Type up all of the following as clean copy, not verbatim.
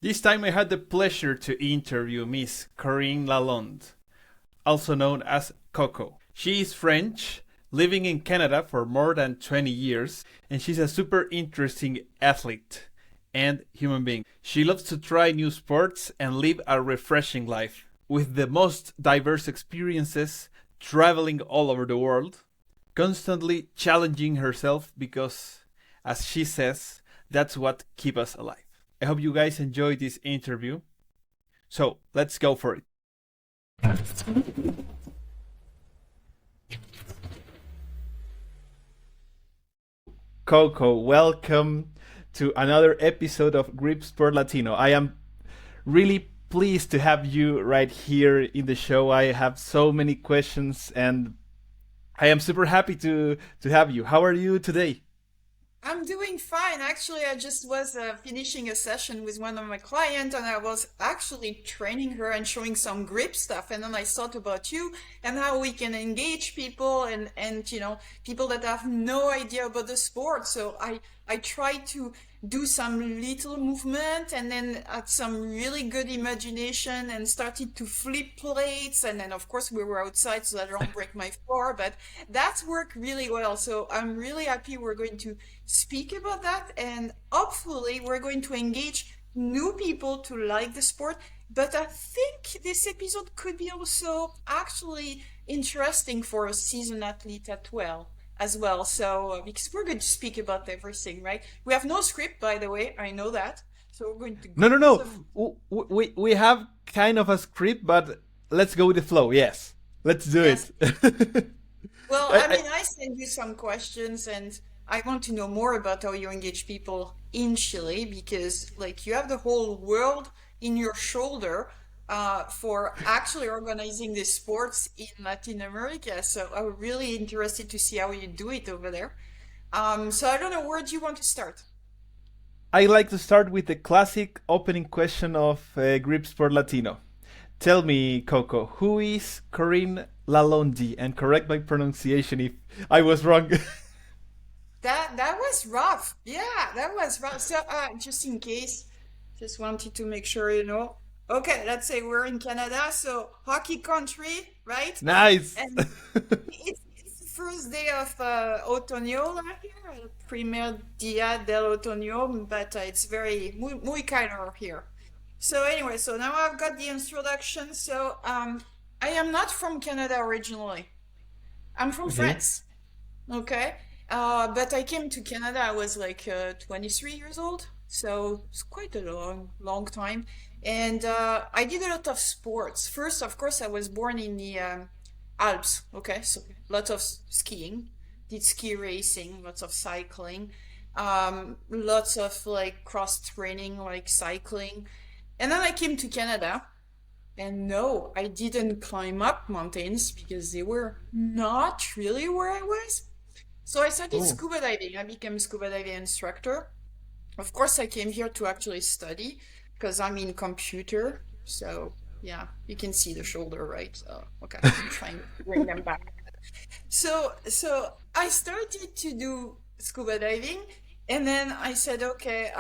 This time I had the pleasure to interview Miss Corinne Lalonde, also known as Coco. She is French, living in Canada for more than 20 years, and she's a super interesting athlete and human being. She loves to try new sports and live a refreshing life with the most diverse experiences, traveling all over the world, constantly challenging herself because, as she says, that's what keeps us alive. I hope you guys enjoyed this interview. So let's go for it. Coco, welcome to another episode of Gripsport Latino. I am really pleased to have you right here in the show. I have so many questions and I am super happy to have you. How are you today? I'm doing fine. Actually, I just was finishing a session with one of my clients, and I was actually training her and showing some grip stuff. And then I thought about you and how we can engage people and people that have no idea about the sport. So I tried to do some little movement and then had some really good imagination and started to flip plates. And then of course we were outside so that I don't break my floor, but that's worked really well. So I'm really happy we're going to speak about that, and hopefully we're going to engage new people to like the sport. But I think this episode could be also actually interesting for a seasoned athlete as well. So because we're going to speak about everything, right? We have no script, by the way, I know that. So we're going to No, go no, with no. some. We have kind of a script, but let's go with the flow. Yes, let's do Yes. it. Well, I, I I, mean, I send you some questions, and I want to know more about how you engage people in Chile because, like, you have the whole world in your shoulder for actually organizing the sports in Latin America. So I'm really interested to see how you do it over there. So I don't know, where do you want to start? I like to start with the classic opening question of Gripsport Latino. Tell me, Coco, who is Corinne Lalonde? And correct my pronunciation if I was wrong. That was rough. Yeah, that was rough. So, just in case, just wanted to make sure you know. Okay, let's say we're in Canada, so hockey country, right? Nice. And it's the first day of Otoño here, Primer Dia del Otoño, but it's very muy calor here. So anyway, so now I've got the introduction. So I am not from Canada originally. I'm from Okay. France. Okay. But I came to Canada, I was like 23 years old. So it's quite a long time. And I did a lot of sports. First, of course, I was born in the Alps. Okay. So lots of skiing, did ski racing, lots of cycling, lots of like cross training, like cycling. And then I came to Canada. And no, I didn't climb up mountains because they were not really where I was. So I started Oh, scuba diving. I became a scuba diving instructor. Of course, I came here to actually study because I'm in computer. So yeah, you can see the shoulder, right? So okay, I'm trying to bring them back. So I started to do scuba diving, and then I said, okay,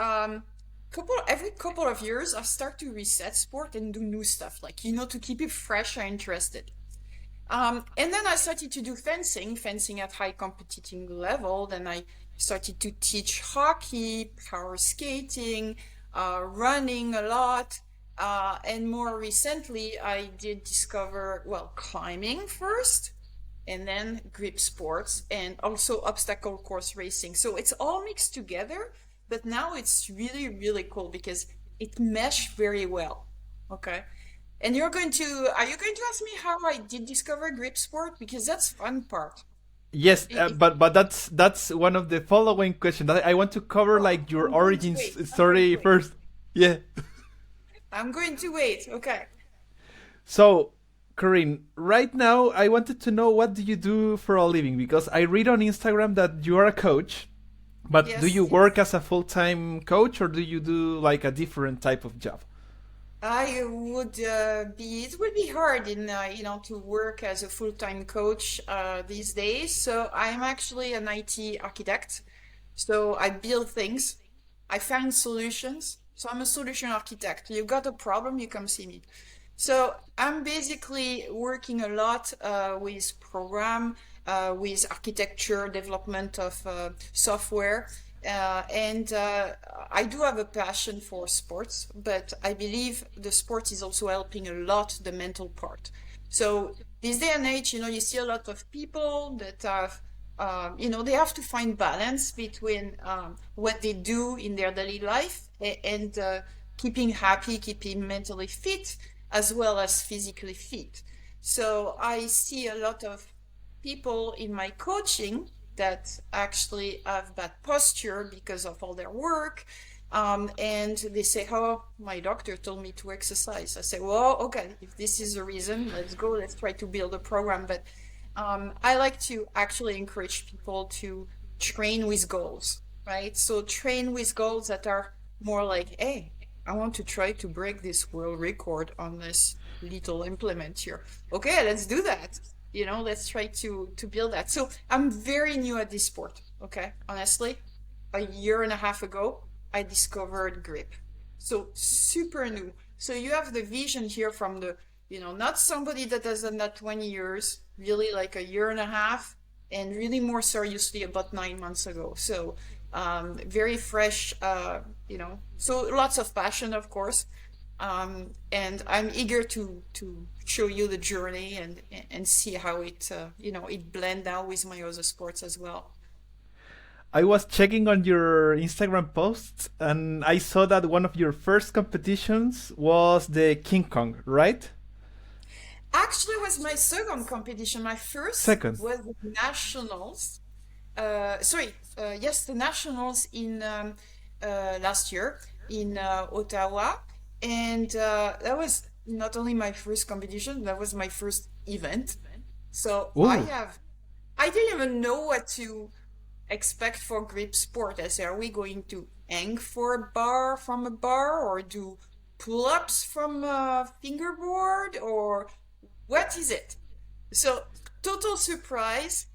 every couple of years, I start to reset sport and do new stuff, like to keep it fresh and interested. And then I started to do fencing at high competitive level. Then I started to teach hockey, power skating, running a lot. And more recently, I did discover, well, climbing first, and then grip sports, and also obstacle course racing. So it's all mixed together, but now it's really, really cool because it meshed very well. Okay. And are you going to ask me how I did discover grip sport? Because that's fun part. yes, It- but that's one of the following questions. I want to cover oh, like your I'm going to origins wait. I'm going story to wait. first. Yeah. I'm going to wait. Okay. So, Corinne, right now I wanted to know what do you do for a living because I read on Instagram that you are a coach, but do you Yes, work yes. as a full-time coach or do you do like a different type of job? It would be hard to work as a full-time coach these days. So I'm actually an IT architect. So I build things, I find solutions. So I'm a solution architect. You got a problem, you come see me. So I'm basically working a lot with program, with architecture, development of software. And I do have a passion for sports, but I believe the sport is also helping a lot the mental part. So this day and age, you see a lot of people that have, they have to find balance between what they do in their daily life and keeping happy, keeping mentally fit, as well as physically fit. So I see a lot of people in my coaching that actually have bad posture because of all their work. And they say, oh, my doctor told me to exercise. I say, well, okay, if this is the reason, let's go, let's try to build a program. But I like to actually encourage people to train with goals, right? So train with goals that are more like, hey, I want to try to break this world record on this little implement here. Okay, let's do that. Let's try to build that. So I'm very new at this sport. Okay, honestly, a year and a half ago, I discovered grip. So super new. So you have the vision here from the, not somebody that has done that 20 years, really like a year and a half, and really more seriously about 9 months ago. So very fresh, so lots of passion, of course. And I'm eager to show you the journey and see how it it blend now with my other sports as well. I was checking on your Instagram posts and I saw that one of your first competitions was the King Kong, right? Actually, it was my second competition. My first Second. was the nationals. Yes, the nationals in last year in Ottawa, and that was not only my first competition, that was my first event. So Ooh. I didn't even know what to expect for grip sport. I say, are we going to hang for a bar from a bar or do pull-ups from a fingerboard or what is it? So total surprise.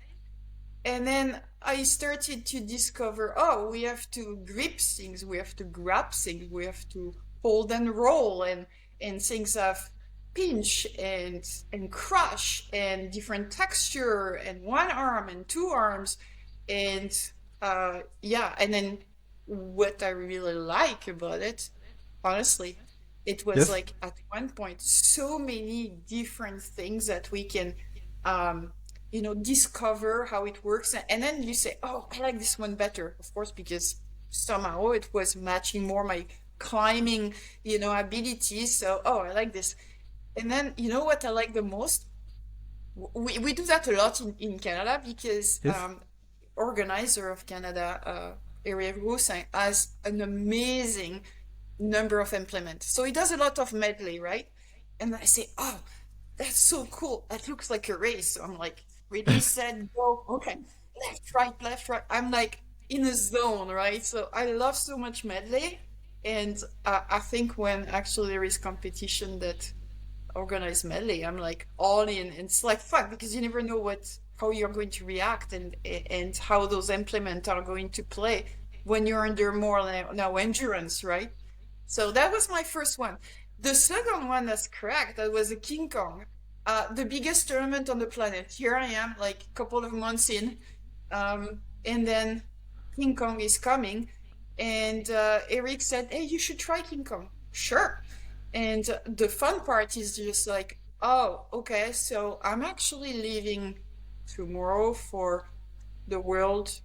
And then I started to discover, oh, we have to grip things, we have to grab things, we have to hold and roll and things have pinch and crush and different texture and one arm and two arms. And and then what I really like about it, honestly, it was Yes. like at one point so many different things that we can discover how it works. And then you say, oh, I like this one better, of course, because somehow it was matching more my climbing abilities. So, oh, I like this. And then you know what I like the most? We do that a lot in Canada because Yes. organizer of Canada, Eric Roussin, has an amazing number of implements. So he does a lot of medley, right? And I say, oh, that's so cool. That looks like a race. So I'm like, ready, set, go. Okay, left, right, left, right. I'm like in a zone, right? So I love so much medley. And I think when actually there is competition that organize medley, I'm like all in. And it's like fun because you never know how you're going to react and how those implements are going to play when you're under more now endurance, right? So that was my first one. The second one, that's correct. That was a King Kong, the biggest tournament on the planet. Here I am, like a couple of months in, and then King Kong is coming, and Eric said, "Hey, you should try King Kong." Sure. And the fun part is just like, oh, okay, so I'm actually leaving tomorrow for the world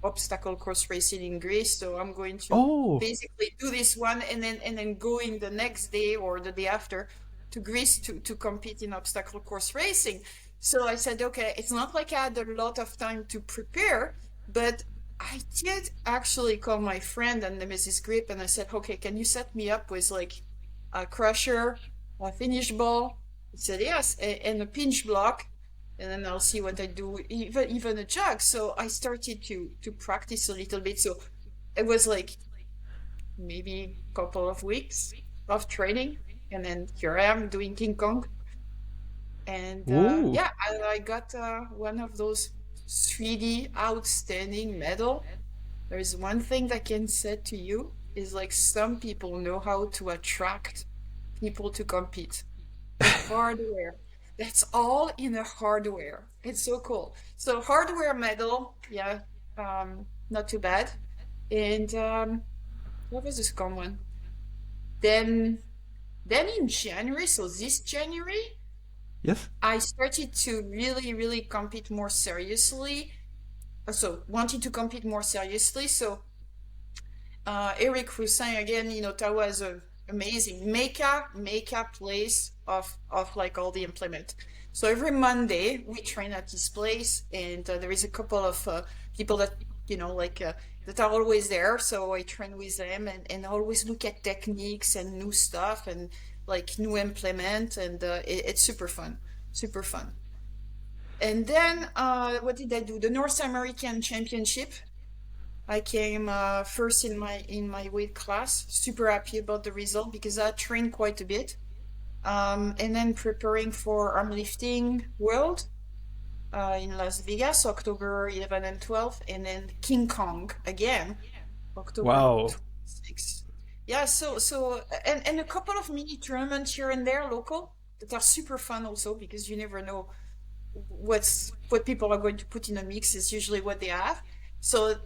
obstacle course racing in Greece. So I'm going to Oh. basically do this one and then going the next day or the day after to Greece to compete in obstacle course racing. So I said, okay, it's not like I had a lot of time to prepare, but I did actually call my friend and Mrs. Grip and I said, okay, can you set me up with like a crusher, a finish ball? He said yes, and a pinch block, and then I'll see what I do, even a jog. So I started to practice a little bit. So it was like maybe a couple of weeks of training, and then here I am doing King Kong. And Ooh. I got one of those 3D outstanding medal. There is one thing that I can say to you. is like some people know how to attract people to compete. The hardware. That's all in the hardware. It's so cool. So hardware medal, yeah, not too bad. And what was the second one? Then then in January, so this January, Yes. I started to really, really compete more seriously. So wanted to compete more seriously. So Eric Roussin again, that was a amazing Mecca place of like all the implement. So every Monday we train at this place, and there is a couple of people that like that are always there. So I train with them and always look at techniques and new stuff and like new implement, and it's super fun, super fun. And then what did I do? The North American Championship. I came first in my weight class. Super happy about the result because I trained quite a bit. And then preparing for arm lifting world in Las Vegas, October 11 and 12, and then King Kong again, October Wow. 26. Yeah, and a couple of mini tournaments here and there local that are super fun also because you never know what people are going to put in a mix is usually what they have. So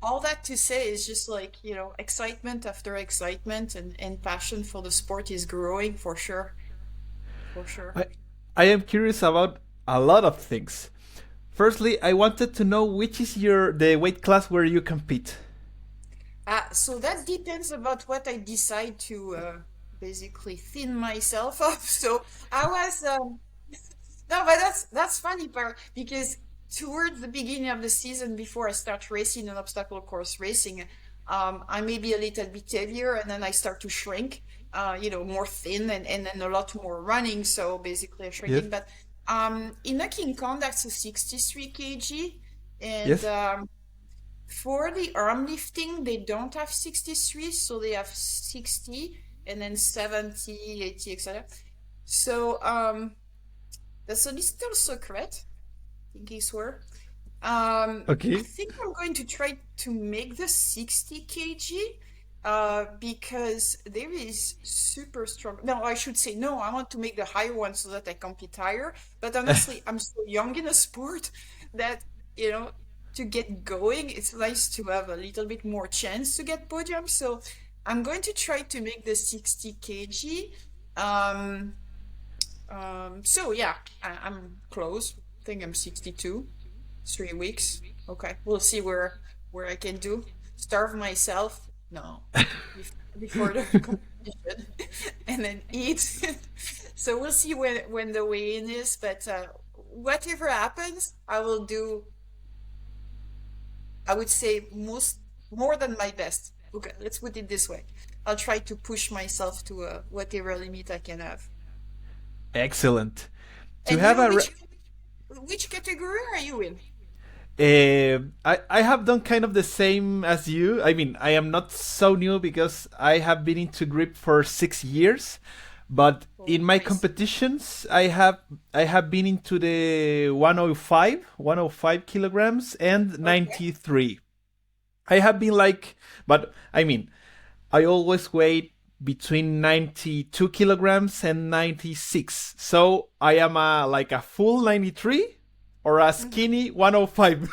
all that to say is just like, excitement after excitement and passion for the sport is growing for sure. For sure. I I am curious about a lot of things. Firstly, I wanted to know which is your the weight class where you compete. So that depends about what I decide to basically thin myself up. So I was no, but that's funny part because towards the beginning of the season, before I start racing an obstacle course racing, I may be a little bit heavier, and then I start to shrink, more thin, and then a lot more running. So basically, a Yes. shrinking. But in a King Kong, that's a 63 kg, and Yes. for the arm lifting, they don't have 63, so they have 60, and then 70, 80, etc. So that's a little secret, think I swear. I Okay. think I'm going to try to make the 60 kg because there is super strong. No, I should say no, I want to make the higher one so that I compete higher. But honestly, I'm so young in a sport that, you know, to get going, it's nice to have a little bit more chance to get podium. So I'm going to try to make the 60 kg. Um, so yeah, I'm close. I think I'm 62. 3 weeks. Okay, we'll see where I can do. Starve myself. No, before the competition, and then eat. So we'll see when the weigh-in is. But whatever happens, I will do. I would say more than my best. Okay, let's put it this way. I'll try to push myself to whatever limit I can have. Excellent. To And have you, a which category are you in? I have done kind of the same as you. I mean, I am not so new because I have been into grip for 6 years, but Oh, in my nice. competitions, I have been into the 105 kilograms and Okay. 93. I have been like, but I mean, I always weighed between 92 kilograms and 96. So I am like a full 93 or a Mhm. skinny 105.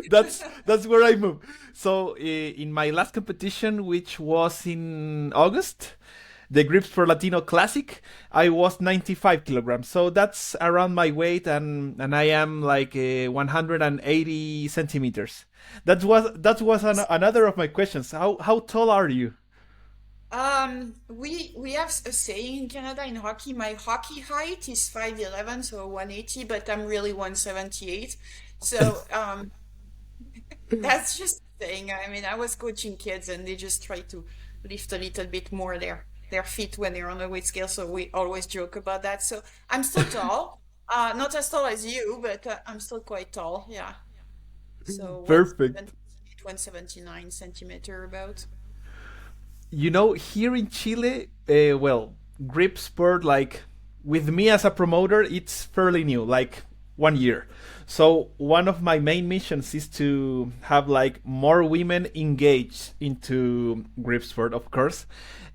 That's where I move. So in my last competition, which was in August, the Gripsport Latino Classic, I was 95 kilograms. So that's around my weight, and I am like 180 centimeters. That was another of my questions. How tall are you? We have a saying in Canada in hockey. My hockey height is 5'11", so 180, but I'm really 178. So that's just a thing. I mean, I was coaching kids and they just try to lift a little bit more their feet when they're on the weight scale. So we always joke about that. So I'm still tall. Not as tall as you, but I'm still quite tall. Yeah. So Perfect. 178, 179 centimeter about. Here in Chile, well, grip sport, like with me as a promoter, it's fairly new. Like 1 year. So one of my main missions is to have like more women engaged into grip sport, of course.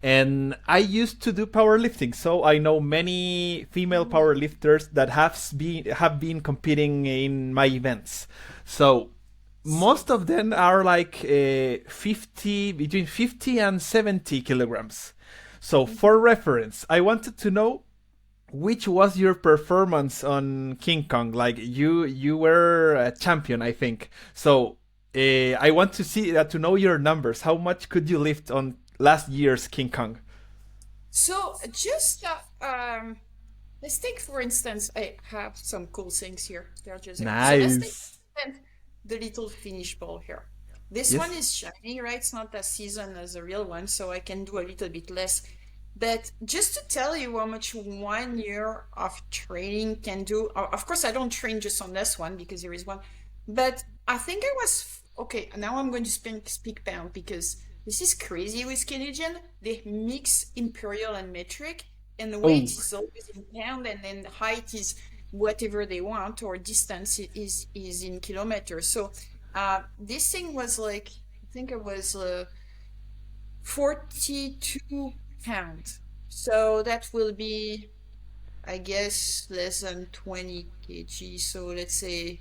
And I used to do powerlifting, so I know many female powerlifters that have been competing in my events. So So most of them are like 50 between 50 and 70 kilograms. So for reference, I wanted to know which was your performance on King Kong? Like you were a champion, I think. So I want to see to know your numbers. How much could you lift on last year's King Kong? so just let's take for instance, I have some cool things here. They're just there. So let's take Nice. the little finish ball here. This one Yes. is shiny, right? It's not as seasoned as a real one, so I can do a little bit less. But just to tell you how much 1 year of training can do, of course, I don't train just on this one because there is one, but I think I was okay. Now I'm going to speak pound because this is crazy with Canadian. They mix imperial and metric, and the weight Oh, is always in pound, and then the height is whatever they want, or distance is in kilometers. So this thing was like, I think it was 42 pounds. So that will be, I guess, less than 20 kg. So let's say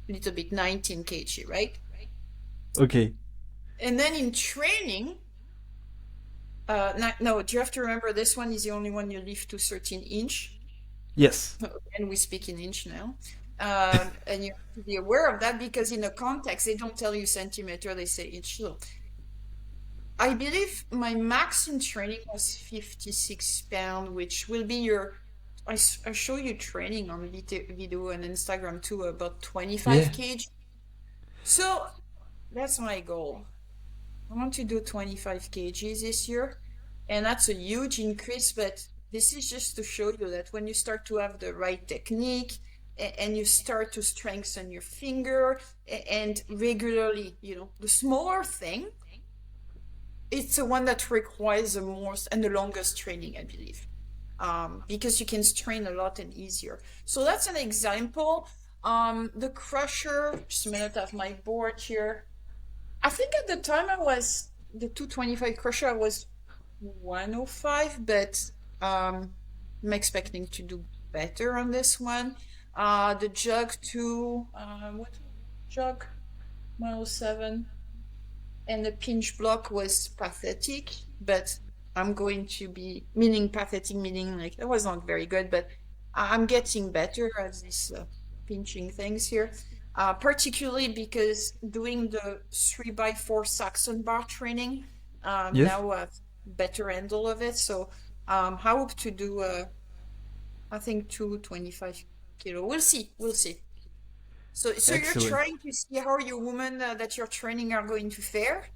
a little bit 19 kg, right? okay. And then in training, no, do you have to remember this one is the only one you lift to 13 inch? Yes. And we speak in inch now. And you have to be aware of that because in the context, they don't tell you centimeter, they say inch. So I believe my max in training was 56 pound, which will be your. I show you training on video and Instagram too, about 25 Yeah. kg. So that's my goal. I want to do 25 kgs this year, and that's a huge increase. But this is just to show you that when you start to have the right technique and you start to strengthen your finger and regularly, the smaller thing, it's the one that requires the most and the longest training, I believe, because you can strain a lot and easier. So that's an example. The crusher, just a minute, I have my board here. I think at the time I was the 225 crusher, I was 105, but I'm expecting to do better on this one. The jug too, what jug? 107. And the pinch block was pathetic, but I'm going to be, meaning pathetic, meaning like it was not very good, but I'm getting better at this pinching things here. Particularly because doing the 3x4 Saxon bar training, Yes. now a better handle of it. So I hope to do, I think 225 kilo. We'll see. We'll see. So you're Excellent. trying to see how your women that you're training are going to fare?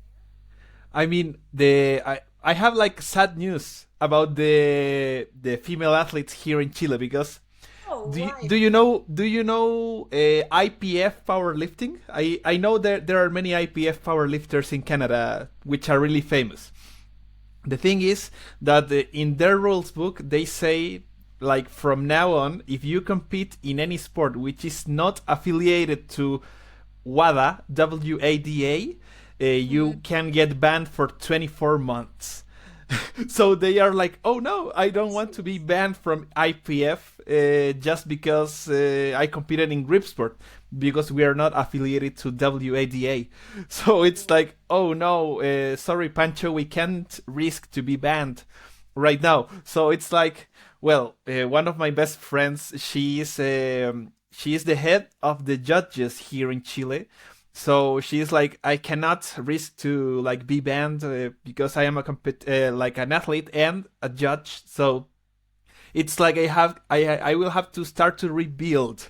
I mean, I have like sad news about the female athletes here in Chile because Oh, do you, why? do you know IPF powerlifting? I know there are many IPF powerlifters in Canada which are really famous. The thing is that in their rules book they say like from now on if you compete in any sport which is not affiliated to WADA, you Mhm. can get banned for 24 months. So they are like, oh no, I don't want to be banned from IPF just because I competed in Gripsport because we are not affiliated to WADA. So it's like, oh no, sorry Pancho, we can't risk to be banned right now. So it's like, well, one of my best friends, she is the head of the judges here in Chile, so she's like, I cannot risk to like be banned because I am like an athlete and a judge. So it's like I will have to start to rebuild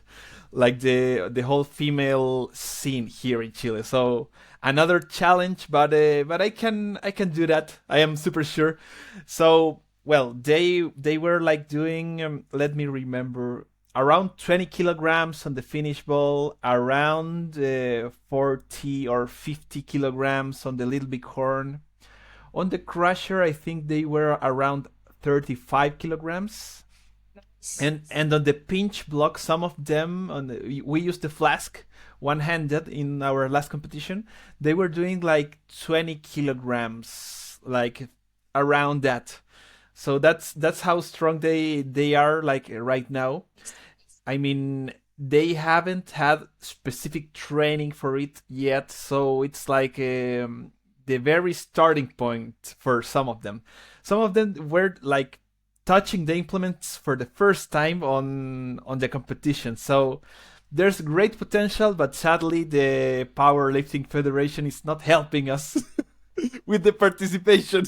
like the whole female scene here in Chile. So another challenge, but I can do that. I am super sure. So well, they were like doing let me remember, around 20 kilograms on the finish ball, around 40 or 50 kilograms on the little big horn. On the crusher, I think they were around 35 kilograms. And on the pinch block, some of them we used the flask one-handed in our last competition. They were doing like 20 kilograms, like around that. So that's how strong they are like right now. I mean, they haven't had specific training for it yet, so it's like the very starting point for some of them. Some of them were like touching the implements for the first time on the competition. So there's great potential, but sadly the Powerlifting Federation is not helping us with the participation,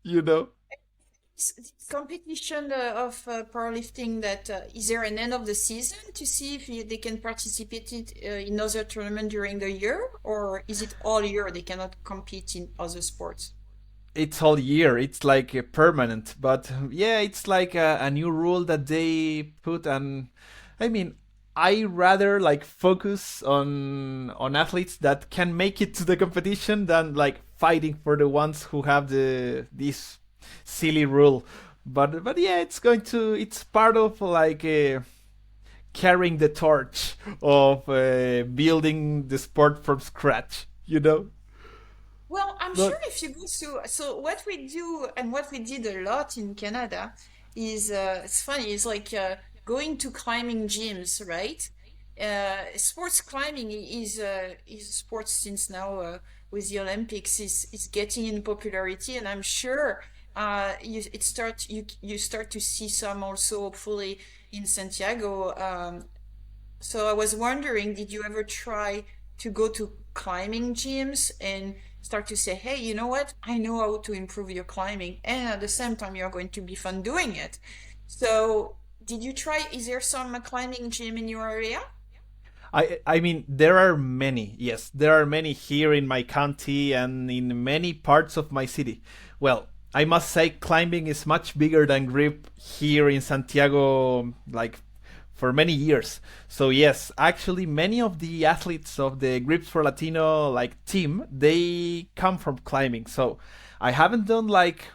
you know. Competition of powerlifting that is there an end of the season to see if they can participate in other tournament during the year, or is it all year they cannot compete in other sports? It's all year. It's like permanent. But yeah, it's like a new rule that they put. And I mean, I rather like focus on athletes that can make it to the competition than like fighting for the ones who have the this silly rule. But yeah, it's part of like carrying the torch of building the sport from scratch. You know. Well, I'm But sure if you go to, so what we do and what we did a lot in Canada is it's funny, it's like going to climbing gyms, right? Sports climbing is sports since now with the Olympics is getting in popularity, and I'm sure you start to see some also hopefully in Santiago. So I was wondering, did you ever try to go to climbing gyms and start to say, hey, you know what? I know how to improve your climbing, and at the same time, you're going to be fun doing it. So, did you try? Is there some climbing gym in your area? I mean there are many. Yes, there are many here in my county and in many parts of my city. Well, I must say climbing is much bigger than grip here in Santiago, like for many years. So yes, actually many of the athletes of the Gripsport Latino like team, they come from climbing. So I haven't done like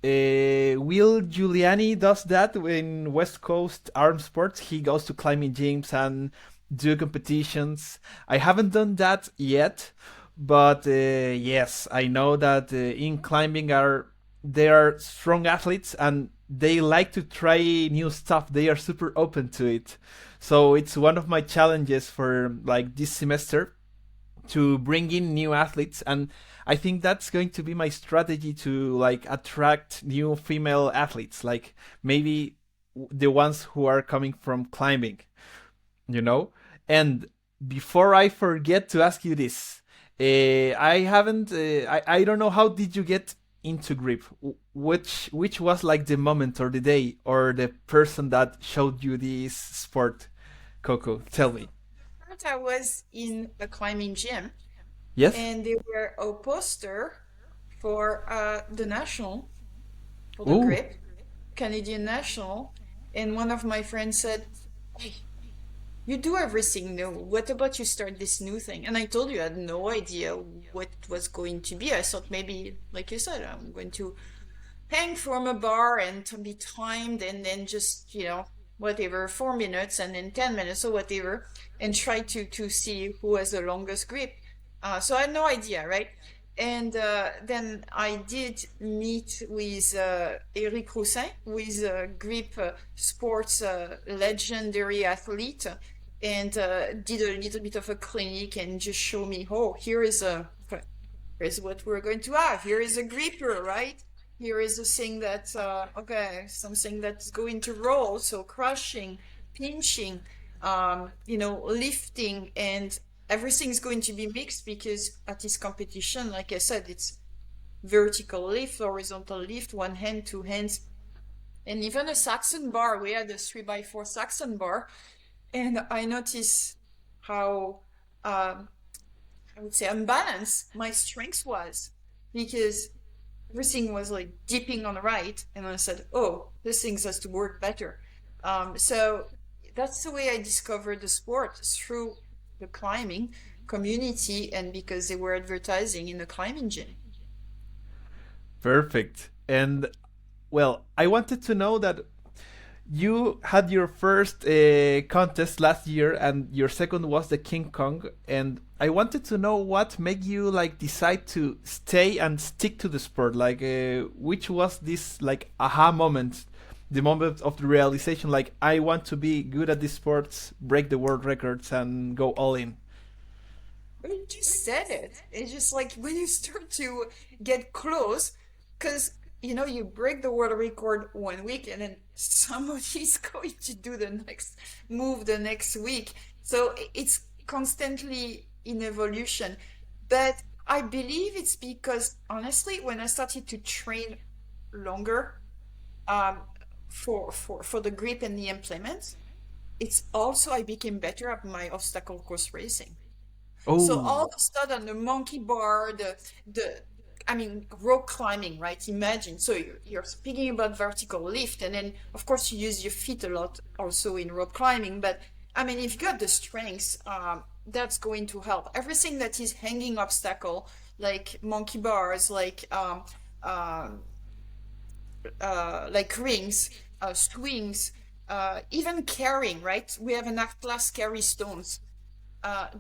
Will Giuliani does that in West Coast Arm Sports. He goes to climbing gyms and do competitions. I haven't done that yet, but yes, I know that in climbing are they are strong athletes and they like to try new stuff. They are super open to it. So it's one of my challenges for like this semester to bring in new athletes, and I think that's going to be my strategy to like attract new female athletes, like maybe the ones who are coming from climbing, you know. And before I forget to ask you this, I haven't I don't know, how did you get into grip? Which was like the moment or the day or the person that showed you this sport? Coco, tell me. First, I was in a climbing gym, Yes. and they were a poster for the national, for the Ooh. grip, Canadian national. And one of my friends said, hey, you do everything new. What about you start this new thing? And I told you I had no idea what it was going to be. I thought maybe, like you said, I'm going to hang from a bar and to be timed and then just, whatever, 4 minutes and then 10 minutes or whatever, and try to see who has the longest grip. So I had no idea, right? And then I did meet with Eric Roussin, who is a grip sports legendary athlete, and did a little bit of a clinic and just show me, oh, here's what we're going to have. Here is a gripper, right? Here is a thing that, okay, something that's going to roll, so crushing, pinching, lifting, and everything's going to be mixed because at this competition, like I said, it's vertical lift, horizontal lift, one hand, two hands, and even a Saxon bar. We had a 3x4 Saxon bar, and I noticed how, I would say, unbalanced my strength was because everything was like dipping on the right, and I said, oh, this thing has to work better. So that's the way I discovered the sport, through the climbing community and because they were advertising in the climbing gym. Perfect. And well, I wanted to know that You had your first contest last year, and your second was the King Kong. And I wanted to know what made you like decide to stay and stick to the sport. Like, which was this like aha moment, the moment of the realization? Like, I want to be good at this sports, break the world records, and go all in. You just said it. It's just like when you start to get close, because you break the world record one week and then somebody's going to do the next move the next week. So it's constantly in evolution. But I believe it's because honestly, when I started to train longer, um, for the grip and the implement, it's also I became better at my obstacle course racing. So all Oh, of a sudden, the monkey bar, the, I mean, rope climbing, right? Imagine. So you're speaking about vertical lift, and then of course you use your feet a lot also in rope climbing. But I mean, if you got the strengths, that's going to help. Everything that is hanging obstacle, like monkey bars, um, like rings, swings, even carrying, right? We have an atlas carry stones,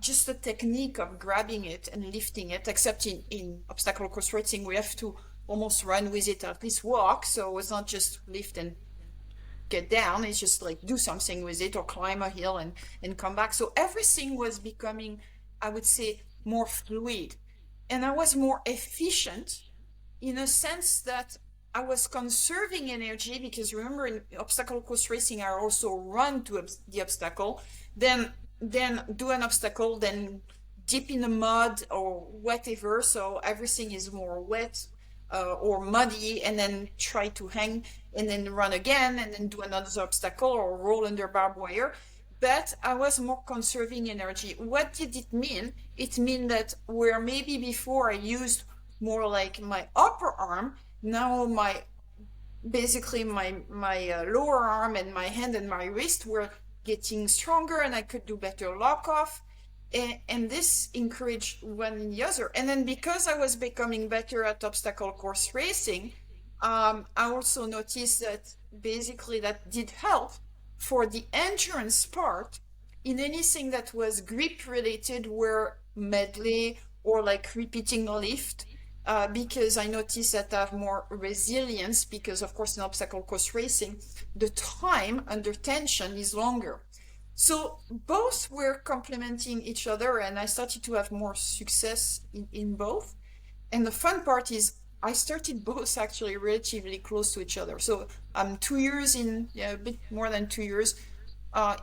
just the technique of grabbing it and lifting it, except in obstacle course racing, we have to almost run with it, at least walk. So it's not just lift and get down, it's just like do something with it or climb a hill and come back. So everything was becoming, I would say, more fluid. And I was more efficient in a sense that I was conserving energy because remember in obstacle course racing I also run to the obstacle, then do an obstacle, then dip in the mud or whatever, so everything is more wet or muddy, and then try to hang and then run again and then do another obstacle or roll under barbed wire. But I was more conserving energy. What did it mean? It mean that where maybe before I used more like my upper arm, now my basically my lower arm and my hand and my wrist were getting stronger and I could do better lock off, and this encouraged one and the other. And then because I was becoming better at obstacle course racing, I also noticed that basically that did help for the endurance part in anything that was grip related, where medley or like repeating a lift, because I noticed that I have more resilience because, of course, in obstacle course racing, the time under tension is longer. So both were complementing each other, and I started to have more success in both. And the fun part is I started both actually relatively close to each other. So I'm 2 years in, yeah, a bit more than 2 years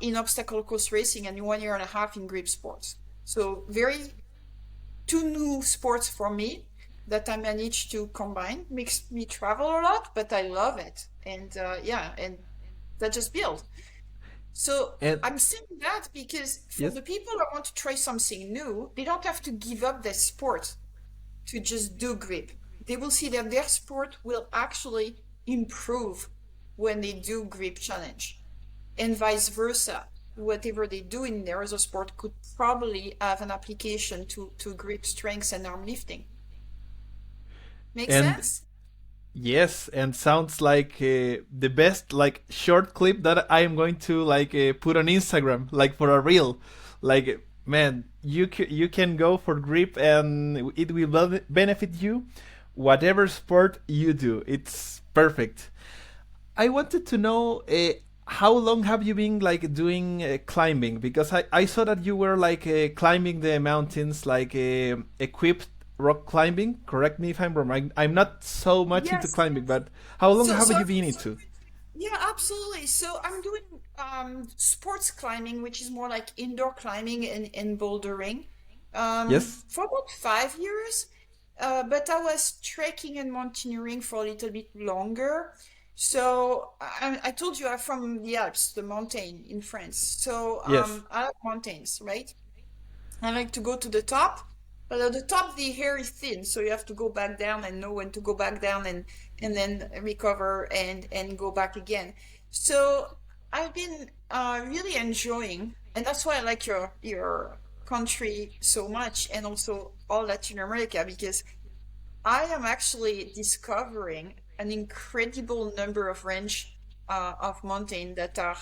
in obstacle course racing and 1 year and a half in grip sports. So very two new sports for me that I managed to combine. Makes me travel a lot, but I love it. And yeah, and that just build. So and I'm saying that because for yes, the people that want to try something new, they don't have to give up their sport to just do grip. They will see that their sport will actually improve when they do grip challenge, and vice versa. Whatever they do in their other sport could probably have an application to grip strength and arm lifting. Make and sense? yes, and sounds like the best like short clip that I am going to like put on Instagram, like for a reel. Like, man, you can go for grip and it will benefit you, whatever sport you do. It's perfect. I wanted to know how long have you been like doing climbing? Because I saw that you were like climbing the mountains, like equipped rock climbing. Correct me if I'm wrong. I'm not so much into Yes, climbing, yes. but how long So, have so, you been so into? yeah, absolutely. So I'm doing sports climbing, which is more like indoor climbing and bouldering, Yes, for about 5 years. But I was trekking and mountaineering for a little bit longer. So I told you I'm from the Alps, the mountain in France. So yes, I like mountains, right? I like to go to the top, but at the top the hair is thin, so you have to go back down and know when to go back down and then recover and go back again. So I've been really enjoying, and that's why I like your country so much, and also all Latin America, because I am actually discovering an incredible number of range of mountain that are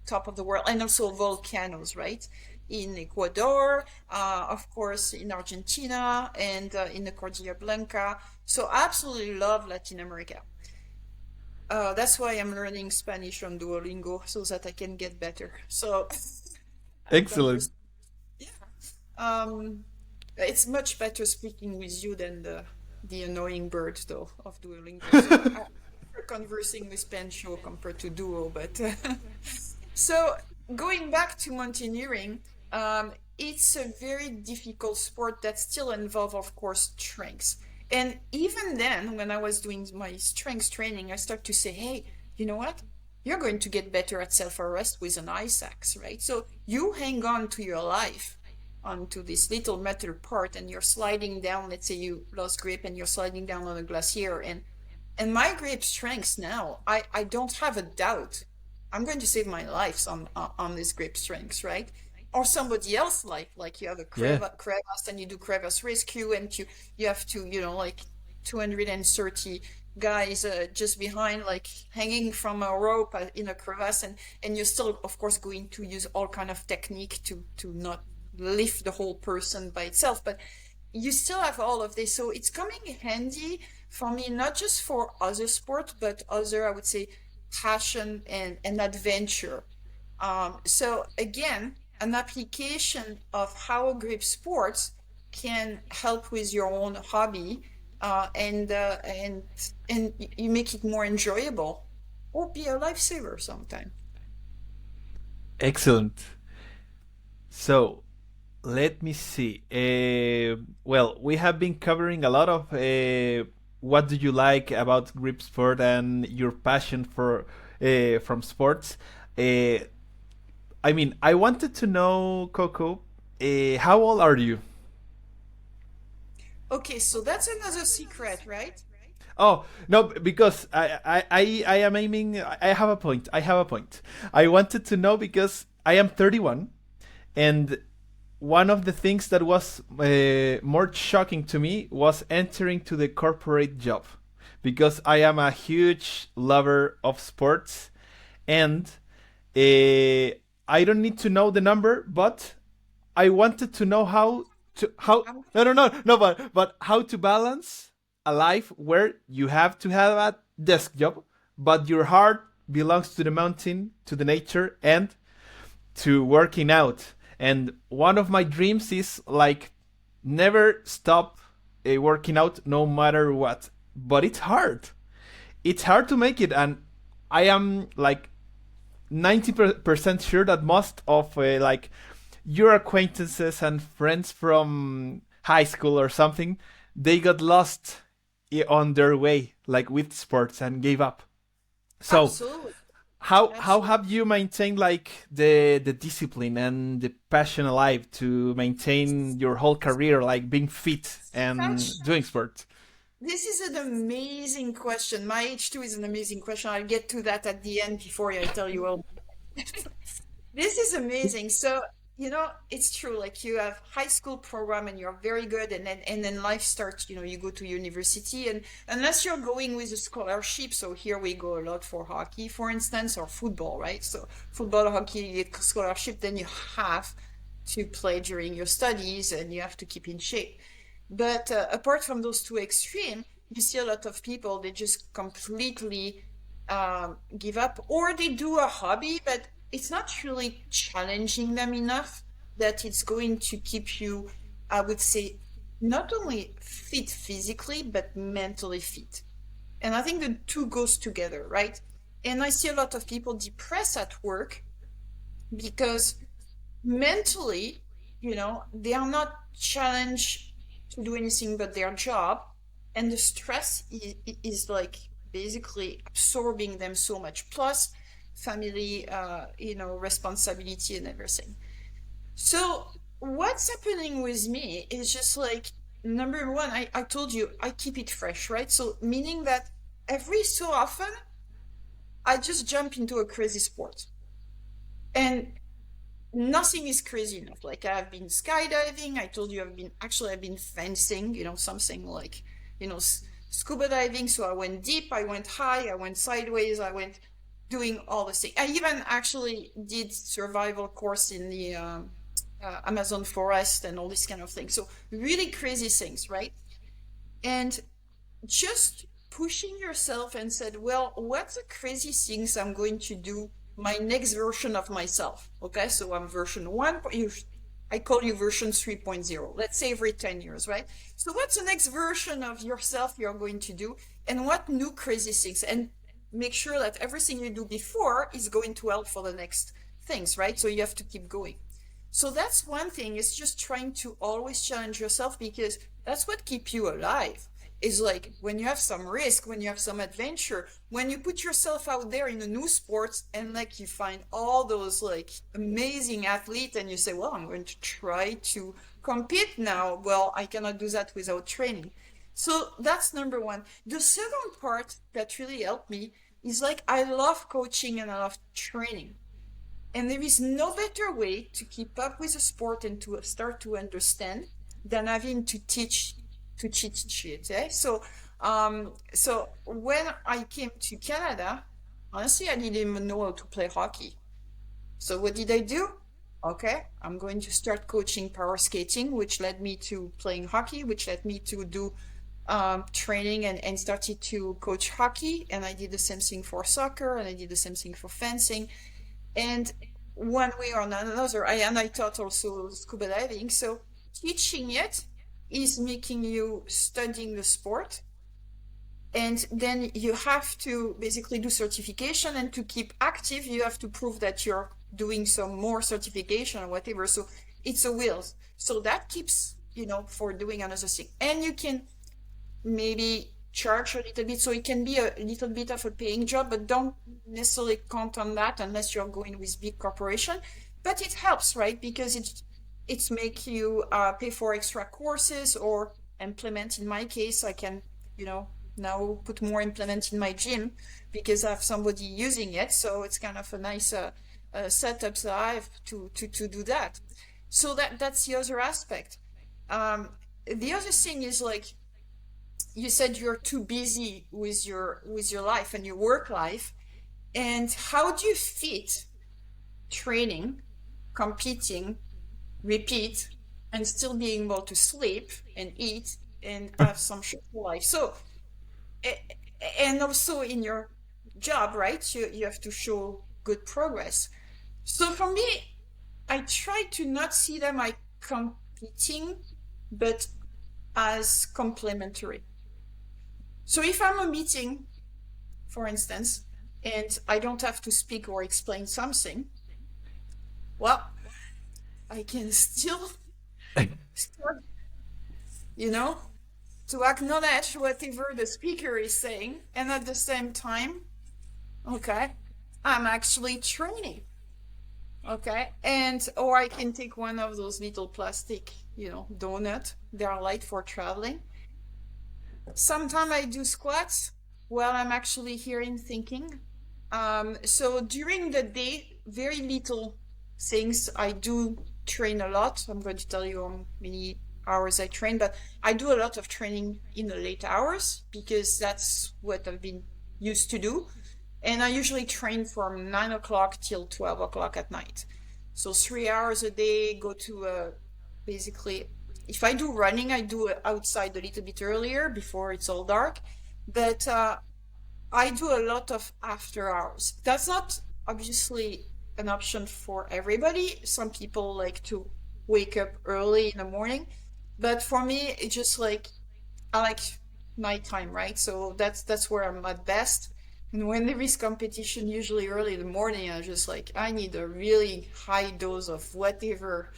top of the world, and also volcanoes, right? In Ecuador, of course, in Argentina, and in the Cordillera Blanca. So I absolutely love Latin America. That's why I'm learning Spanish on Duolingo so that I can get better. So I'm Excellent. conversing. Yeah. Um, it's much better speaking with you than the annoying bird though of Duolingo. So I prefer conversing with Pancho compared to Duo, but so going back to mountaineering, it's a very difficult sport that still involve, of course, strength. And even then, when I was doing my strength training, I start to say, hey, you know what? You're going to get better at self-arrest with an ice axe, right? So you hang on to your life onto this little metal part and you're sliding down. Let's say you lost grip and you're sliding down on a glacier, and my grip strengths now, I don't have a doubt. I'm going to save my life on this grip strengths, right? Or somebody else's life, like you have a Yeah. crevasse and you do crevasse rescue and you have to, like 230 guys just behind, like hanging from a rope in a crevasse, and you're still, of course, going to use all kind of technique to not lift the whole person by itself, but you still have all of this. So it's coming handy for me, not just for other sport, but other, I would say, passion and adventure. So again, an application of how grip sports can help with your own hobby, and you make it more enjoyable, or be a lifesaver sometime. Excellent. So let me see. Well, we have been covering a lot of what do you like about grip sport and your passion for from sports. Uh, I mean, I wanted to know, Coco, how old are you? Okay, so that's another secret, right? Oh no, because I am aiming. I have a point. I have a point. I wanted to know because I am 31, and one of the things that was more shocking to me was entering to the corporate job, because I am a huge lover of sports, and I don't need to know the number, but I wanted to know how I'm no, but how to balance a life where you have to have a desk job, but your heart belongs to the mountain, to the nature, and to working out. And one of my dreams is like never stop working out no matter what. But it's hard. It's hard to make it, and I am like 90% sure that most of like your acquaintances and friends from high school or something, they got lost on their way like with sports and gave up. So absolutely, how absolutely. have you maintained like the discipline and the passion alive to maintain your whole career like being fit and doing sports? This is an amazing question. My H2 is an amazing question. I'll get to that at the end before I tell you all. This is amazing. So, it's true. Like you have high school program and you're very good, and then life starts, you go to university, and unless you're going with a scholarship, so here we go a lot for hockey, for instance, or football, right? So football, hockey, you get scholarship, then you have to play during your studies and you have to keep in shape. But apart from those two extremes, you see a lot of people, they just completely give up, or they do a hobby, but it's not really challenging them enough that it's going to keep you, I would say, not only fit physically, but mentally fit. And I think the two goes together, right? And I see a lot of people depressed at work because mentally, they are not challenged to do anything but their job, and the stress is like basically absorbing them so much. Plus, family, responsibility and everything. So, what's happening with me is just like number one, I told you I keep it fresh, right? So, meaning that every so often I just jump into a crazy sport. And nothing is crazy enough. Like I've been skydiving. I told you I've been fencing. Something like scuba diving. So I went deep. I went high. I went sideways. I went. doing all the things. I even actually did survival course in the Amazon forest and all this kind of thing. So really crazy things, right? And just pushing yourself and said, well, what's the crazy things I'm going to do my next version of myself? Okay, so I'm version 1, I call you version 3.0. Let's say every 10 years, right? So what's the next version of yourself you're going to do, and what new crazy things? And make sure that everything you do before is going to help for the next things, right? So you have to keep going. So that's one thing, is just trying to always challenge yourself, because that's what keeps you alive. Is like when you have some risk, when you have some adventure, when you put yourself out there in a new sport and like you find all those like amazing athletes and you say, well, I'm going to try to compete now. Well, I cannot do that without training. So that's number one. The second part that really helped me is like, I love coaching and I love training. And there is no better way to keep up with a sport and to start to understand than having to teach to cheat sheet. Eh? So when I came to Canada, honestly, I didn't even know how to play hockey. So what did I do? Okay, I'm going to start coaching power skating, which led me to playing hockey, which led me to do training and started to coach hockey. And I did the same thing for soccer, and I did the same thing for fencing. And one way or another, I taught also scuba diving. So teaching it is making you studying the sport, and then you have to basically do certification, and to keep active you have to prove that you're doing some more certification or whatever. So it's a will. So that keeps, for doing another thing. And you can maybe charge a little bit, so it can be a little bit of a paying job, but don't necessarily count on that unless you're going with big corporation. But it helps, right? Because it's make you pay for extra courses or implement. In my case, I can, now put more implement in my gym because I have somebody using it. So it's kind of a nice setup that I have to do that. So that's the other aspect. The other thing is, like you said, you're too busy with your life and your work life. And how do you fit training, competing, repeat, and still being able to sleep and eat and have some social life? So, and also in your job, right? You have to show good progress. So for me, I try to not see them like competing, but as complementary. So if I'm a meeting, for instance, and I don't have to speak or explain something, well, I can still start, to acknowledge whatever the speaker is saying, and at the same time, okay, I'm actually training. Okay, or I can take one of those little plastic, donut. They are light for traveling. Sometimes I do squats while I'm actually here and thinking. So during the day, very little things. I do train a lot. I'm going to tell you how many hours I train, but I do a lot of training in the late hours because that's what I've been used to do. And I usually train from 9 o'clock till 12 o'clock at night. So 3 hours a day, go to basically, if I do running, I do it outside a little bit earlier before it's all dark. But I do a lot of after hours. That's not obviously an option for everybody. Some people like to wake up early in the morning. But for me, it's just like, I like nighttime, right? So that's where I'm at best. And when there is competition, usually early in the morning, I'm just like, I need a really high dose of whatever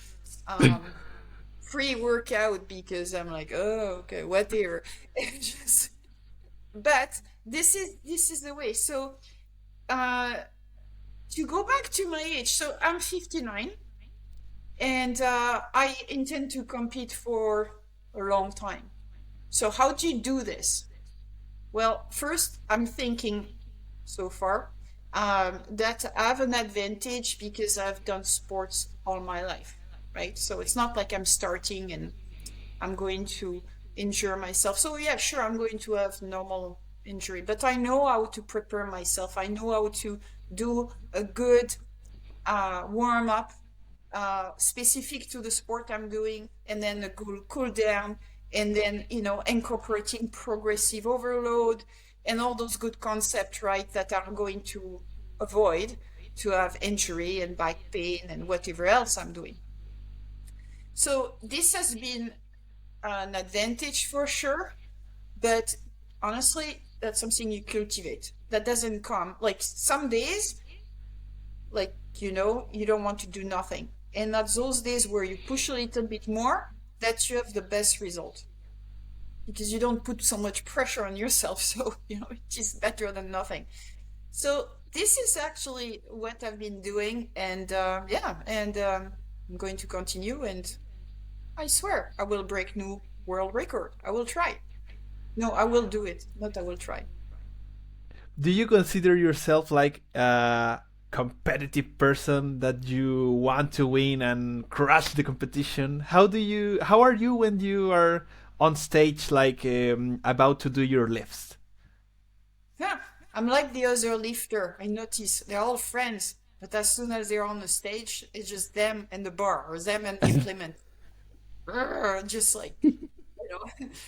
free workout, because I'm like, oh, okay, whatever. But this is the way. So to go back to my age, so I'm 59, and I intend to compete for a long time. So how do you do this? Well, first, I'm thinking so far that I have an advantage because I've done sports all my life, right? So it's not like I'm starting and I'm going to injure myself. So yeah, sure, I'm going to have normal injury, but I know how to prepare myself. I know how to do a good warm up specific to the sport I'm doing, and then a good cool down, and then, incorporating progressive overload and all those good concepts, right, that are going to avoid to have injury and back pain and whatever else I'm doing. So this has been an advantage for sure, but honestly, that's something you cultivate. That doesn't come like some days, like, you don't want to do nothing. And that's those days where you push a little bit more that you have the best result, because you don't put so much pressure on yourself. So, it is better than nothing. So this is actually what I've been doing. And I'm going to continue. And I swear I will break new world record. I will try. No, I will do it. Not I will try. Do you consider yourself like a competitive person that you want to win and crush the competition? How are you when you are on stage, like about to do your lifts? Yeah, I'm like the other lifter. I notice they're all friends, but as soon as they're on the stage, it's just them and the bar, or them and the implement. Just like,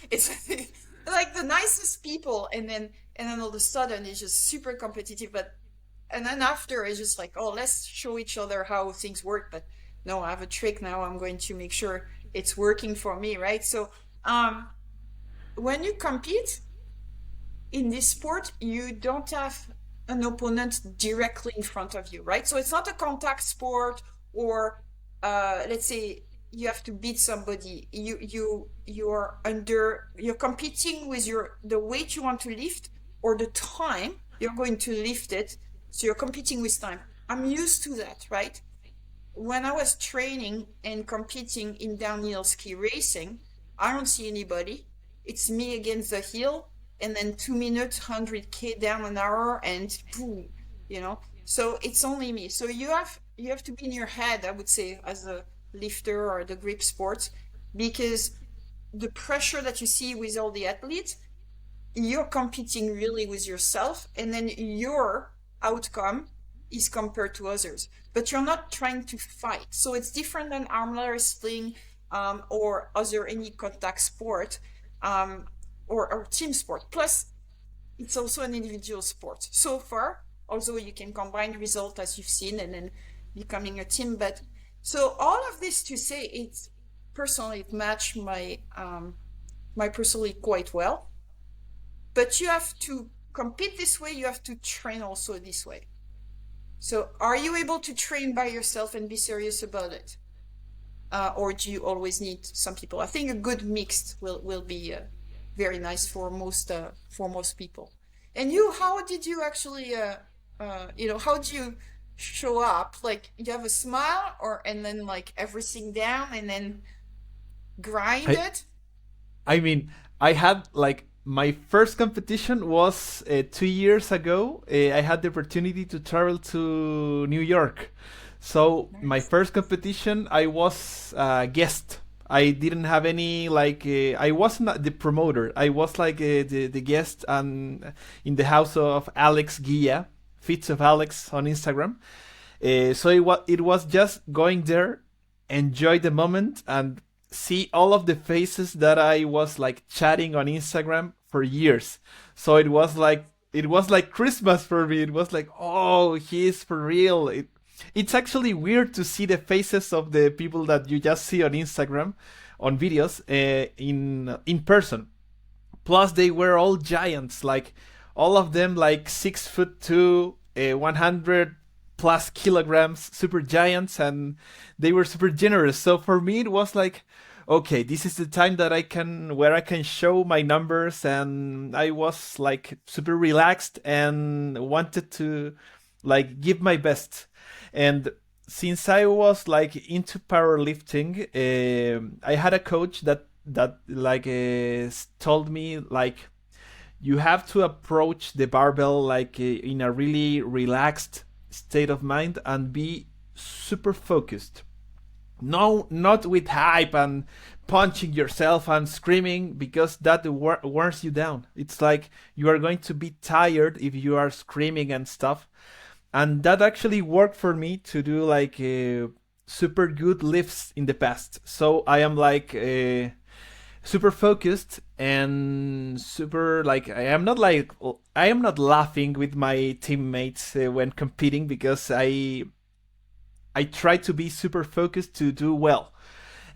it's like the nicest people, and then all of a sudden it's just super competitive. But and then after it's just like, oh, let's show each other how things work. But no, I have a trick now. I'm going to make sure it's working for me, right? So, when you compete in this sport, you don't have an opponent directly in front of you, right? So it's not a contact sport, or let's say you have to beat somebody. You're competing with the weight you want to lift, or the time you're going to lift it. So you're competing with time. I'm used to that, right? When I was training and competing in downhill ski racing, I don't see anybody. It's me against the hill, and then 2 minutes, 100K down an hour, and boom, So it's only me. So you have to be in your head, I would say, as a lifter or the grip sports, because the pressure that you see with all the athletes, you're competing really with yourself, and then your outcome is compared to others, but you're not trying to fight. So it's different than arm wrestling, or any contact sport, or team sport. Plus, it's also an individual sport so far, although you can combine results, as you've seen, and then becoming a team. But so all of this to say, it matched my personality quite well. But you have to compete this way, you have to train also this way. So are you able to train by yourself and be serious about it? Or do you always need some people? I think a good mix will be very nice for most people. And you, how did you actually, how do you show up? Like, you have a smile, and then like everything down, and then grind I it? I mean, I had like my first competition was 2 years ago. I had the opportunity to travel to New York. So my Nice. first competition, I was a guest. I didn't have any like I wasn't the promoter. I was like the guest and in the house of Alex Guia, Fits of Alex on Instagram. So it was just going there, enjoy the moment, and see all of the faces that I was like chatting on Instagram for years. So it was like Christmas for me. It was like, oh, he's for real. It's actually weird to see the faces of the people that you just see on Instagram on videos in person. Plus, they were all giants, like all of them, like 6'2", 100 plus kilograms, super giants, and they were super generous. So for me, it was like, okay, this is the time that I can show my numbers, and I was like super relaxed and wanted to like give my best. And since I was like into powerlifting, I had a coach that like told me like you have to approach the barbell like in a really relaxed state of mind and be super focused. No, not with hype and punching yourself and screaming because that wears you down. It's like you are going to be tired if you are screaming and stuff. And that actually worked for me to do like super good lifts in the past. So I am like super focused and super like I am not laughing with my teammates when competing because I try to be super focused to do well.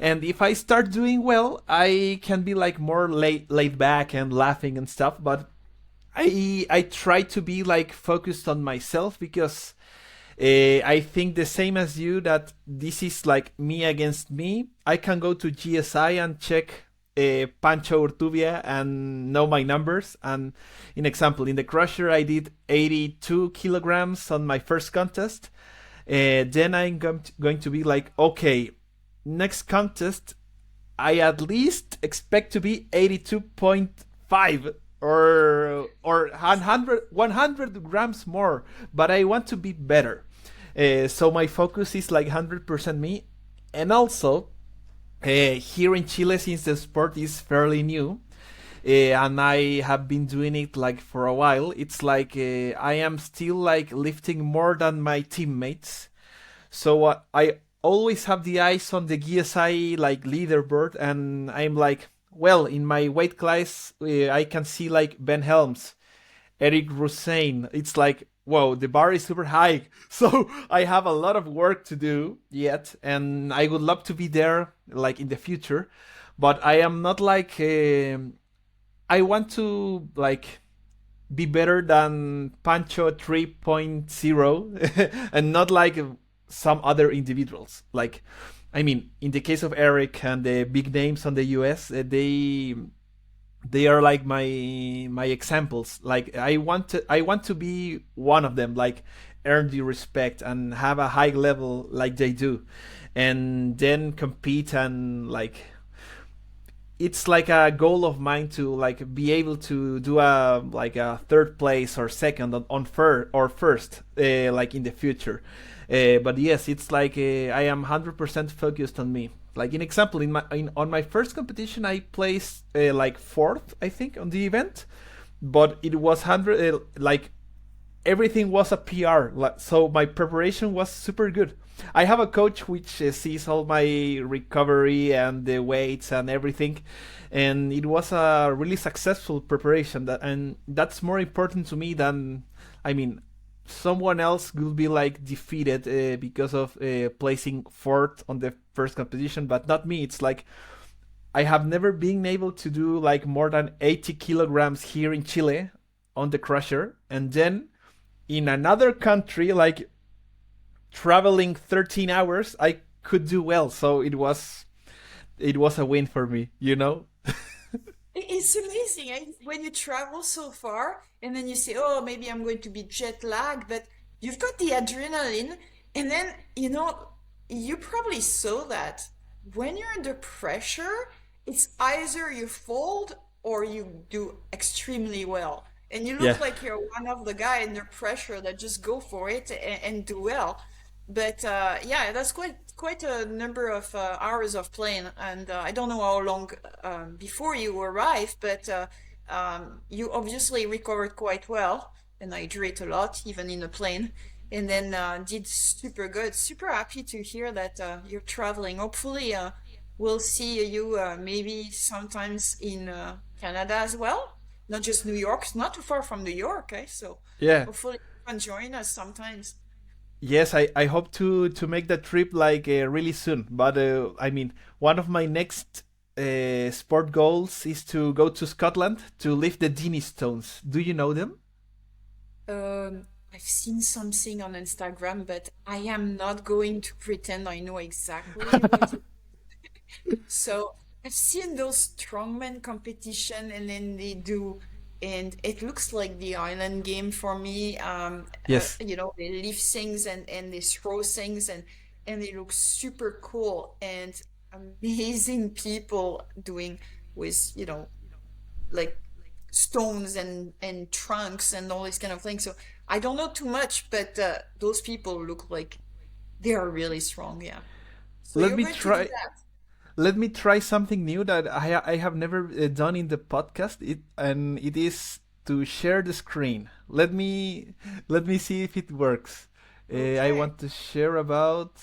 And if I start doing well, I can be like more laid back and laughing and stuff. But I try to be like focused on myself because I think the same as you that this is like me against me. I can go to GSI and check Pancho Urtubia and know my numbers. And in example, in the crusher, I did 82 kilograms on my first contest. Then I'm going to be like, okay, next contest, I at least expect to be 82.5 or 100 grams more, but I want to be better. So my focus is like 100% me. And also, here in Chile, since the sport is fairly new, and I have been doing it like for a while, it's like I am still like lifting more than my teammates. So I always have the eyes on the GSI like leaderboard, and I'm like, well, in my weight class, I can see like Ben Helms, Eric Rusain. It's like, whoa, the bar is super high. So I have a lot of work to do yet, and I would love to be there like in the future. But I am not like, I want to like be better than Pancho 3.0 and not like some other individuals. Like, I mean, in the case of Eric and the big names on the US, they are like my examples. Like I want to be one of them. Like earn the respect and have a high level like they do, and then compete and like it's like a goal of mine to like be able to do a like a third place or second on first like in the future. But yes, it's like I am 100% focused on me. Like in example, on my first competition, I placed like fourth, I think, on the event, but it was 100 like everything was a PR. So my preparation was super good. I have a coach which sees all my recovery and the weights and everything, and it was a really successful preparation. And that's more important to me than, I mean, someone else will be like defeated because of placing fourth on the first competition, but not me. It's like I have never been able to do like more than 80 kilograms here in Chile on the crusher, and then in another country, like traveling 13 hours, I could do well. So it was a win for me, you know? It's amazing, eh? When you travel so far and then you say, oh, maybe I'm going to be jet lagged, but you've got the adrenaline. And then, you probably saw that when you're under pressure, it's either you fold or you do extremely well. And you Yeah. look like you're one of the guy under pressure that just go for it and do well. But yeah, that's quite a number of hours of plane, and I don't know how long before you arrived, but you obviously recovered quite well and hydrate a lot, even in the plane, and then did super good. Super happy to hear that you're traveling. Hopefully, we'll see you maybe sometimes in Canada as well, not just New York. It's not too far from New York, eh? So Yeah. hopefully you can join us sometimes. Yes, I hope to make that trip like really soon. But I mean, one of my next sport goals is to go to Scotland to lift the Dini stones. Do you know them? I've seen something on Instagram, but I am not going to pretend I know exactly what it. So I've seen those strongman competition, and then they do, and it looks like the island game for me. Yes. They lift things and they throw things, and they look super cool and amazing people doing with like stones and trunks and all these kind of things. So I don't know too much, but those people look like they are really strong. Yeah. So Let you're me going to do try. that. let me try something new that I have never done in the podcast. It is to share the screen. Let me see if it works. I Okay. want to share about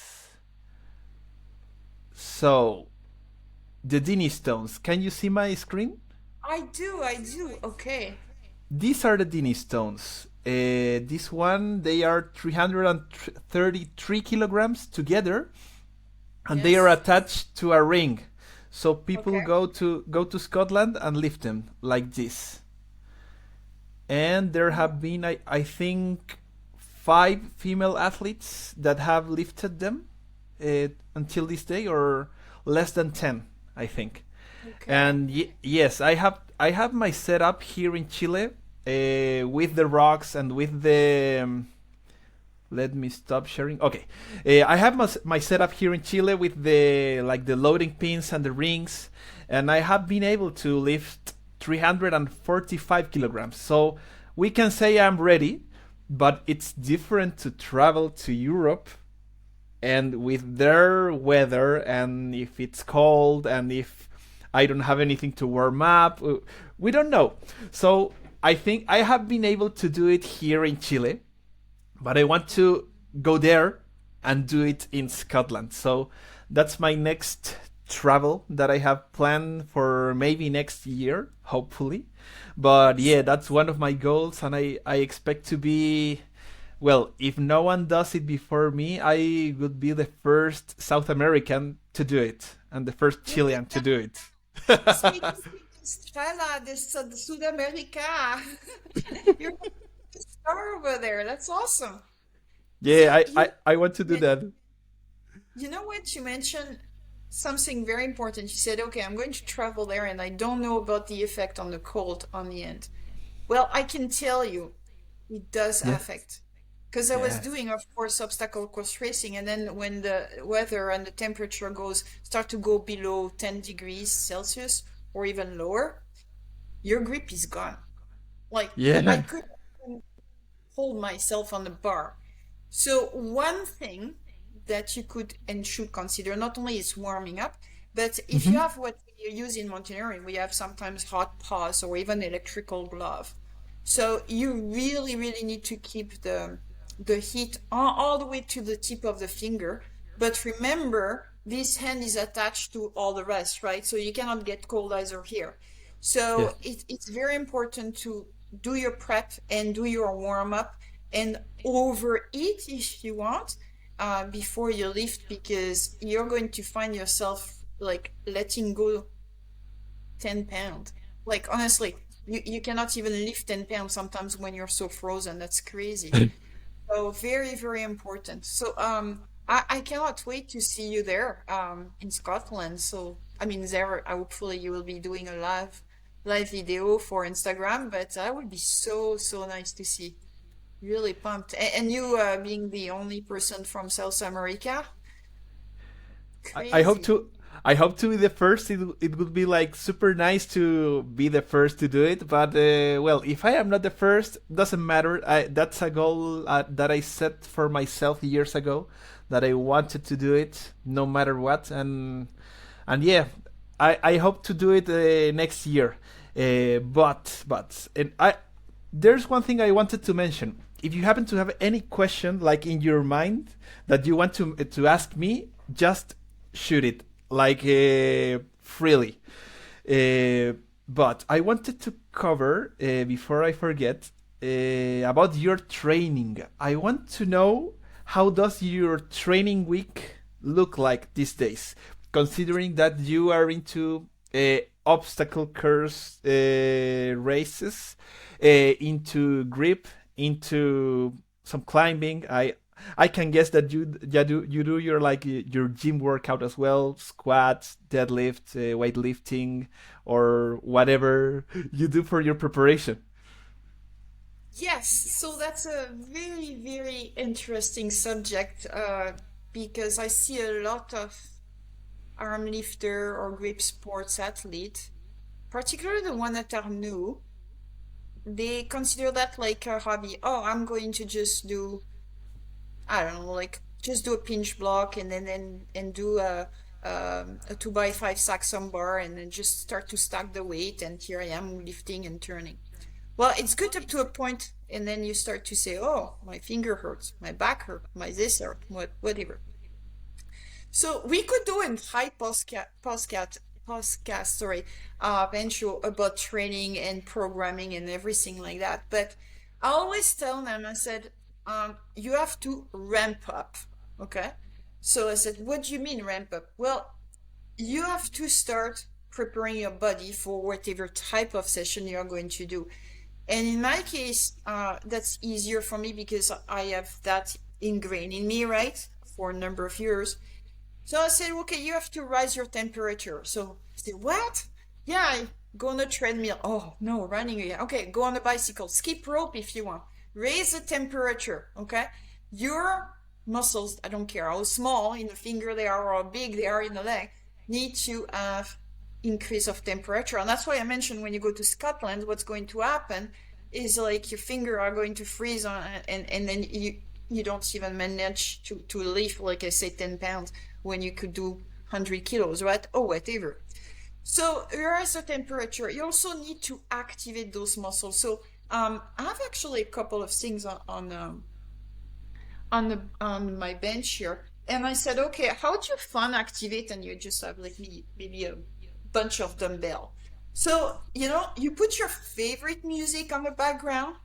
so the Dini stones. Can you see my screen? I do. Okay. These are the Dini stones. This one they are 333 kilograms together, and they are Yes. attached to a ring. So people Okay. go to Scotland and lift them like this. And there have been I think five female athletes that have lifted them until this day, or less than 10, I think. Okay. And yes, I have my setup here in Chile, with the rocks and with the let me stop sharing. Okay, I have my setup here in Chile with the loading pins and the rings, and I have been able to lift 345 kilograms. So we can say I'm ready, but it's different to travel to Europe and with their weather, and if it's cold, and if I don't have anything to warm up, we don't know. So I think I have been able to do it here in Chile, but I want to go there and do it in Scotland. So that's my next travel that I have planned for maybe next year, hopefully. But yeah, that's one of my goals, and I expect to be. Well, if no one does it before me, I would be the first South American to do it and the first Look at Chilean to that. do it. It's making me Estrella de Sud America. You're the star over there. That's awesome. Yeah, So I want to do that. you know what? You mentioned something very important. You said, okay, I'm going to travel there and I don't know about the effect on the cold on the end. Well, I can tell you it does Yeah. affect. Because I was Yes. doing, of course, obstacle course racing, and then when the weather and the temperature start to go below 10 degrees Celsius or even lower, your grip is gone. Like I Yeah. couldn't even hold myself on the bar. So one thing that you could and should consider not only is warming up, but if you Hmm. have what you use in mountaineering, we have sometimes hot paws or even electrical glove. So you really, really need to keep the heat all the way to the tip of the finger. But remember, this hand is attached to all the rest, right? So you cannot get cold either here. So Yes. it's very important to do your prep and do your warm up and overeat if you want before you lift because you're going to find yourself like letting go 10 pounds. Like honestly, you cannot even lift 10 pounds sometimes when you're so frozen. That's crazy. So very, very important. So I cannot wait to see you there in Scotland. So I mean there hopefully you will be doing a live video for Instagram, but that would be so so nice to see. Really pumped. And you being the only person from South America, I hope crazy. to. I hope to be the first. It would be like super nice to be the first to do it. But well, if I am not the first, doesn't matter. That's a goal that I set for myself years ago. That I wanted to do it no matter what. And yeah, I hope to do it next year. But and I there's one thing I wanted to mention. If you happen to have any question like in your mind that you want to ask me, just shoot it like freely. Uh, but I wanted to cover before I forget about your training. I want to know how does your training week look like these days, considering that you are into obstacle course races, into grip, into some climbing. I can guess that you do your your gym workout as well, squats, deadlift, weightlifting, or whatever you do for your preparation. Yes, so that's a very, very interesting subject because I see a lot of arm lifter or grip sports athlete, particularly the one that are new, they consider that like a hobby. Oh, I'm going to just do, I don't know, like just do a pinch block and then and do a a 2x5 sack some bar and then just start to stack the weight. And here I am lifting and turning. Well, it's good up to a point, and then you start to say, "Oh, my finger hurts, my back hurts, my this hurt, whatever." So we could do a high podcast, sorry, eventual about training and programming and everything like that. But I always tell them, I said, you have to ramp up, okay? So I said, what do you mean ramp up? Well, you have to start preparing your body for whatever type of session you are going to do. And in my case, that's easier for me because I have that ingrained in me, right? For a number of years. So I said, okay, you have to rise your temperature. So I said, what? Yeah, I go on a treadmill. Oh, no, running again. Okay, go on a bicycle. Skip rope if you want. Raise the temperature, okay? Your muscles, I don't care how small in the finger they are or how big they are in the leg, need to have increase of temperature. And that's why I mentioned when you go to Scotland, what's going to happen is like your finger are going to freeze on and then you don't even manage to lift, like I say, 10 pounds when you could do 100 kilos, right? Or whatever. So raise the temperature. You also need to activate those muscles. So I have actually a couple of things on my bench here. And I said, okay, how do you fun activate? And you just have like maybe a bunch of dumbbell. So, you put your favorite music on the background,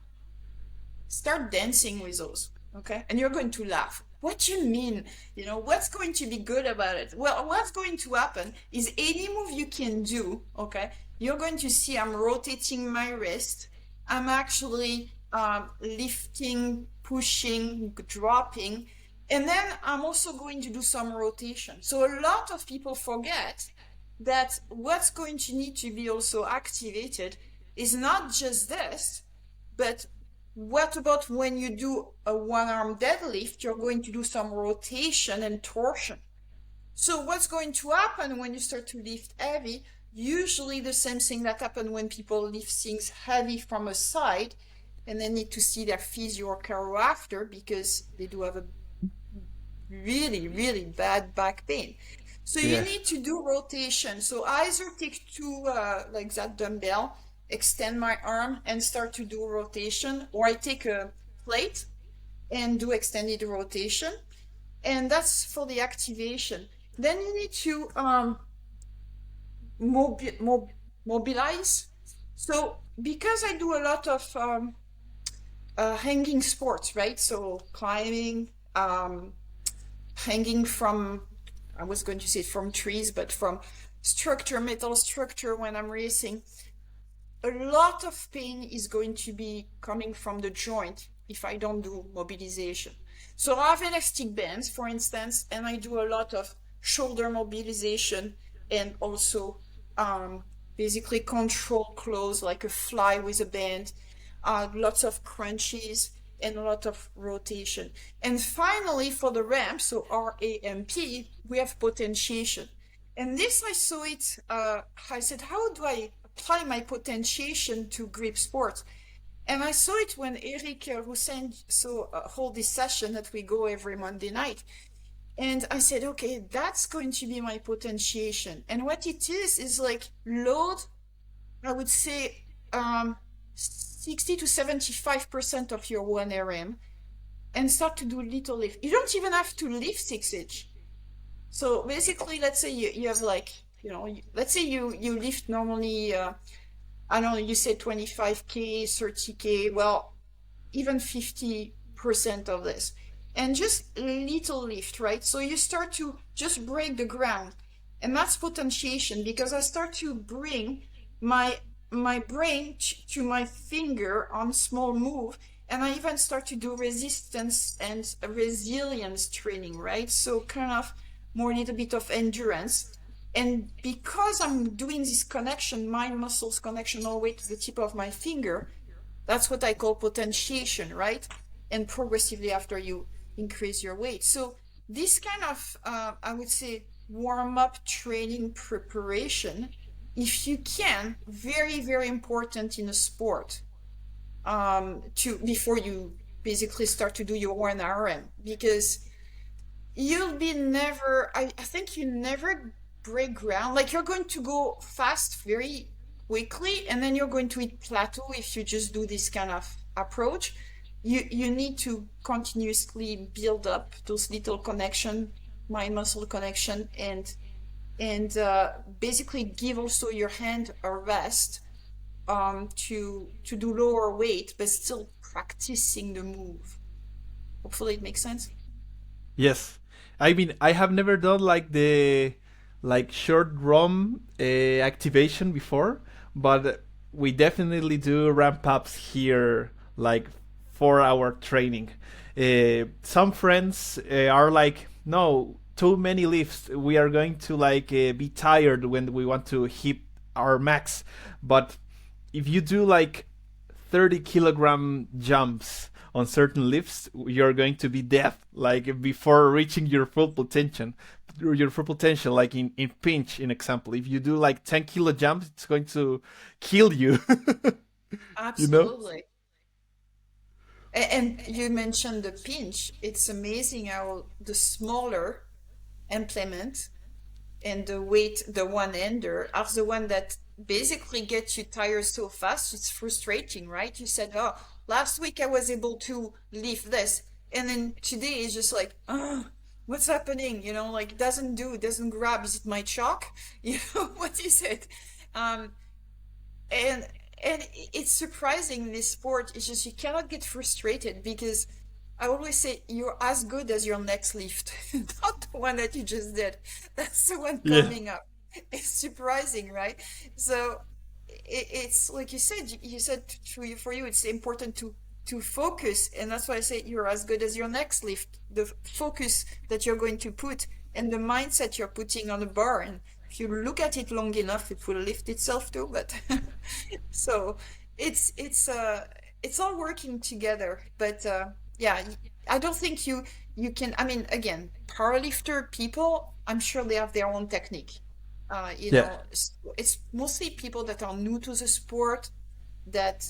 start dancing with those, okay? And you're going to laugh. What do you mean? What's going to be good about it? Well, what's going to happen is any move you can do, okay? You're going to see I'm rotating my wrist. I'm actually lifting, pushing, dropping. And then I'm also going to do some rotation. So a lot of people forget that what's going to need to be also activated is not just this, but what about when you do a one-arm deadlift, you're going to do some rotation and torsion. So what's going to happen when you start to lift heavy? Usually the same thing that happens when people lift things heavy from a side and they need to see their physio or chiro after because they do have a really, really bad back pain. So you need to do rotation. So I either take two, like that dumbbell, extend my arm and start to do rotation, or I take a plate and do extended rotation. And that's for the activation. Then you need to mobilize. So because I do a lot of hanging sports, right? So climbing, hanging from, I was going to say from trees, but from metal structure when I'm racing, a lot of pain is going to be coming from the joint if I don't do mobilization. So I have elastic bands, for instance, and I do a lot of shoulder mobilization and also basically control close like a fly with a band, lots of crunches and a lot of rotation. And finally, for the ramp, so R-A-M-P, we have potentiation. And this, I saw it, I said, how do I apply my potentiation to Gripsport? And I saw it when Eric Hussein hold this session that we go every Monday night. And I said, okay, that's going to be my potentiation. And what it is like load, I would say 60 to 75% of your 1RM and start to do little lift. You don't even have to lift 6 inch. So basically, let's say you have like, let's say you lift normally, I don't know, you say 25K, 30K, well, even 50% of this. And just little lift, right? So you start to just break the ground. And that's potentiation because I start to bring my brain to my finger on small move. And I even start to do resistance and resilience training, right? So kind of more a little bit of endurance. And because I'm doing this connection, mind muscles connection all the way to the tip of my finger, that's what I call potentiation, right? And progressively after you increase your weight. So this kind of, I would say, warm-up training preparation, if you can, very, very important in a sport before you basically start to do your 1RM. Because you'll be never, I think you never break ground. Like you're going to go fast very quickly, and then you're going to hit plateau if you just do this kind of approach. You need to continuously build up those little connection, mind muscle connection, and basically give also your hand a rest to do lower weight, but still practicing the move. Hopefully it makes sense. Yes, I mean I have never done like the like short ROM activation before, but we definitely do ramp ups here, like 4 hour training. Some friends are like, no, too many lifts. We are going to like be tired when we want to hit our max. But if you do like 30 kilogram jumps on certain lifts, you're going to be dead like before reaching your full potential. Like in pinch, in example, if you do like 10 kilo jumps, it's going to kill you. you know Absolutely. And you mentioned the pinch. It's amazing how the smaller implement and the weight, the one ender, are the one that basically gets you tired so fast. It's frustrating, right? You said, oh, last week I was able to lift this. And then today is just like, oh, what's happening? Like it doesn't grab. Is it my chalk? What is it? Um, and and it's surprising in this sport. It's just you cannot get frustrated because I always say you're as good as your next lift, not the one that you just did. That's the one yeah. coming up. It's surprising, right? So it's like you said for you, it's important to focus, and that's why I say you're as good as your next lift. The focus that you're going to put and the mindset you're putting on the bar, and if you look at it long enough, it will lift itself too. But so it's all working together. But yeah, I don't think you can. I mean, again, powerlifter people, I'm sure they have their own technique. Yeah. It's mostly people that are new to the sport that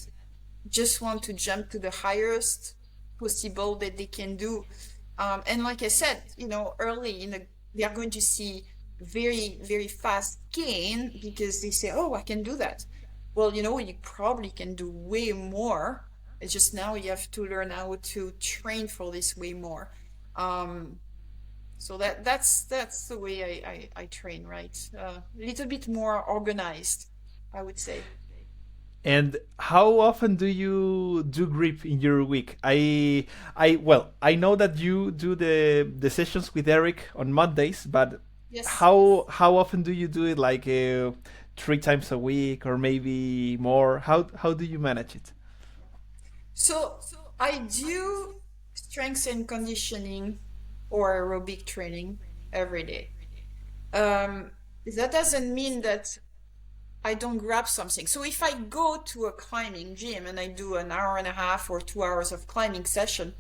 just want to jump to the highest possible that they can do. And like I said, early they are going to see very, very fast gain because they say, oh, I can do that. Well, you probably can do way more. It's just now you have to learn how to train for this way more. Um, so that's the way I train, right? A little bit more organized, I would say. And how often do you do grip in your week? I know that you do the sessions with Eric on Mondays, but Yes. how often do you do it? Like 3 times a week or maybe more? How do you manage it? So I do strength and conditioning or aerobic training every day. Um, that doesn't mean that I don't grab something. So if I go to a climbing gym and I do an hour and a half or 2 hours of climbing session,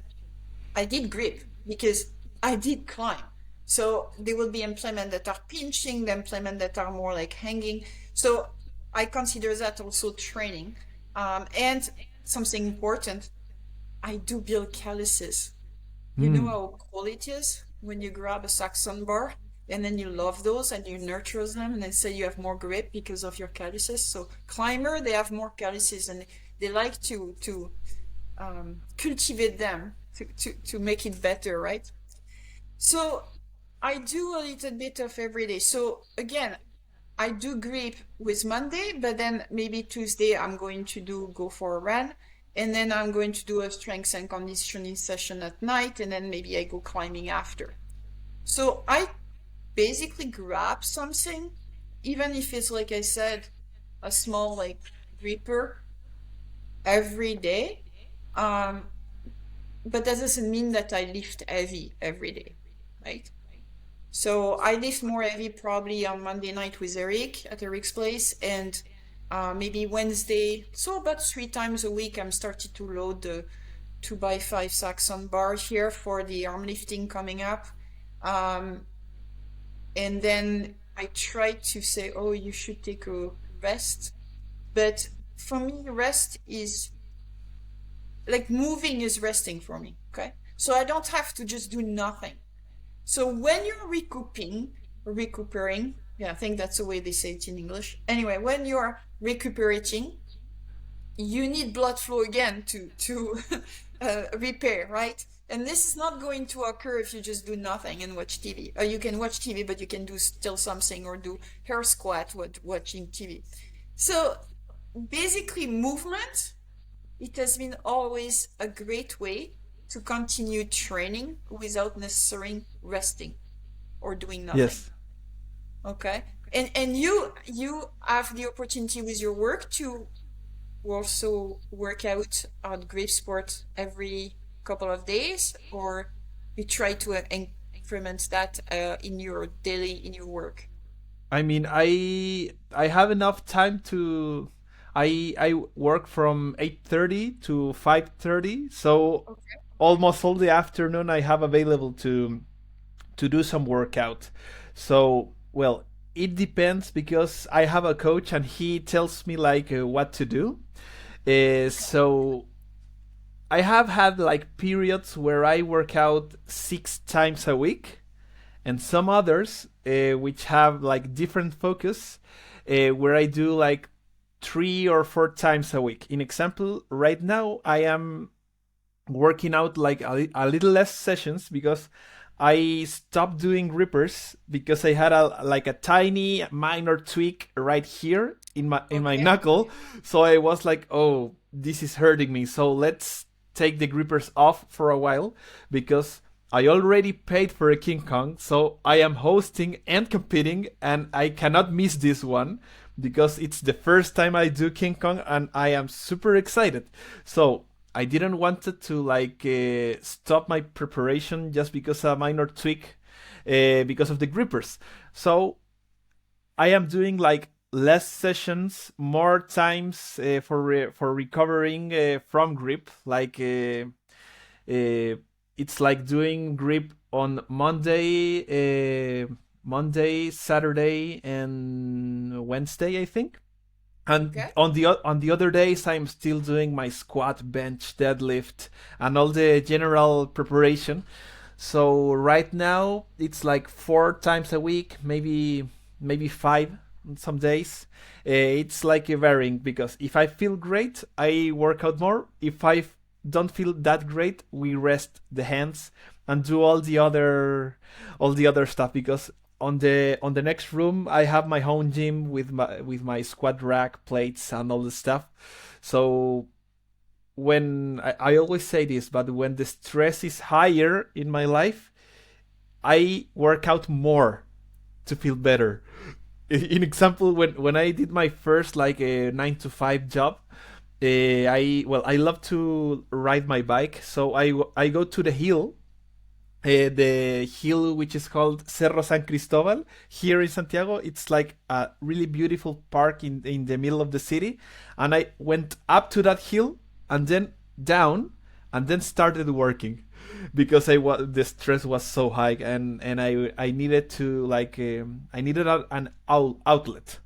I did grip because I did climb. So there will be implements that are pinching, the implements that are more like hanging. So I consider that also training. And something important, I do build calluses. You know Hmm. how cool it is when you grab a Saxon bar and then you love those and you nurture them and then say you have more grip because of your calluses. So climber, they have more calluses and they like to cultivate them to make it better, right? So I do a little bit of every day. So again, I do grip with Monday, but then maybe Tuesday I'm going to go for a run, and then I'm going to do a strength and conditioning session at night, and then maybe I go climbing after. So I basically grab something, even if it's like I said, a small like gripper every day. Um, but that doesn't mean that I lift heavy every day, right? So I lift more heavy probably on Monday night with Eric at Eric's place, and maybe Wednesday. So about 3 times a week, I'm starting to load the 2x5 Saxon bar here for the arm lifting coming up. Um, and then I try to say, oh, you should take a rest. But for me, rest is like moving is resting for me. Okay. So I don't have to just do nothing. So when you're recuperating, yeah, I think that's the way they say it in English. Anyway, when you're recuperating, you need blood flow again to repair, right? And this is not going to occur if you just do nothing and watch TV. You can watch TV, but you can do still something or do hair squat watching TV. So basically, movement, it has been always a great way to continue training without necessarily resting or doing nothing. Yes. Okay. And you have the opportunity with your work to also work out on Gripsport every couple of days, or you try to increment that in your daily in your work. I mean, I have enough time to. I work from 8:30 to 5:30, so Okay. almost all the afternoon I have available to do some workout. So, well, it depends because I have a coach and he tells me like what to do. So I have had like periods where I work out 6 times a week, and some others which have like different focus, where I do like 3 or 4 times a week. In example, right now I am working out like a little less sessions because I stopped doing rippers because I had a like a tiny minor tweak right here in my Okay. knuckle. So I was like, oh, this is hurting me. So let's take the grippers off for a while because I already paid for a King Kong, so I am hosting and competing, and I cannot miss this one because it's the first time I do King Kong, and I am super excited. So I didn't want it to like stop my preparation just because a minor tweak because of the grippers. So I am doing like less sessions, more times for recovering from grip. Like it's like doing grip on Monday, Saturday, and Wednesday, I think. And Okay. on the other days, I'm still doing my squat, bench, deadlift, and all the general preparation. So right now it's like 4 times a week, maybe five on some days. It's like varying because if I feel great, I work out more. If I don't feel that great, we rest the hands and do all the other stuff because on the next room I have my home gym with my squat rack, plates, and all the stuff. So when I always say this, but when the stress is higher in my life, I work out more to feel better. In example, when I did my first like a 9 to 5 job, I love to ride my bike, so I go to the hill which is called Cerro San Cristobal here in Santiago. It's like a really beautiful park in the middle of the city, and I went up to that hill and then down and then started working because the stress was so high, and I needed to like I needed an outlet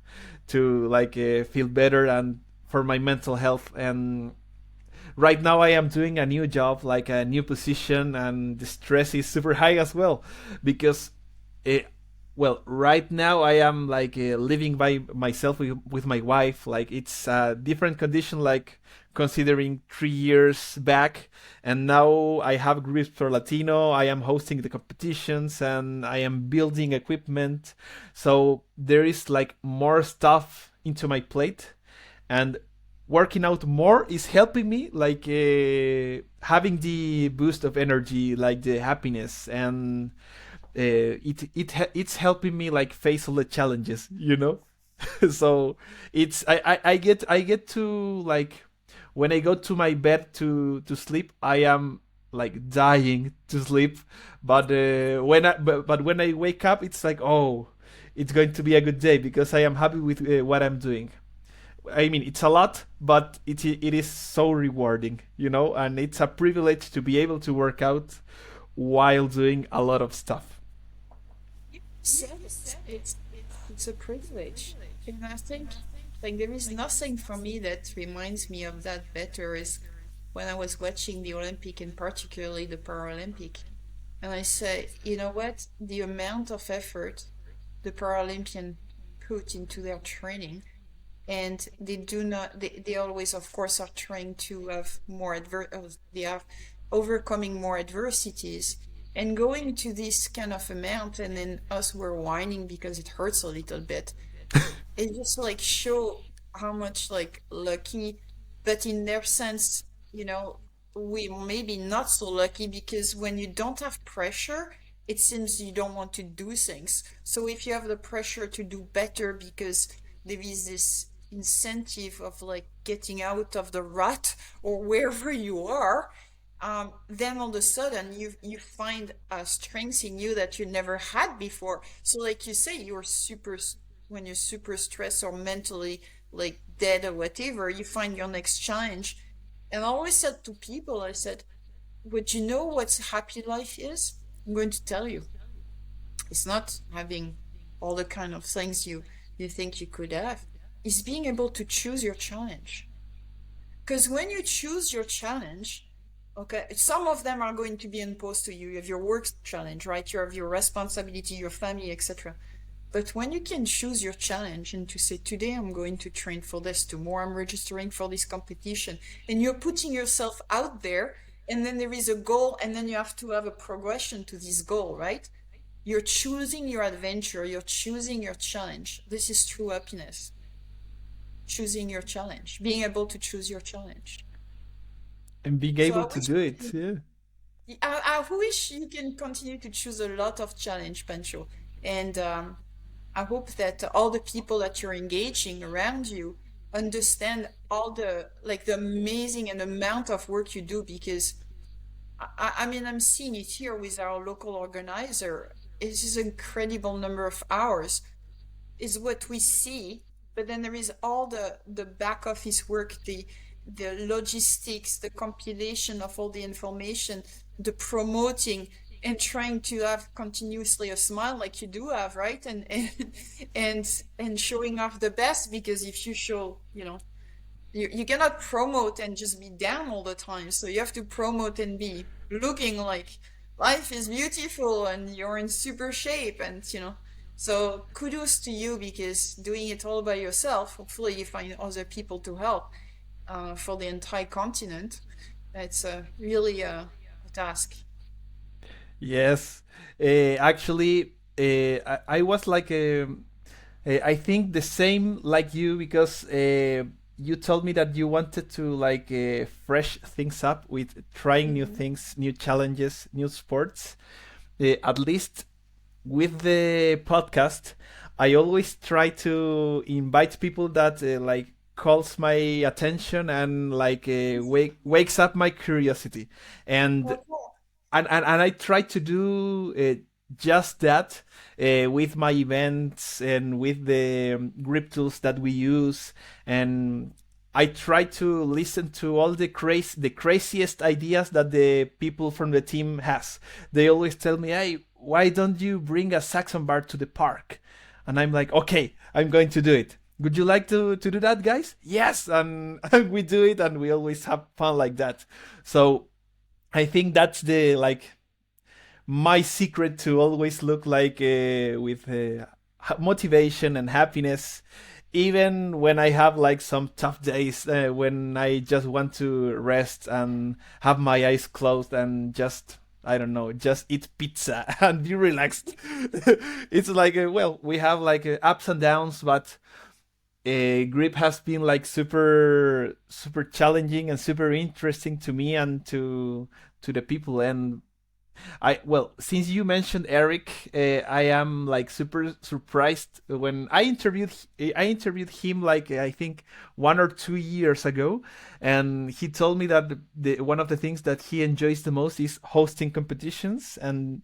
to like feel better and for my mental health. And right now I am doing a new job, like a new position, and the stress is super high as well because well, right now I am like living by myself with my wife. Like it's a different condition, like considering 3 years back. And now I have Gripsport Latino. I am hosting the competitions and I am building equipment. So there is like more stuff into my plate, and working out more is helping me like having the boost of energy, like the happiness, and it's helping me like face all the challenges. So I get to like when I go to my bed to sleep, I am like dying to sleep, but when I wake up, it's like, oh, it's going to be a good day because I am happy with what I'm doing. I mean, it's a lot, but it is so rewarding, and it's a privilege to be able to work out while doing a lot of stuff. Yes, it's a privilege. And I think like there is nothing for me that reminds me of that better is when I was watching the Olympic and particularly the Paralympic. And I say, you know what? The amount of effort the Paralympian put into their training, and they do not, they always, of course, are trying to have more they are overcoming more adversities and going to this kind of amount, and then us were whining because it hurts a little bit. It just like show how much like lucky, but in their sense, you know, we maybe not so lucky because when you don't have pressure, it seems you don't want to do things. So if you have the pressure to do better because there is this incentive of like getting out of the rut or wherever you are, then all of a sudden you find a strength in you that you never had before. So like you say, you're super when you're super stressed or mentally like dead or whatever, you find your next challenge. And I always said to people, I said, "Would you know what happy life is? I'm going to tell you. It's not having all the kind of things you think you could have. It's being able to choose your challenge. Because when you choose your challenge, okay, some of them are going to be imposed to you. You have your work challenge, right? You have your responsibility, your family, etc. But when you can choose your challenge and to say, today I'm going to train for this, tomorrow I'm registering for this competition, and you're putting yourself out there, and then there is a goal, and then you have to have a progression to this goal, right? You're choosing your adventure, you're choosing your challenge. This is true happiness. Choosing your challenge, being able to choose your challenge. And being So able I to wish do it. Yeah. I wish you can continue to choose a lot of challenge, Pancho. And I hope that all the people that you're engaging around you understand all the like the amazing and amount of work you do because I mean I'm seeing it here with our local organizer. It's just an incredible number of hours is what we see, but then there is all the back office work, the logistics, the compilation of all the information, the promoting, and trying to have continuously a smile like you do have, right? And showing off the best because if you show, you know, you cannot promote and just be down all the time. So you have to promote and be looking like life is beautiful and you're in super shape and you know. So kudos to you because doing it all by yourself, hopefully you find other people to help for the entire continent. It's really a task. Yes. Actually, I was like, I think the same like you because you told me that you wanted to like fresh things up with trying new Mhm. things, new challenges, new sports. At least with the podcast, I always try to invite people that like calls my attention and like wakes up my curiosity. And Okay. and I try to do just that with my events and with the grip tools that we use, and I try to listen to all the craziest ideas that the people from the team has. They always tell me, "Hey, why don't you bring a saxon bar to the park?" And I'm like, "Okay, I'm going to do it. Would you like to do that, guys?" Yes, and we do it, and we always have fun like that. So I think that's the like my secret to always look like with motivation and happiness, even when I have like some tough days when I just want to rest and have my eyes closed and just I don't know, just eat pizza and be relaxed. It's like well, we have like ups and downs, but grip has been like super challenging and super interesting to me and to the people. And I well, since you mentioned Eric, I am like super surprised when I interviewed him like I think 1 or 2 years ago, and he told me that one of the things that he enjoys the most is hosting competitions, and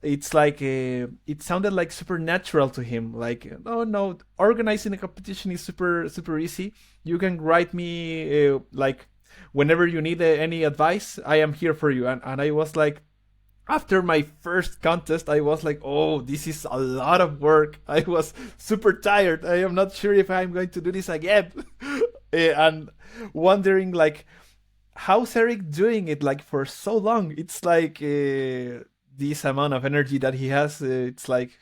it's like it sounded like super natural to him. Like, oh no, organizing a competition is super easy. You can write me like whenever you need any advice, I am here for you. And I was like, after my first contest, I was like, oh, this is a lot of work. I was super tired. I am not sure if I'm going to do this again. And wondering, like, how's Eric doing it like for so long? It's like this amount of energy that he has, it's like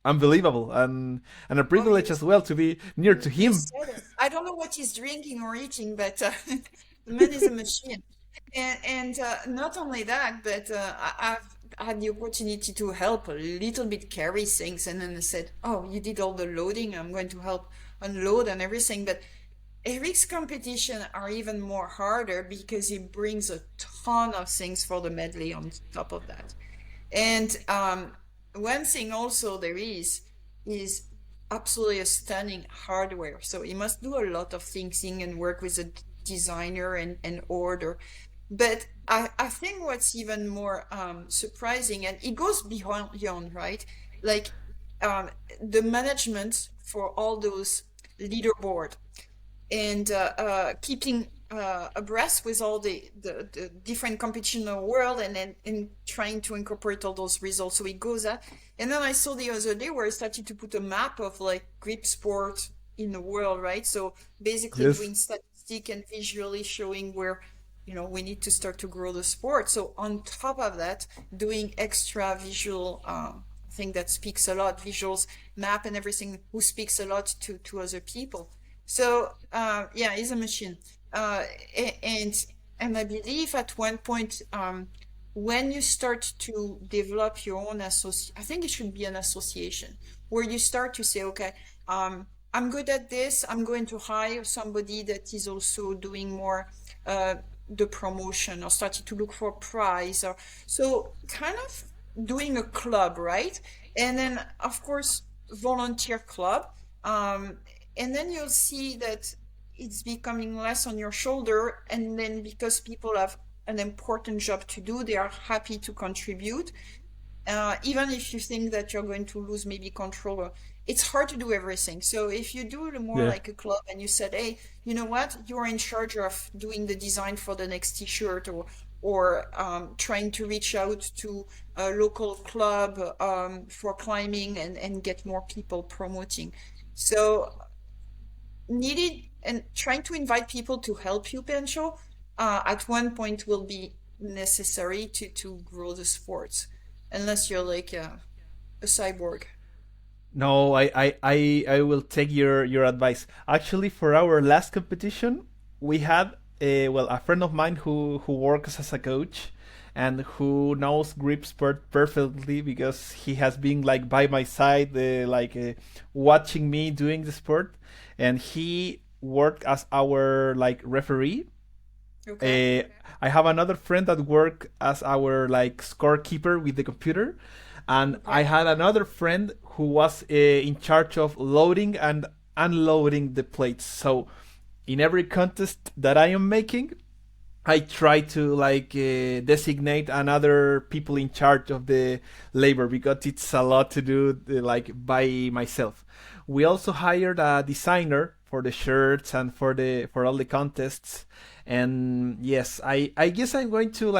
unbelievable, and a Oh, privilege as well to be near to you him. said it. I don't know what he's drinking or eating, but the man is a machine. And not only that, but I've had the opportunity to help a little bit carry things, and then I said, "Oh, you did all the loading. I'm going to help unload and everything." But Eric's competition are even more harder because he brings a ton of things for the medley on top of that. And one thing also there is absolutely a stunning hardware. So you must do a lot of thinking and work with a designer and order. But I think what's even more surprising, and it goes beyond, right? Like the management for all those leaderboard and keeping abreast with all the different competition in the world and then and trying to incorporate all those results. So it goes up. And then I saw the other day where I started to put a map of like grip sport in the world, right? So basically Yes. doing statistic and visually showing where we need to start to grow the sport. So on top of that, doing extra visual thing that speaks a lot, visuals, map and everything, who speaks a lot to other people. So yeah, he's a machine. Uh, and I believe at one point, when you start to develop your own I think it should be an association where you start to say, okay, I'm good at this. I'm going to hire somebody that is also doing more the promotion or starting to look for a prize or so kind of doing a club, right? And then of course volunteer club. Um, and then you'll see that it's becoming less on your shoulder, and then because people have an important job to do, they are happy to contribute, even if you think that you're going to lose maybe control. It's hard to do everything. So if you do it more Yeah. like a club and you said, hey, you know what, you're in charge of doing the design for the next t-shirt, or trying to reach out to a local club for climbing and get more people promoting. So needed and trying to invite people to help you, Pencho, at one point will be necessary to grow the sports, unless you're like a cyborg. No, I will take your advice. Actually, for our last competition, we had a friend of mine who works as a coach and who knows grip sport perfectly because he has been like by my side, watching me doing the sport, and he worked as our like referee. Okay. uh, I have another friend that worked as our like scorekeeper with the computer, and I Okay. had another friend who was in charge of loading and unloading the plates. So in every contest that I am making, I try to designate another people in charge of the labor because it's a lot to do like by myself. We also hired a designer for the shirts and for all the contests. And yes, I guess I'm going to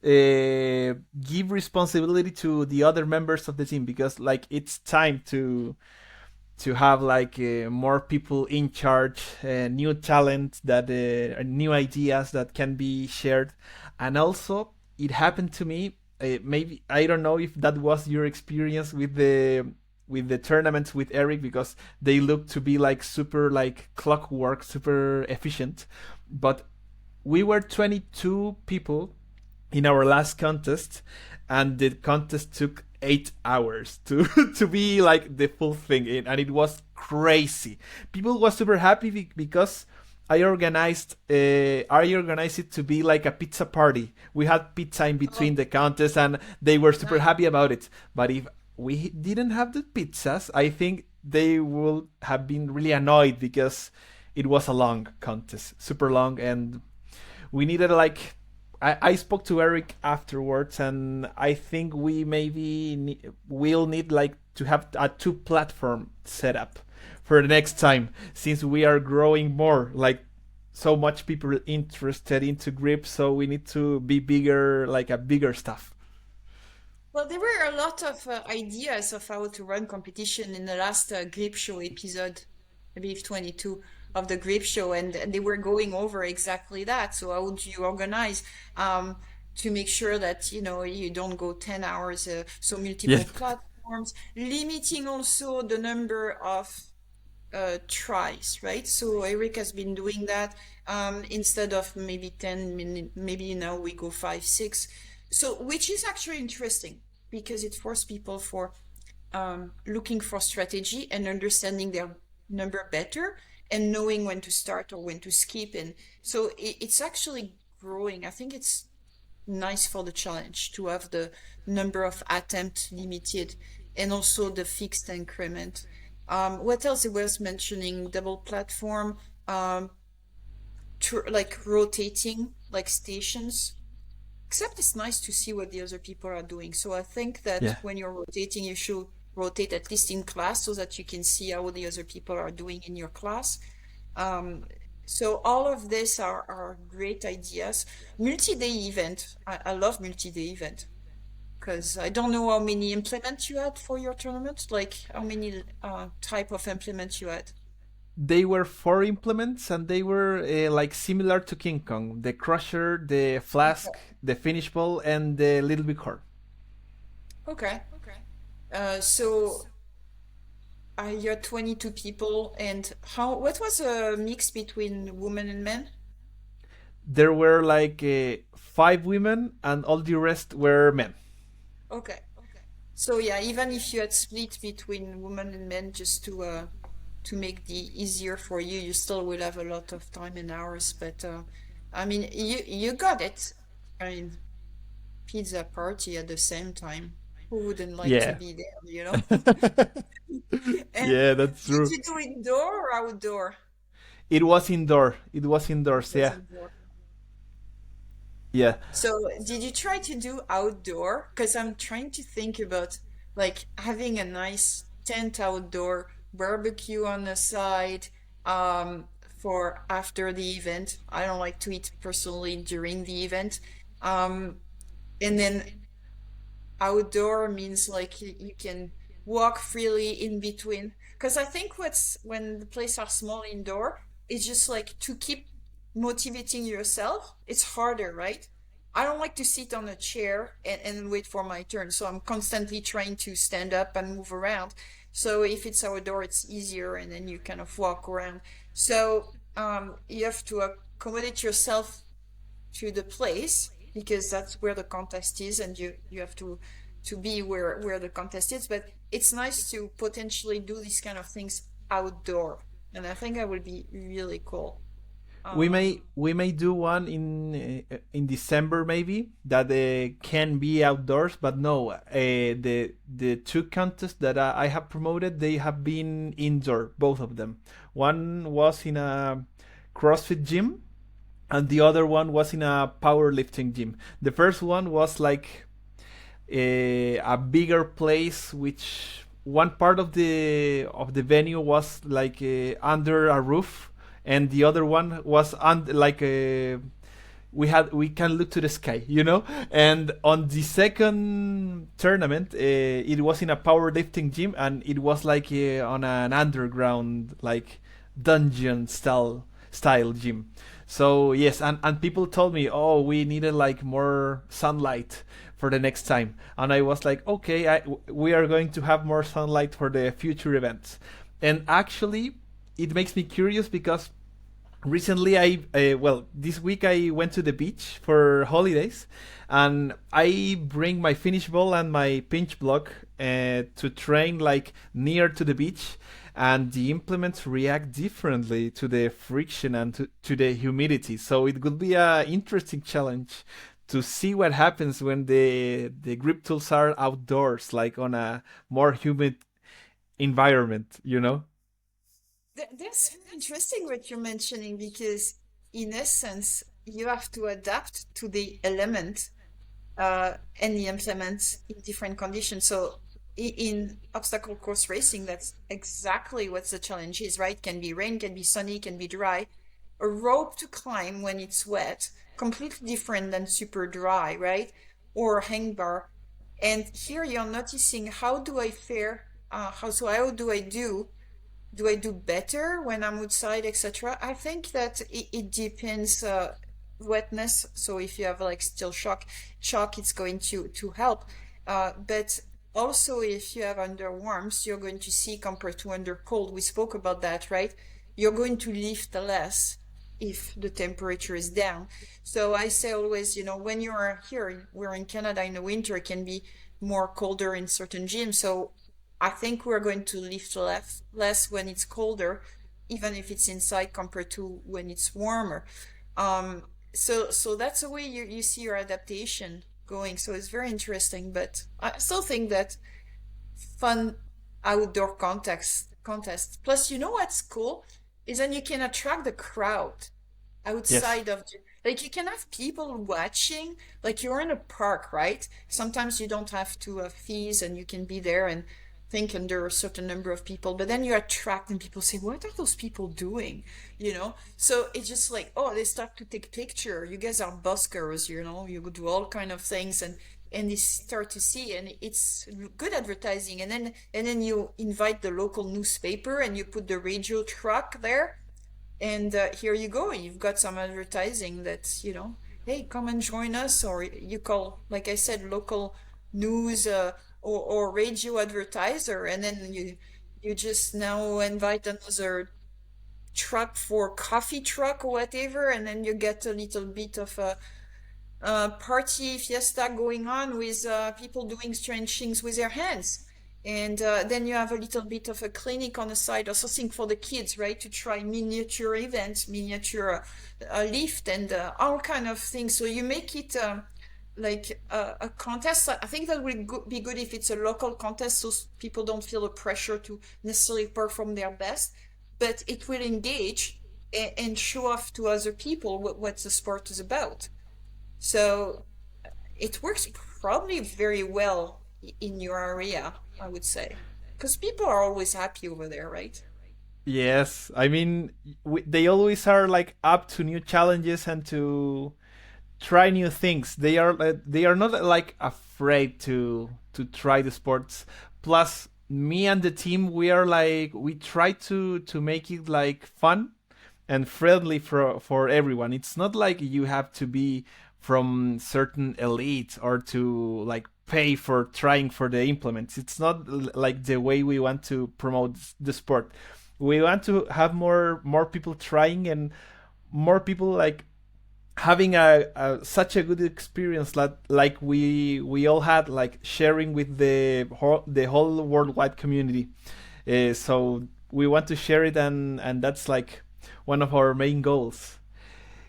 give responsibility to the other members of the team because like it's time to have more people in charge, new talent that new ideas that can be shared. And also it happened to me, maybe I don't know if that was your experience with the tournaments with Eric, because they look to be like super like clockwork, super efficient, but we were 22 people in our last contest, and the contest took 8 hours to to be like the full thing, and it was crazy. People was super happy because I organized it to be like a pizza party. We had pizza in Oh, between the contests, and they were super nice. happy about it. But if we didn't have the pizzas, I think they would have been really annoyed because it was a long contest, super long, and we needed I spoke to Eric afterwards, and I think we maybe will need like to have a two platform setup for the next time, since we are growing more, like so much people interested into grip, so we need to be bigger, like a bigger stuff. Well, there were a lot of ideas of how to run competition in the last Grape Show episode, I believe 22 of the Grape Show, and they were going over exactly that. So how would you organize? Um, to make sure that you don't go 10 hours, so Yeah. multiple platforms, limiting also the number of tries, right? So Eric has been doing that. Instead of maybe 10 minutes, maybe now we go 5, 6. So which is actually interesting because it forces people for looking for strategy and understanding their number better and knowing when to start or when to skip. And so it's actually growing. I think it's nice for the challenge to have the number of attempts limited and also the fixed increment. What else it was mentioning? Double platform, like rotating, like stations. Except it's nice to see what the other people are doing. So I think that Yeah. when you're rotating, you should rotate at least in class so that you can see how the other people are doing in your class. Um, so all of this are great ideas. Multi-day event. I love multi-day event because I don't know how many implements you had for your tournament. Like how many type of implements you had. They were four implements, and they were like similar to King Kong: the Crusher, the Okay. Flask, the Finish Ball, and the Little Big Horn. Okay. So you're 22 people, and what was a mix between women and men? There were like five women, and all the rest were men. Okay. So yeah, even if you had split between women and men just to make the easier for you, you still will have a lot of time and hours. But I mean, you got it. I mean, pizza party at the same time. Who wouldn't like to Yeah. be there? And Yeah, that's did true. you do indoor or outdoor? It was indoor. It was It indoors. was Yeah. indoor. Yeah. So, did you try to do outdoor? Because I'm trying to think about like having a nice tent outdoor, barbecue on the side, for after the event. I don't like to eat personally during the event. Um, and then outdoor means like you can walk freely in between. Because I think what's when the places are small indoor, it's just like to keep motivating yourself, it's harder, right? I don't like to sit on a chair and wait for my turn. So I'm constantly trying to stand up and move around. So if it's outdoor, it's easier and then you kind of walk around. So you have to accommodate yourself to the place because that's where the contest is and you have to be where the contest is, but it's nice to potentially do these kind of things outdoor, and I think that would be really cool. um We may do one in December, maybe, that can be outdoors. But no, the two contests that I have promoted, they have been indoor, both of them. One was in a CrossFit gym, and the other one was in a powerlifting gym. The first one was like a bigger place, which one part of the venue was like under a roof, and the other one was like we can look to the sky, you know. And on the second tournament, it was in a powerlifting gym, and it was like on an underground, like dungeon style gym. So yes, and people told me, oh, we needed like more sunlight for the next time, and I was like, okay, we are going to have more sunlight for the future events. And actually, it makes me curious because recently this week I went to the beach for holidays, and I bring my finish ball and my pinch block to train like near to the beach, and the implements react differently to the friction and to the humidity. So it could be a interesting challenge to see what happens when the grip tools are outdoors, like on a more humid environment, you know. That's very interesting what you're mentioning because in essence you have to adapt to the element and the implements in different conditions. So in obstacle course racing, that's exactly what the challenge is, right? Can be rain, can be sunny, can be dry. A rope to climb when it's wet, completely different than super dry, right? Or hang bar. And here you're noticing how do I fare? How do I do? Do I do better when I'm outside, etc.? I think that it depends. wetness. So if you have like still shock, it's going to help. But also if you have under warms, you're going to see compared to under cold. We spoke about that, right? You're going to lift less if the temperature is down. So I say always, when you are here, we're in Canada in the winter, it can be more colder in certain gyms. So I think we're going to lift less when it's colder, even if it's inside compared to when it's warmer. Um, so that's the way you see your adaptation going. So it's very interesting, but I still think that fun outdoor contest. Plus, you know what's cool is then you can attract the crowd Yes. outside of like you can have people watching like you're in a park, right? Sometimes you don't have to have fees and you can be there and think under a certain number of people, but then you attract and people say, what are those people doing, so it's just like, oh, they start to take picture, you guys are buskers, you do all kind of things, and they start to see, and it's good advertising, and then you invite the local newspaper and you put the radio truck there, and here you go. You've got some advertising that's, hey, come and join us. Or you call, like I said, local news or radio advertiser. And then you just now invite another truck for coffee truck or whatever. And then you get a little bit of a party fiesta going on with people doing strange things with their hands. And then you have a little bit of a clinic on the side or something for the kids, right? To try miniature events, miniature lift and all kind of things. So you make it like a contest. I think that will be good if it's a local contest so people don't feel the pressure to necessarily perform their best, but it will engage and show off to other people what the sport is about. So it works probably very well in your area, I would say, because people are always happy over there, right? Yes. I mean, they always are like up to new challenges and to try new things. They are not like afraid to try the sports. Plus, me and the team, we try to make it like fun and friendly for everyone. It's not like you have to be from certain elite or to like pay for trying for the implements. It's not like the way we want to promote the sport. We want to have more people trying and more people like having such a good experience like we all had, like sharing with the whole worldwide community. So we want to share it, and that's like one of our main goals.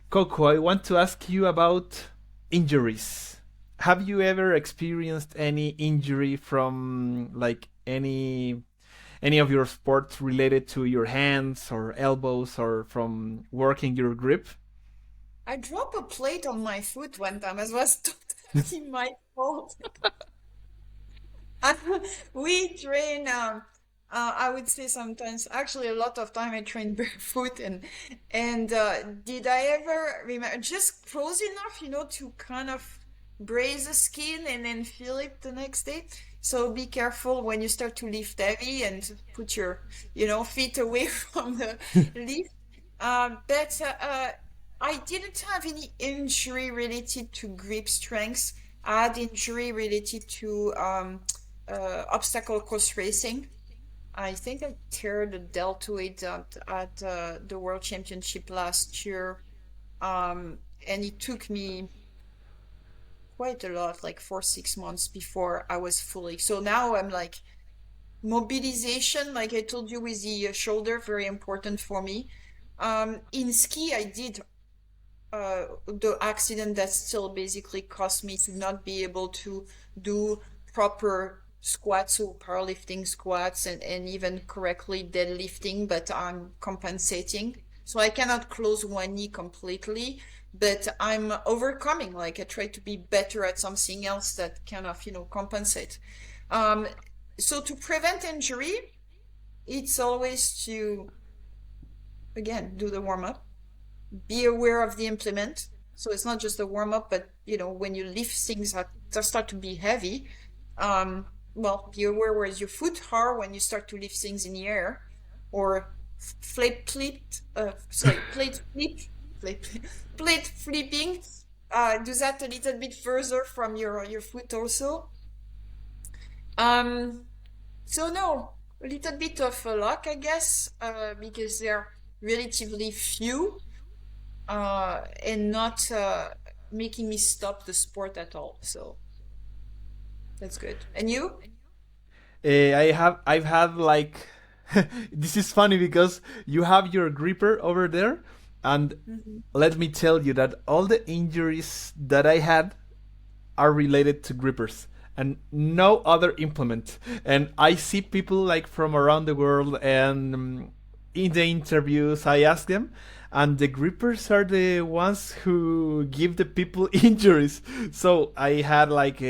Coco, I want to ask you about injuries. Have you ever experienced any injury from like any of your sports related to your hands or elbows or from working your grip? I dropped a plate on my foot one time. It was totally my fault. We train, I would say sometimes, actually a lot of time I train barefoot, and did I ever remember just close enough, to kind of brace the skin and then feel it the next day. So be careful when you start to lift heavy and put your, feet away from the lift. But I didn't have any injury related to grip strength. I had injury related to obstacle course racing. I think I tear the deltoid at the World Championship last year, and it took me quite a lot, like 4, 6 months before I was fully. So now I'm like mobilization, like I told you with the shoulder, very important for me. In ski, I did the accident that still basically caused me to not be able to do proper squats or powerlifting squats and even correctly deadlifting, but I'm compensating. So I cannot close one knee completely, but I'm overcoming. Like I try to be better at something else that kind of, compensate. Um, so to prevent injury, it's always to, again, do the warm up, be aware of the implement. So it's not just a warm up, but when you lift things that start to be heavy, well, be aware where your foot are when you start to lift things in the air, or plate flip. plate, plate flipping. Do that a little bit further from your foot also. Um, so no, a little bit of luck, I guess, because they're relatively few, and not making me stop the sport at all. So that's good. And you? I've had like this is funny because you have your gripper over there, and Mhm. let me tell you that all the injuries that I had are related to grippers and no other implement. And I see people like from around the world, and in the interviews I ask them, and the grippers are the ones who give the people injuries. So I had like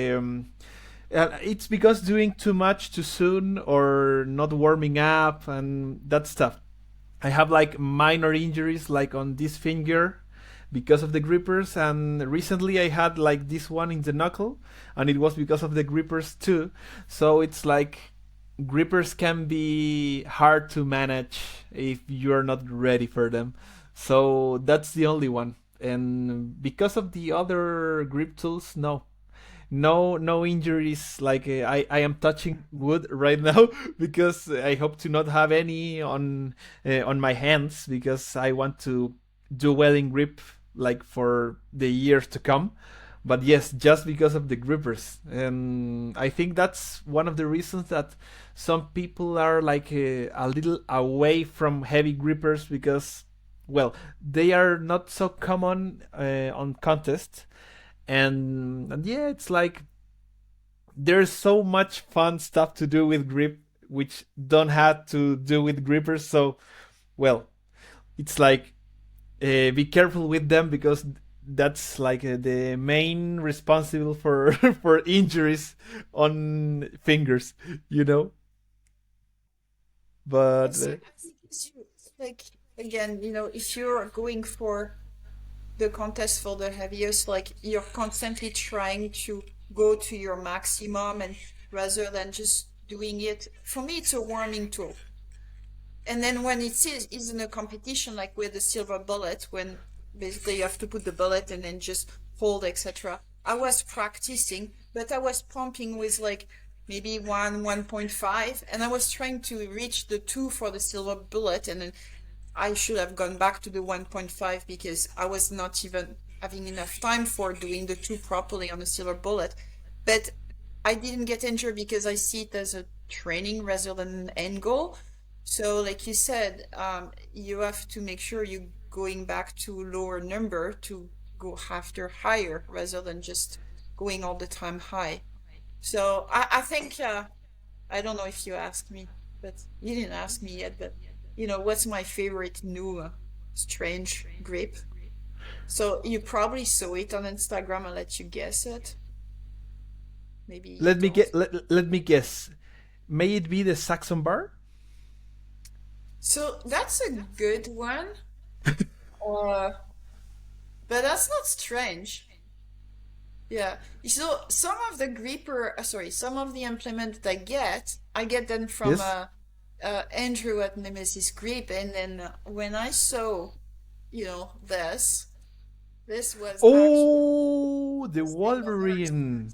it's because doing too much too soon or not warming up and that stuff. I have like minor injuries like on this finger because of the grippers, and recently I had like this one in the knuckle, and it was because of the grippers too. So it's like grippers can be hard to manage if you're not ready for them. So that's the only one. And because of the other grip tools, no injuries. Like I am touching wood right now because I hope to not have any on my hands, because I want to do well in grip like for the years to come. But yes, just because of the grippers. And I think that's one of the reasons that some people are like a little away from heavy grippers, because well, they are not so common on contest. And yeah, it's like there's so much fun stuff to do with grip which don't have to do with grippers. So well, it's like be careful with them, because that's like the main responsible for for injuries on fingers, you know. But I think it's you. Like again, if you're going for the contest for the heaviest, like you're constantly trying to go to your maximum, and rather than just doing it, for me, it's a warming tool. And then when is in a competition, like with the silver bullet, when basically you have to put the bullet and then just hold, etc. I was practicing, but I was pumping with like maybe 1.5, and I was trying to reach the 2 for the silver bullet, and then I should have gone back to the 1.5 because I was not even having enough time for doing the 2 properly on the silver bullet. But I didn't get injured because I see it as a training rather than an end goal. So, like you said, you have to make sure you're going back to lower number to go after higher rather than just going all the time high. So I think I don't know if you asked me, but you didn't ask me yet. But what's my favorite new strange grape? So you probably saw it on Instagram. I'll let you guess it. Maybe you let me don't. get let me guess. May it be the Saxon bar? So that's a good one. Uh, but that's not strange. Yeah. So some of the gripper, sorry, some of the implement that I get them from Yes. Andrew at Nemesis Grip, and then when I saw, this was actually Oh, the the thing of yours. Wolverine.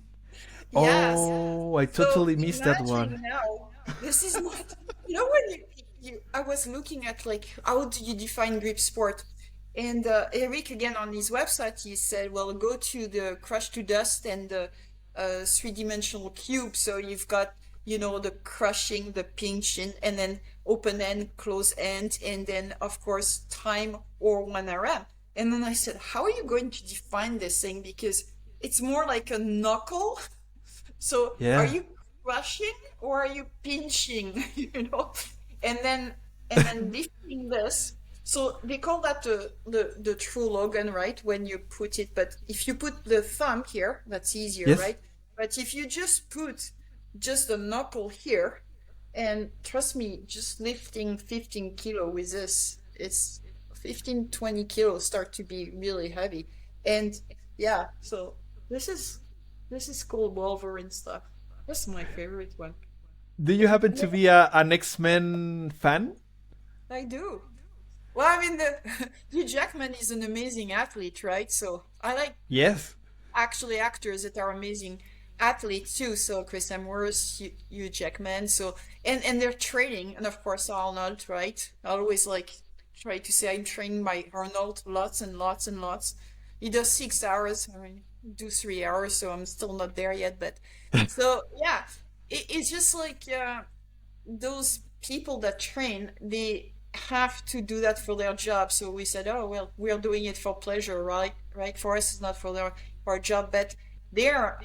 Yes. Oh, I So totally missed that one. imagine now, this is not, when I was looking at like, how do you define grip sport? And Eric, again, on his website, he said, well, go to the crush to dust and the three-dimensional cube. So you've got, the crushing, the pinching, and then open end, close end, and then, of course, time or 1 RM. And then I said, how are you going to define this thing? Because it's more like a knuckle. So are Yeah. you crushing or are you pinching? And then lifting this. So they call that the true Logan, right? When you put it, but if you put the thumb here, that's easier, Yes. right? But if you just put just the knuckle here, and trust me, just lifting 15 kilo with this, it's 15, 20 kilos start to be really heavy. And yeah, so this is this is called Wolverine stuff. That's my favorite one. Do you And happen to yeah, be an X-Men fan? I do. Well, I mean, the Hugh Jackman is an amazing athlete, right? So I like Yes. actually actors that are amazing athletes too. So Chris Hemsworth, Hugh Jackman. So and they're training, and of course Arnold, right? I always like try to say I'm training my Arnold lots and lots and lots. He does 6 hours. I mean, do 3 hours, so I'm still not there yet. But so yeah, it's just like those people that train, they have to do that for their job. So we said, oh well, we're doing it for pleasure, right? Right? For us, it's not for their for our job, but they're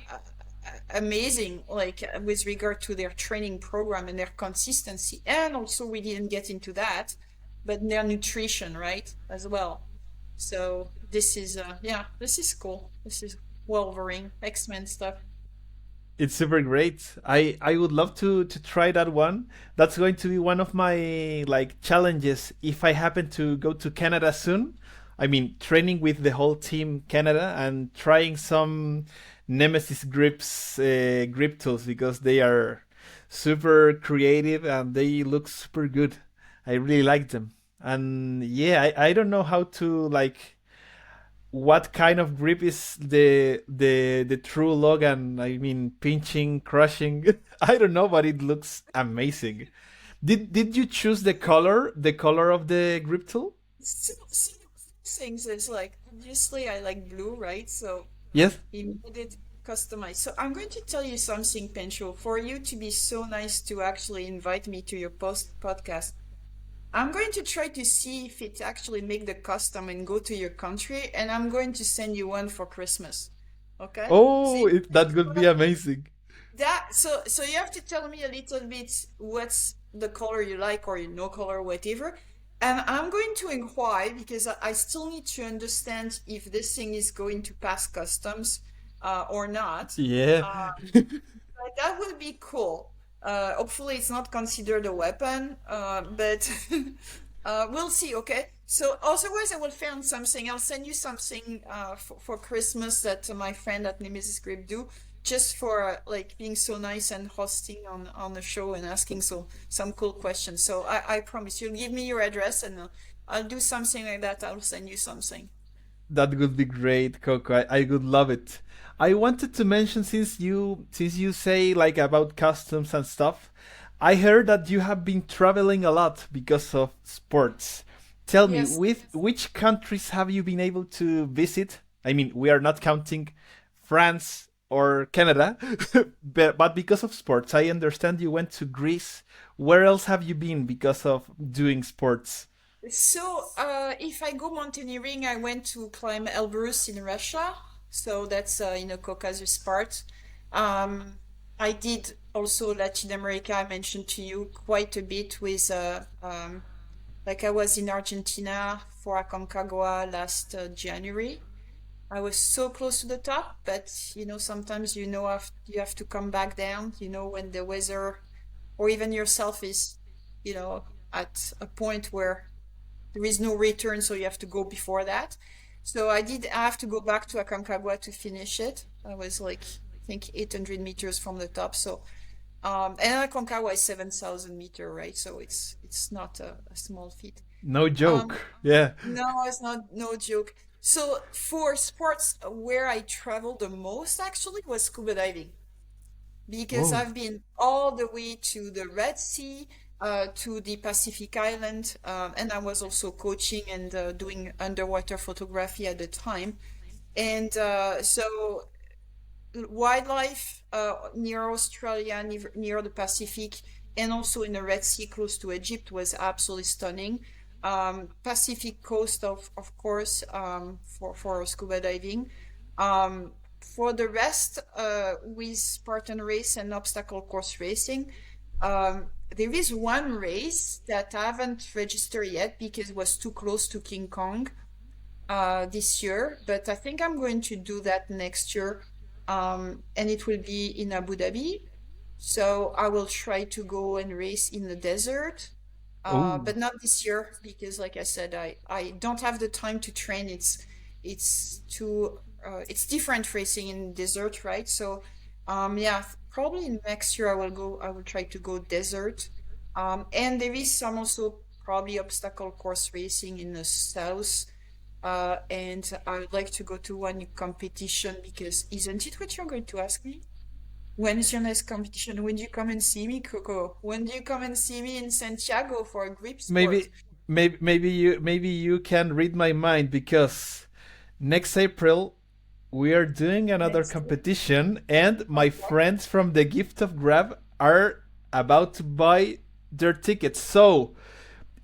amazing, like with regard to their training program and their consistency. And also, we didn't get into that, but their nutrition, right, as well. So this is yeah, this is cool. This is Wolverine, X-Men stuff. It's super great. I would love to try that one. That's going to be one of my like challenges if I happen to go to Canada soon. I mean, training with the whole team Canada and trying some Nemesis grips grip tools because they are super creative and they look super good. I really like them. And yeah, I don't know how to like what kind of grip is the true Logan? I mean, pinching, crushing. I don't know, but it looks amazing. Did you choose the color of the grip tool? So things is like obviously I like blue, right? So Yes. he made it customized. So I'm going to tell you something, Pencho, for you to be so nice to actually invite me to your post podcast. I'm going to try to see if it actually make the custom and go to your country, and I'm going to send you one for Christmas. Okay? Oh, See, that would be amazing. that so you have to tell me a little bit what's the color you like or no color, whatever. And I'm going to inquire because I still need to understand if this thing is going to pass customs or not. Yeah. Uh, but that would be cool. Hopefully, it's not considered a weapon, but we'll see. Okay. So, otherwise, I will find something. I'll send you something for Christmas that my friend at Nemesis Grip do, just for like being so nice and hosting on the show and asking some cool questions. So, I promise you'll give me your address and I'll do something like that. I'll send you something. That would be great, Coco. I would love it. I wanted to mention since you say like about customs and stuff, I heard that you have been traveling a lot because of sports. Tell me, Yes. with which countries have you been able to visit? I mean, we are not counting France or Canada, but because of sports, I understand you went to Greece. Where else have you been because of doing sports? So, if I go mountaineering, I went to climb Elbrus in Russia. So that's in the Caucasus part. Um, I did also Latin America. I mentioned to you quite a bit with, like I was in Argentina for Aconcagua last January. I was so close to the top, but sometimes you have to come back down. When the weather or even yourself is, you know, at a point where there is no return, so you have to go before that. So I have to go back to Aconcagua to finish it. I was like, I think 800 meters from the top. So, and Aconcagua is 7,000 meter, right? So it's not a small feat. No Um, joke. Yeah. no, it's not, no joke. So for sports, where I traveled the most actually was scuba diving because Oh. I've been all the way to the Red Sea, to the Pacific Island, and I was also coaching and doing underwater photography at the time. And so wildlife near Australia, near the Pacific, and also in the Red Sea close to Egypt was absolutely stunning. Pacific coast, of course, for scuba diving. For the rest, with Spartan race and obstacle course racing, there is one race that I haven't registered yet because it was too close to King Kong this year, but I think I'm going to do that next year, and it will be in Abu Dhabi. So I will try to go and race in the desert, Oh. but not this year because, like I said, I don't have the time to train. It's different racing in desert, right? So, yeah, probably next year I will go. I will try to go desert, and there is some also. probably obstacle course racing in the south. And I would like to go to one competition because isn't it what you're going to ask me? When is your next competition? When do you come and see me, Coco? When do you come and see me in Santiago for a grip sport? Maybe you can read my mind because next April we are doing another Next year? competition, and my Okay. friends from the Gift of Grab are about to buy their tickets. So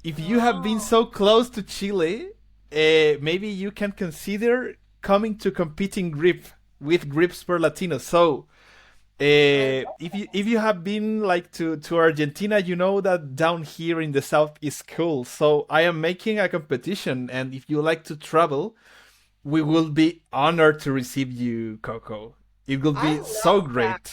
if you have been Oh, so close to Chile, maybe you can consider coming to compete in grip with Gripsport Latino. So I if you have been like to Argentina, you know that down here in the south is cool. So I am making a competition, and if you like to travel, we will be honored to receive you, Coco. It will I be so love that. great.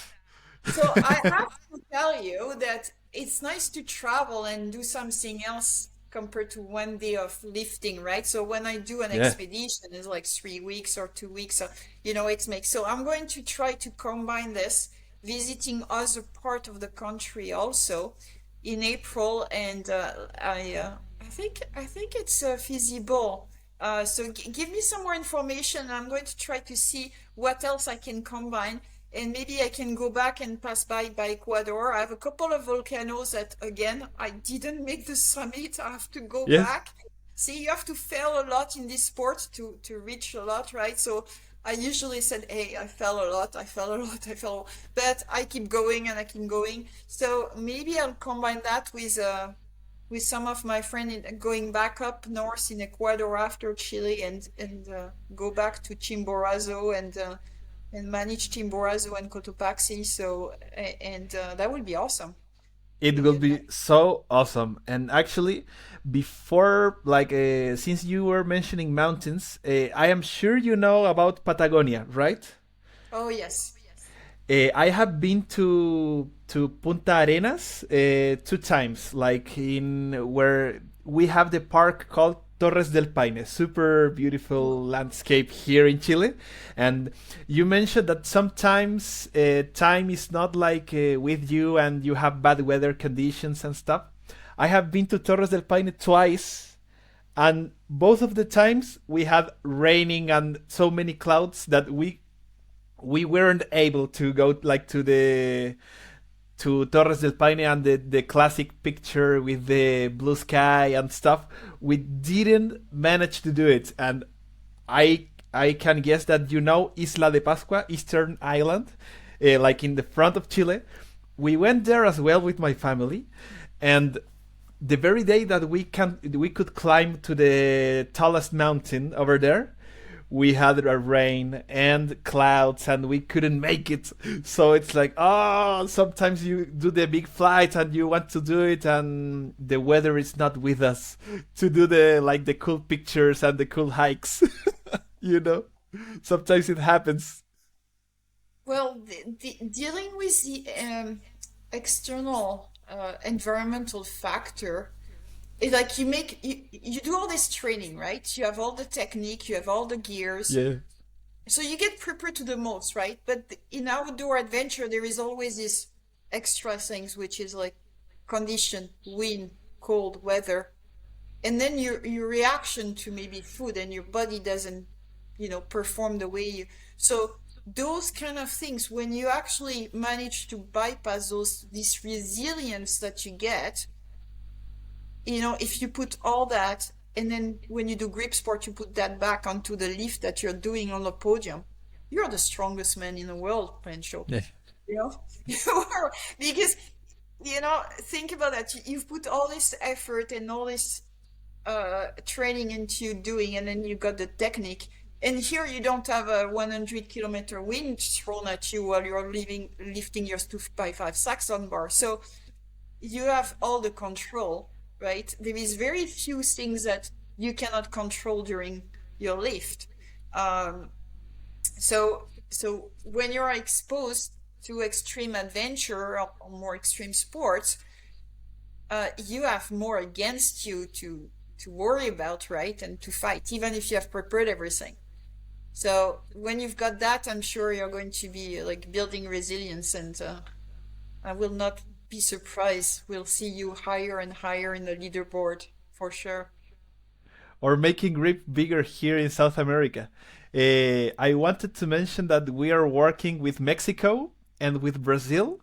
So I have to tell you that it's nice to travel and do something else compared to one day of lifting, right? So when I do an Yeah, expedition, it's like 3 weeks or 2 weeks. So, it makes, so I'm going to try to combine this, visiting other part of the country also in April. And I think it's feasible. So give me some more information. I'm going to try to see what else I can combine, and maybe I can go back and pass by Ecuador. I have a couple of volcanoes that, again, I didn't make the summit. I have to go yeah. back. See, you have to fail a lot in this sport to reach a lot, right? So I usually said, hey, I fell a lot, I fell a lot, I fell, but I keep going and I keep going. So maybe I'll combine that with some of my friends going back up north in Ecuador after Chile, and go back to Chimborazo and manage Chimborazo and Cotopaxi. So and that would be awesome. It Would be will a nice. be so awesome. And actually, before, like, since you were mentioning mountains, I am sure you know about Patagonia, right? Oh yes. I have been to Punta Arenas 2 times, like in where we have the park called Torres del Paine, super beautiful landscape here in Chile. And you mentioned that sometimes time is not like with you, and you have bad weather conditions and stuff. I have been to Torres del Paine twice, and both of the times we had raining and so many clouds that we weren't able to go like to Torres del Paine and the classic picture with the blue sky and stuff. We didn't manage to do it, and I can guess that you know Isla de Pascua, Eastern Island, like in the front of Chile. We went there as well with my family, and the very day that we could climb to the tallest mountain over there, we had a rain and clouds and we couldn't make it. So it's like, oh, sometimes you do the big flight and you want to do it and the weather is not with us to do the cool pictures and the cool hikes. you know Sometimes it happens. Well, dealing with the external environmental factor, it's like you do all this training, right? You have all the technique, you have all the gears, Yeah. so you get prepared to the most, right? But in outdoor adventure, there is always this extra things, which is like condition, wind, cold, weather, and then your reaction to maybe food, and your body doesn't, perform the way you. So those kind of things, when you actually manage to bypass this resilience that you get, if you put all that, and then when you do grip sport, you put that back onto the lift that you're doing on the podium, you're the strongest man in the world, Pancho. Yeah. You know, you are, because, think about that. You've put all this effort and all this training into doing, and then you got the technique. And here you don't have a 100-kilometer wind thrown at you while you're lifting your 2x5 sacks on bar. So you have all the control, right? There is very few things that you cannot control during your lift. Um, so when you're exposed to extreme adventure or more extreme sports, you have more against you to worry about, right? And to fight, even if you have prepared everything. So when you've got that, I'm sure you're going to be like building resilience, and I will not be surprised. We'll see you higher and higher in the leaderboard. for sure. or making grip bigger here in South America. I wanted to mention that we are working with Mexico and with Brazil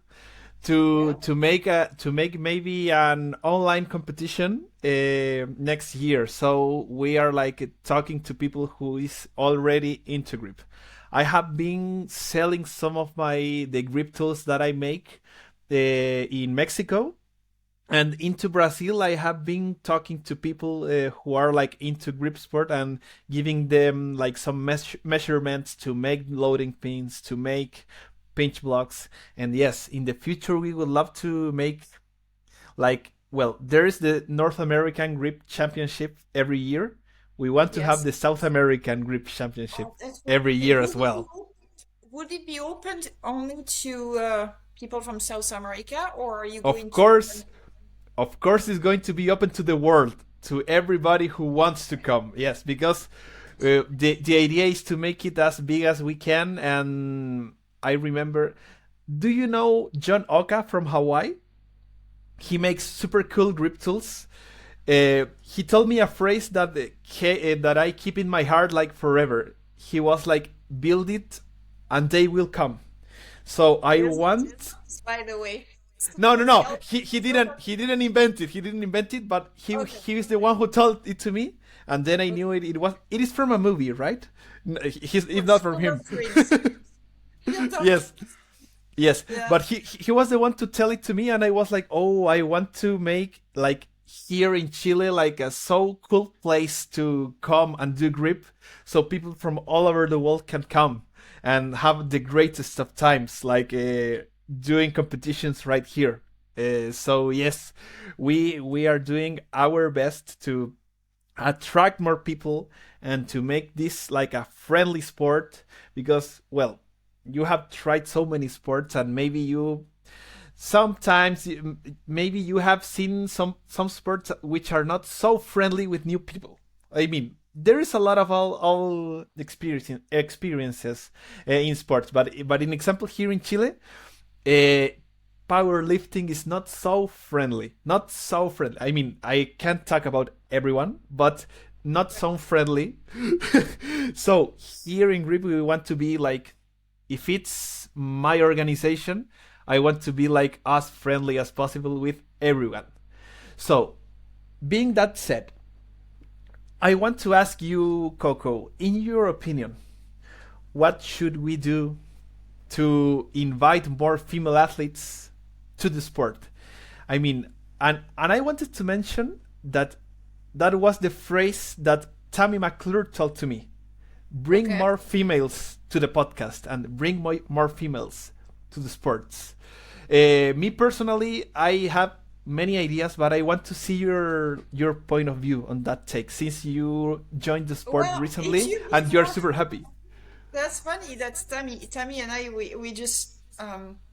Yeah. to make maybe an online competition next year. So we are like talking to people who is already into grip. I have been selling some of my the grip tools that I make in Mexico, and into Brazil. I have been talking to people who are like into grip sport and giving them like some measurements to make loading pins, to make pinch blocks. And yes, in the future we would love to make like, well, there is the North American Grip Championship every year. We want to have Yes. the South American Grip Championship Oh, that's what, every year as well. would it be open only to people from South America, or are you Of going to course, open? of course, it's going to be open to the world, to everybody who wants to come. Yes, because the idea is to make it as big as we can. And I remember, do you know John Oka from Hawaii? He makes super cool grip tools. He told me a phrase that that I keep in my heart like forever. He was like, "Build it, and they will come." So I There's a want. difference, by the way. No, no, no. Tell He didn't invent it. He didn't invent it, but Okay, he is the one who told it to me, and then I knew it is from a movie, right? It's not from Field him. of Dreams. Field of Yes, Dreams. yes, Yeah. but he was the one to tell it to me, and I was like, oh, I want to make like here in Chile like a so cool place to come and do grip, so people from all over the world can come and have the greatest of times, like doing competitions right here. So yes, we are doing our best to attract more people and to make this like a friendly sport, because well, you have tried so many sports, and maybe you sometimes maybe you have seen some sports which are not so friendly with new people. I mean, there is a lot of all experiences in sports, but in example here in Chile, uh, powerlifting is not so friendly. Not so friendly. I mean, I can't talk about everyone, but not so friendly. So here in Grip, we want to be like, if it's my organization, I want to be like as friendly as possible with everyone. So, being that said, I want to ask you, Coco, in your opinion, what should we do to invite more female athletes to the sport? I mean, and I wanted to mention that that was the phrase that Tammy McClure told to me. Bring Okay. more females to the podcast and bring more females to the sports. Me personally, I have many ideas, but I want to see your point of view on that take, since you joined the sport Well, if recently you and if you're you super happy. That's funny. That's Tammy. Tammy and I, we just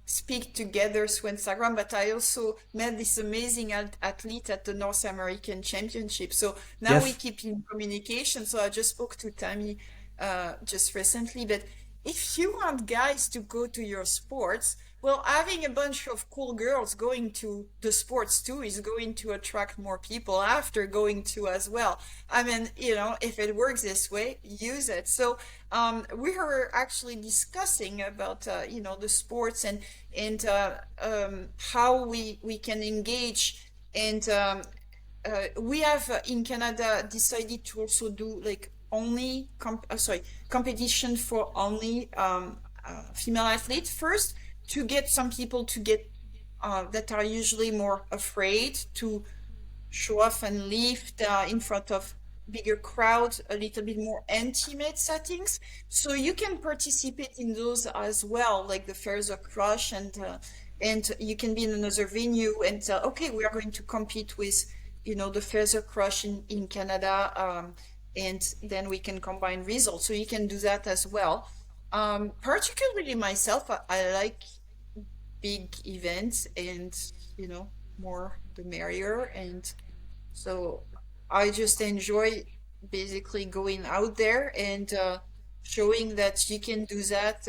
speak together through Instagram, but I also met this amazing athlete at the North American Championship. So now we Yes. keep in communication. So I just spoke to Tammy just recently. But if you want guys to go to your sports, well, having a bunch of cool girls going to the sports too is going to attract more people after going to as well. I mean, if it works this way, use it. So we were actually discussing about the sports and how we can engage and we have in Canada decided to also do like only competition for only female athletes first to get some people to get that are usually more afraid to show off and lift in front of bigger crowd, a little bit more intimate settings. So you can participate in those as well, like the Fairs of Crush, and you can be in another venue and okay, we are going to compete with the Fairs of Crush in Canada, and then we can combine results. So you can do that as well. Particularly myself, I like big events and more the merrier, and so I just enjoy basically going out there and showing that you can do that.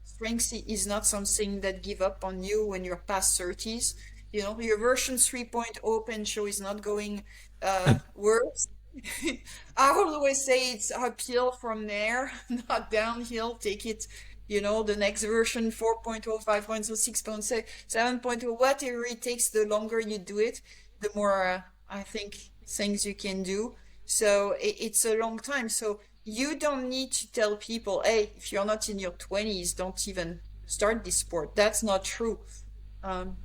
Strength is not something that give up on you when you're past 30s. You know, your version 3.0 pen show is not going worse. I will always say it's uphill from there, not downhill. Take it, the next version 4.0, 5.0, 6.0, 7.0, whatever it takes, the longer you do it, the more I think things you can do. So it's a long time. So you don't need to tell people, hey, if you're not in your 20s, don't even start this sport. That's not true. Um,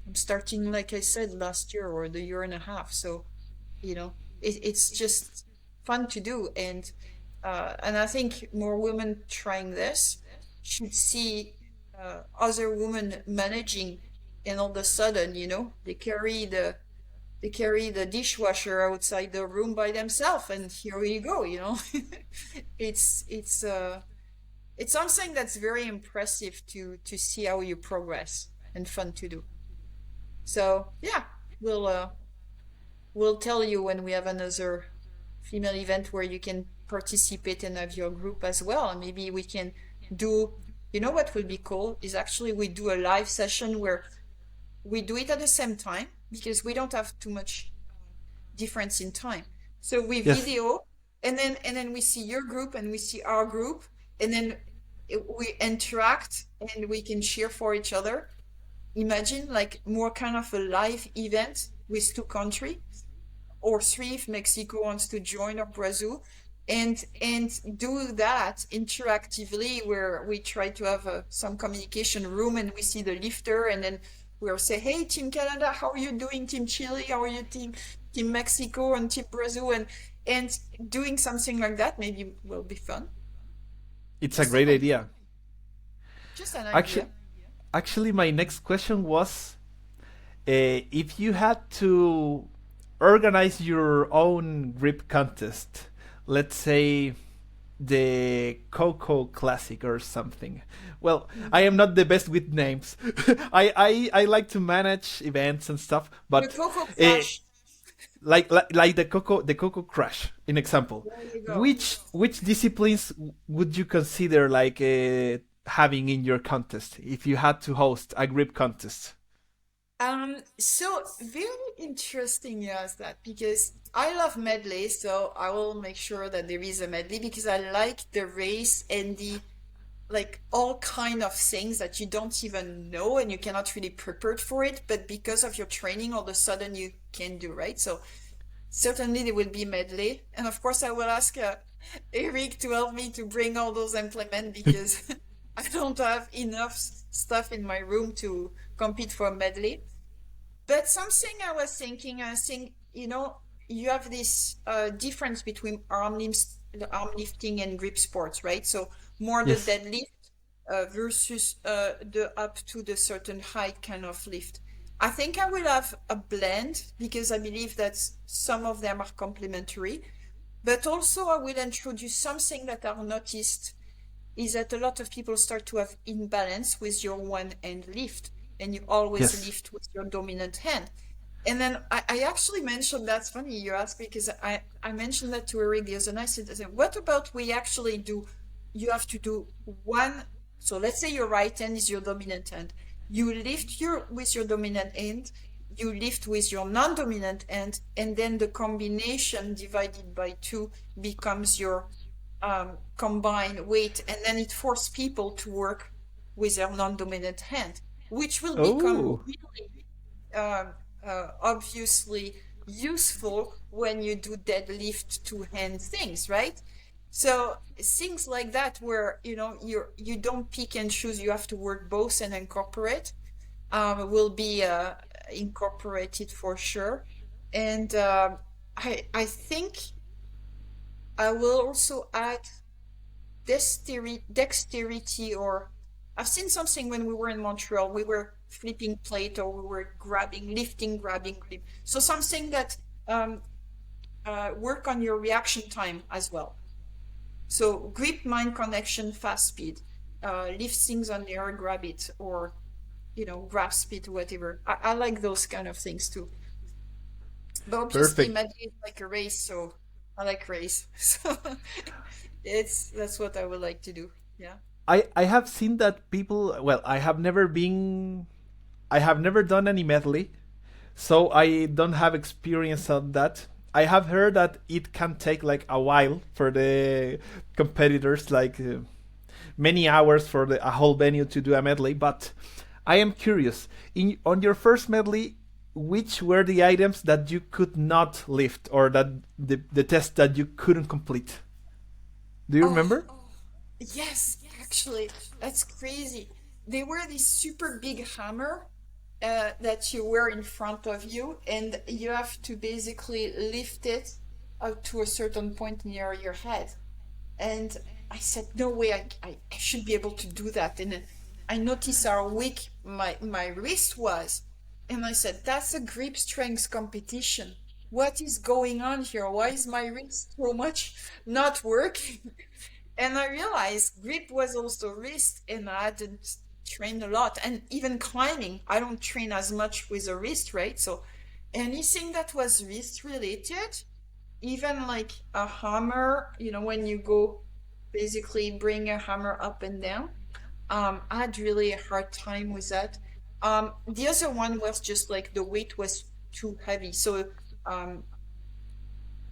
I'm starting, like I said, last year or the year and a half. So, it's just fun to do. And I think more women trying this should see other women managing, and all of a sudden, they carry the dishwasher outside the room by themselves, and here you go. It's something that's very impressive to see how you progress, and fun to do. So yeah, we'll tell you when we have another female event where you can participate and have your group as well. And maybe we can do, what will be cool is actually we do a live session where we do it at the same time, because we don't have too much difference in time. So we Yes. video, and then we see your group and we see our group, and then we interact and we can cheer for each other. Imagine like more kind of a live event with two countries, or three if Mexico wants to join, or Brazil, and do that interactively, where we try to have some communication room, and we see the lifter, and then we'll say, hey, Team Canada, how are you doing? Team Chile, how are you? Team Mexico and Team Brazil, and doing something like that maybe will be fun. It's a Just an great idea. idea. Just an Actually, idea. actually, my next question was, if you had to organize your own grip contest, let's say the Coco Classic or something. Well, I am not the best with names. I like to manage events and stuff, The but Coco uh, Crash. like the Coco Crash, in example. There you go. Which disciplines would you consider like having in your contest if you had to host a grip contest? So very interesting you ask that, because I love medley, so I will make sure that there is a medley, because I like the race and the like all kind of things that you don't even know and you cannot really prepare for it, but because of your training, all of a sudden you can do, right? So certainly there will be medley, and of course I will ask Eric to help me to bring all those implements, because I don't have enough stuff in my room to compete for medley. But something I was thinking, I think, you have this difference between the arm lifting and grip sports, right? So more the Yes. deadlift versus the up to the certain height kind of lift. I think I will have a blend, because I believe that some of them are complementary. But also I will introduce something that I've noticed is that a lot of people start to have imbalance with your one hand lift, and you always Yes. lift with your dominant hand. And then I actually mentioned, that's funny you asked, because I mentioned that to Eric the other night. I said, what about we actually do, you have to do one, so let's say your right hand is your dominant hand. You lift with your dominant hand, you lift with your non-dominant hand, and then the combination divided by two becomes your combined weight, and then it forces people to work with their non-dominant hand, which will become Oh, really obviously useful when you do deadlift two-hand things, right? So things like that, where you don't pick and choose, you have to work both and incorporate, will be incorporated for sure. And I think I will also add dexterity, or I've seen something when we were in Montreal, we were flipping plate, or we were grabbing, lifting, grabbing, grip. So something that work on your reaction time as well. So grip, mind connection, fast speed, lift things on the air, grab it, or grab speed, whatever. I like those kind of things too. But obviously, perfect. medley is like a race, so I like race. So that's what I would like to do. Yeah. I have seen that people. Well, I have never been I have never done any medley, so I don't have experience on that. I have heard that it can take like a while for the competitors, like many hours for a whole venue to do a medley. But I am curious. On your first medley, which were the items that you could not lift, or that the test that you couldn't complete? Do you Oh, remember? yes, actually, that's crazy. They were this super big hammer that you wear in front of you, and you have to basically lift it up to a certain point near your head. And I said, no way, I should be able to do that. And I noticed how weak my wrist was. And I said, that's a grip strength competition. What is going on here? Why is my wrist so much not working? And I realized grip was also wrist, and I hadn't trained a lot. And even climbing, I don't train as much with a wrist, right? So anything that was wrist related, even like a hammer, when you go basically bring a hammer up and down, I had really a hard time with that. The other one was just like the weight was too heavy. So um,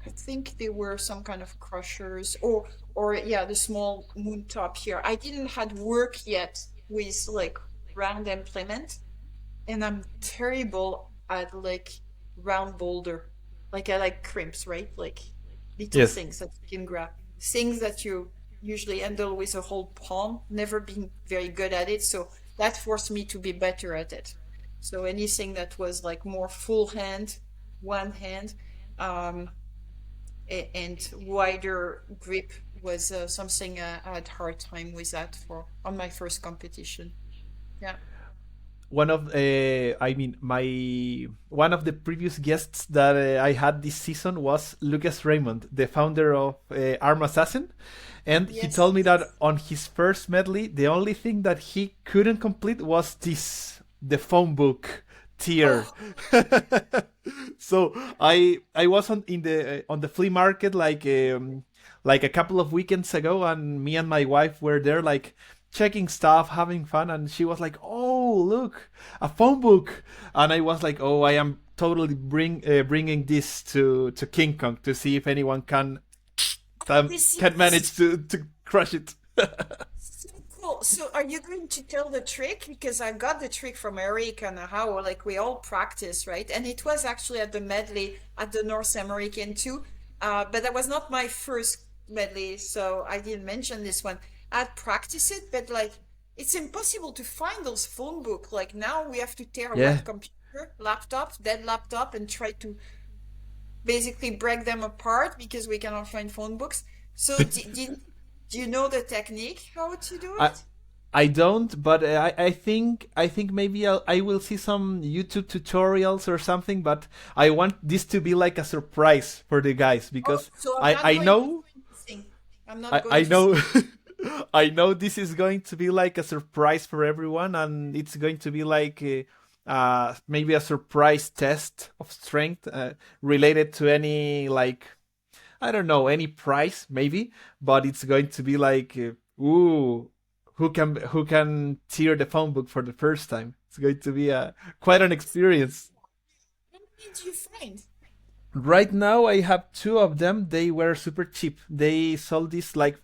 I think they were some kind of crushers, or yeah, the small moon top here. I didn't had work yet with like round implement, and I'm terrible at like round boulder. Like I like crimps, right? Like little Yes. things that you can grab. Things that you usually handle with a whole palm. Never been very good at it, so that forced me to be better at it. So anything that was like more full hand, one hand, um, and wider grip was something I had hard time with that for on my first competition. Yeah. One of I mean my one of the previous guests that I had this season was Lucas Raymond, the founder of Arm Assassin, and he Yes. told me that on his first medley, the only thing that he couldn't complete was the phone book tier. Oh, So I was on the flea market like a couple of weekends ago, and me and my wife were there like checking stuff, having fun, and she was like, "Oh, look, a phone book," and I was like, "Oh, I am totally bringing this to King Kong to see if anyone this can is manage to crush it." so cool. So are you going to tell the trick? Because I got the trick from Eric and how like we all practice, right? And it was actually at the medley at the North American too. But that was not my first medley, so I didn't mention this one. I'd practice it, but like it's impossible to find those phone book. Like now we have to tear Yeah. one computer, laptop, dead laptop, and try to basically break them apart because we cannot find phone books. So do you know the technique how to do I it? I don't, but I think maybe I will see some YouTube tutorials or something. But I want this to be like a surprise for the guys Oh, because so I'm not I going to know do anything. I'm not going I to say. know I know this is going to be like a surprise for everyone, and it's going to be like maybe a surprise test of strength related to any like I don't know any prize maybe, but it's going to be like ooh, who can tear the phone book for the first time? It's going to be a quite an experience. How many did you find? Right now, I have two of them. They were super cheap. They sold this like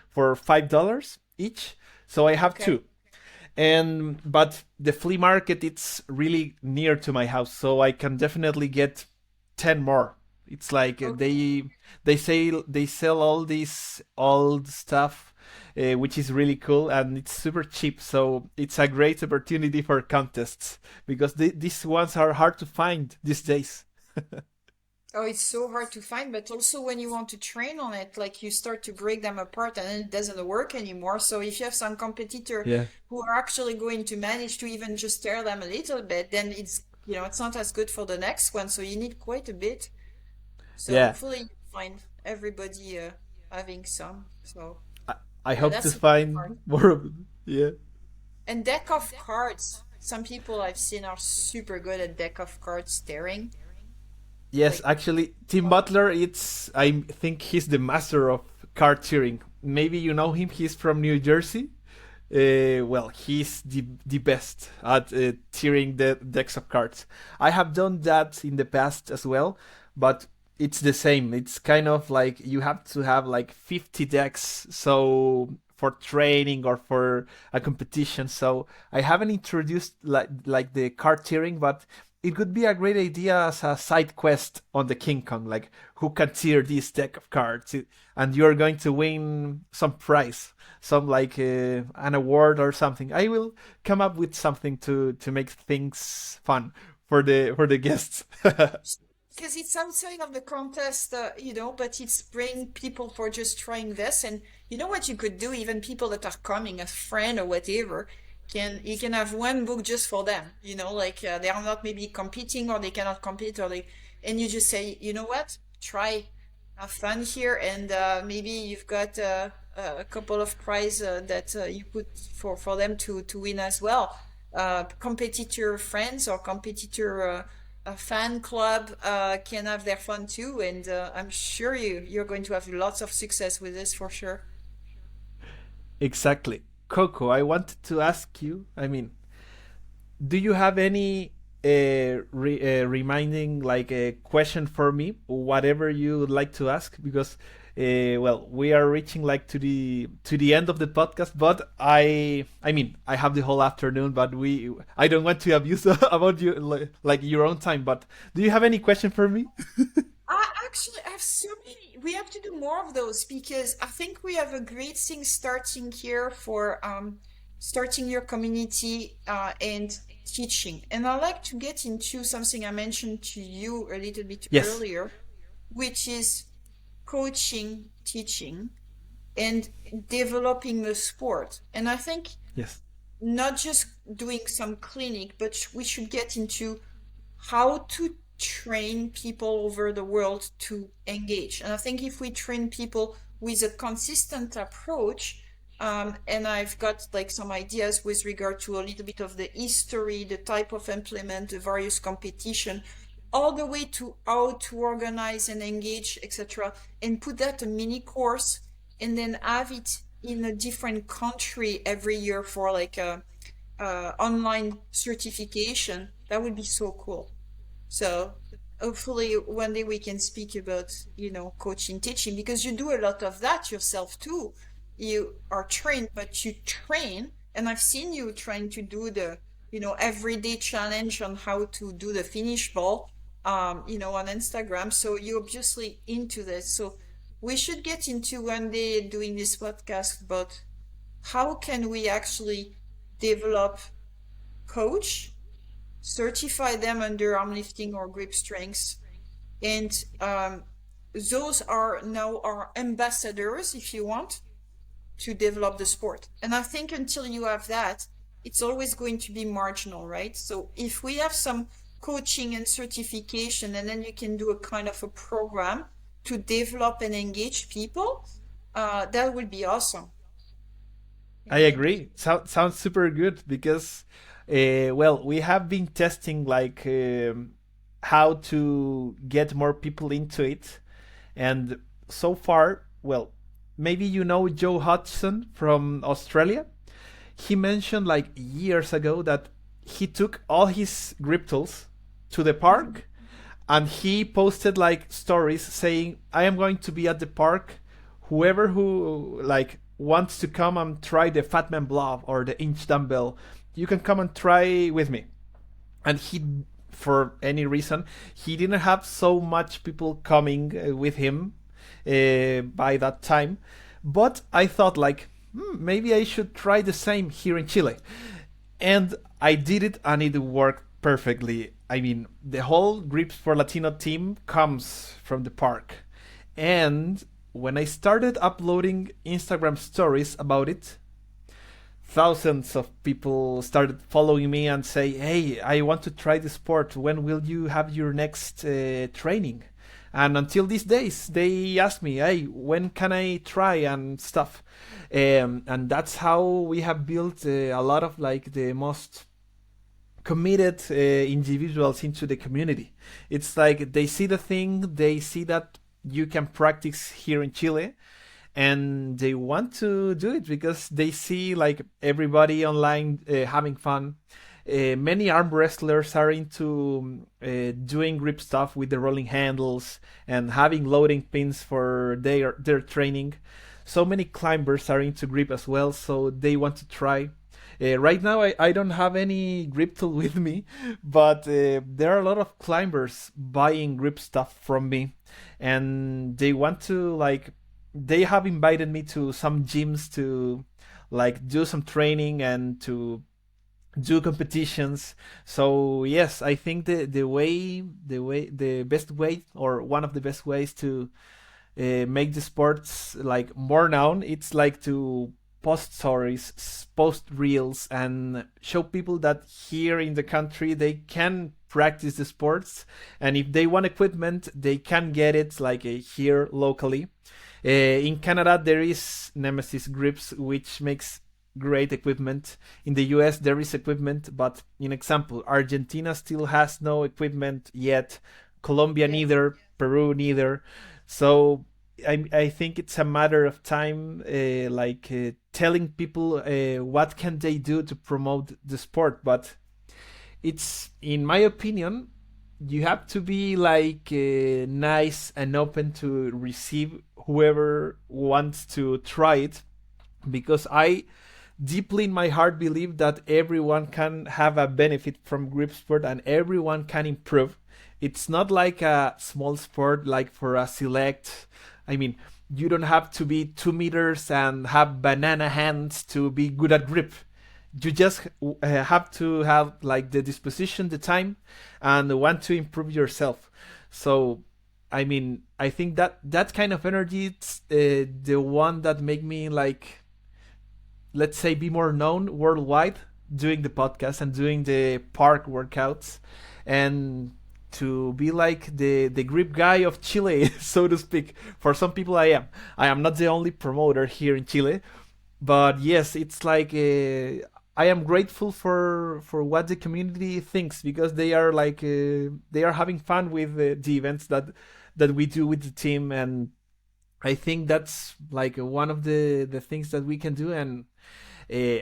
for $5 each. So I have Okay. two. And but the flea market it's really near to my house, so I can definitely get 10 more. It's like Okay. they sell all this old stuff, which is really cool and it's super cheap. So it's a great opportunity for contests because these ones are hard to find these days. Oh, it's so hard to find, but also when you want to train on it, like you start to break them apart and then it doesn't work anymore. So if you have some competitor Yeah. who are actually going to manage to even just tear them a little bit, then it's not as good for the next one. So you need quite a bit. So Yeah. hopefully you find everybody having some. So I, I yeah, hope to that's really hard. find more of them. Yeah. And deck of cards. Some people I've seen are super good at deck of cards staring. Yes, Like, actually, Tim wow. Butler, it's I think he's the master of card cheering. Maybe you know him. He's from New Jersey. Well, he's the best at tearing the decks of cards. I have done that in the past as well, but it's the same. It's kind of like you have to have like 50 decks, so for training or for a competition. So I haven't introduced like the card tearing, but it could be a great idea as a side quest on the King Kong, like who can tear this deck of cards, and you're going to win some prize, some like an award or something. I will come up with something to make things fun for the guests. Because it's outside of the contest, but it's bring people for just trying this. And you know what you could do? Even people that are coming, a friend or whatever, you can have one book just for them. Like they are not maybe competing or they cannot compete and you just say, you know what? Try, have fun here, and maybe you've got a couple of prizes that you put for them to win as well. Competitor friends or competitor. A fan club can have their fun too, and I'm sure you're going to have lots of success with this for sure. Exactly. Coco, I wanted to ask you, I mean, do you have any reminding like a question for me, whatever you would like to ask? Because well, we are reaching like to the end of the podcast, but I mean, I have the whole afternoon, but we I don't want to abuse about you like your own time. But do you have any question for me? Actually, I have so many. We have to do more of those because I think we have a great thing starting here for starting your community and teaching. And I like to get into something I mentioned to you a little bit Yes. earlier, which is coaching, teaching, and developing the sport. And I think Yes. not just doing some clinic, but we should get into how to train people over the world to engage. And I think if we train people with a consistent approach, and I've got like some ideas with regard to a little bit of the history, the type of implement, the various competition, all the way to how to organize and engage, etc., and put that a mini course, and then have it in a different country every year for like a online certification. That would be so cool. So hopefully one day we can speak about, coaching, teaching, because you do a lot of that yourself too. You are trained, but you train, and I've seen you trying to do the, everyday challenge on how to do the finish ball, on Instagram. So you're obviously into this. So we should get into one day doing this podcast about how can we actually develop coach, certify them under arm lifting or grip strengths, and those are now our ambassadors, if you want, to develop the sport. And I think until you have that, it's always going to be marginal, right? So if we have some coaching and certification, and then you can do a kind of a program to develop and engage people, that would be awesome. I And agree. Sounds super good because, well, we have been testing like how to get more people into it, and so far, well, maybe you know Joe Hudson from Australia. He mentioned like years ago that he took all his grip tools to the park and he posted like stories saying, I am going to be at the park, whoever who like wants to come and try the Fatman Blob or the inch dumbbell, you can come and try with me. And he, for any reason, he didn't have so much people coming with him by that time, but I thought like, maybe I should try the same here in Chile. And I did it and it worked perfectly. I mean, the whole Gripsport Latino team comes from the park. And when I started uploading Instagram stories about it, thousands of people started following me and say, "Hey, I want to try the sport. When will you have your next training?" And until these days, they ask me, "Hey, when can I try and stuff?" And that's how we have built a lot of like the most committed individuals into the community. It's like they see the thing, they see that you can practice here in Chile, and they want to do it because they see like everybody online having fun. Many arm wrestlers are into doing grip stuff with the rolling handles and having loading pins for their training. So many climbers are into grip as well, so they want to try. Right now, I don't have any grip tool with me, but there are a lot of climbers buying grip stuff from me, and they want to like. They have invited me to some gyms to like do some training and to do competitions. So yes, I think the best way or one of the best ways to make the sports like more known, it's like to post stories, post reels, and show people that here in the country they can practice the sports, and if they want equipment they can get it like here locally. In Canada there is Nemesis Grips, which makes great equipment. In the US there is equipment, but in example, Argentina still has no equipment yet, Colombia Yes. neither, Peru neither. So I think it's a matter of time, telling people what can they do to promote the sport. But it's, in my opinion, you have to be like nice and open to receive whoever wants to try it, because I deeply in my heart believe that everyone can have a benefit from grip sport and everyone can improve. It's not like a small sport like for a select. I mean, you don't have to be 2 meters and have banana hands to be good at grip. You just have to have like the disposition, the time, and want to improve yourself. So I mean, I think that that kind of energy, it's the one that make me like, let's say, be more known worldwide doing the podcast and doing the park workouts, and to be like the grip guy of Chile, so to speak. For some people I am not the only promoter here in Chile, but yes, it's like I am grateful for what the community thinks, because they are like they are having fun with the events that we do with the team. And I think that's like one of the things that we can do. And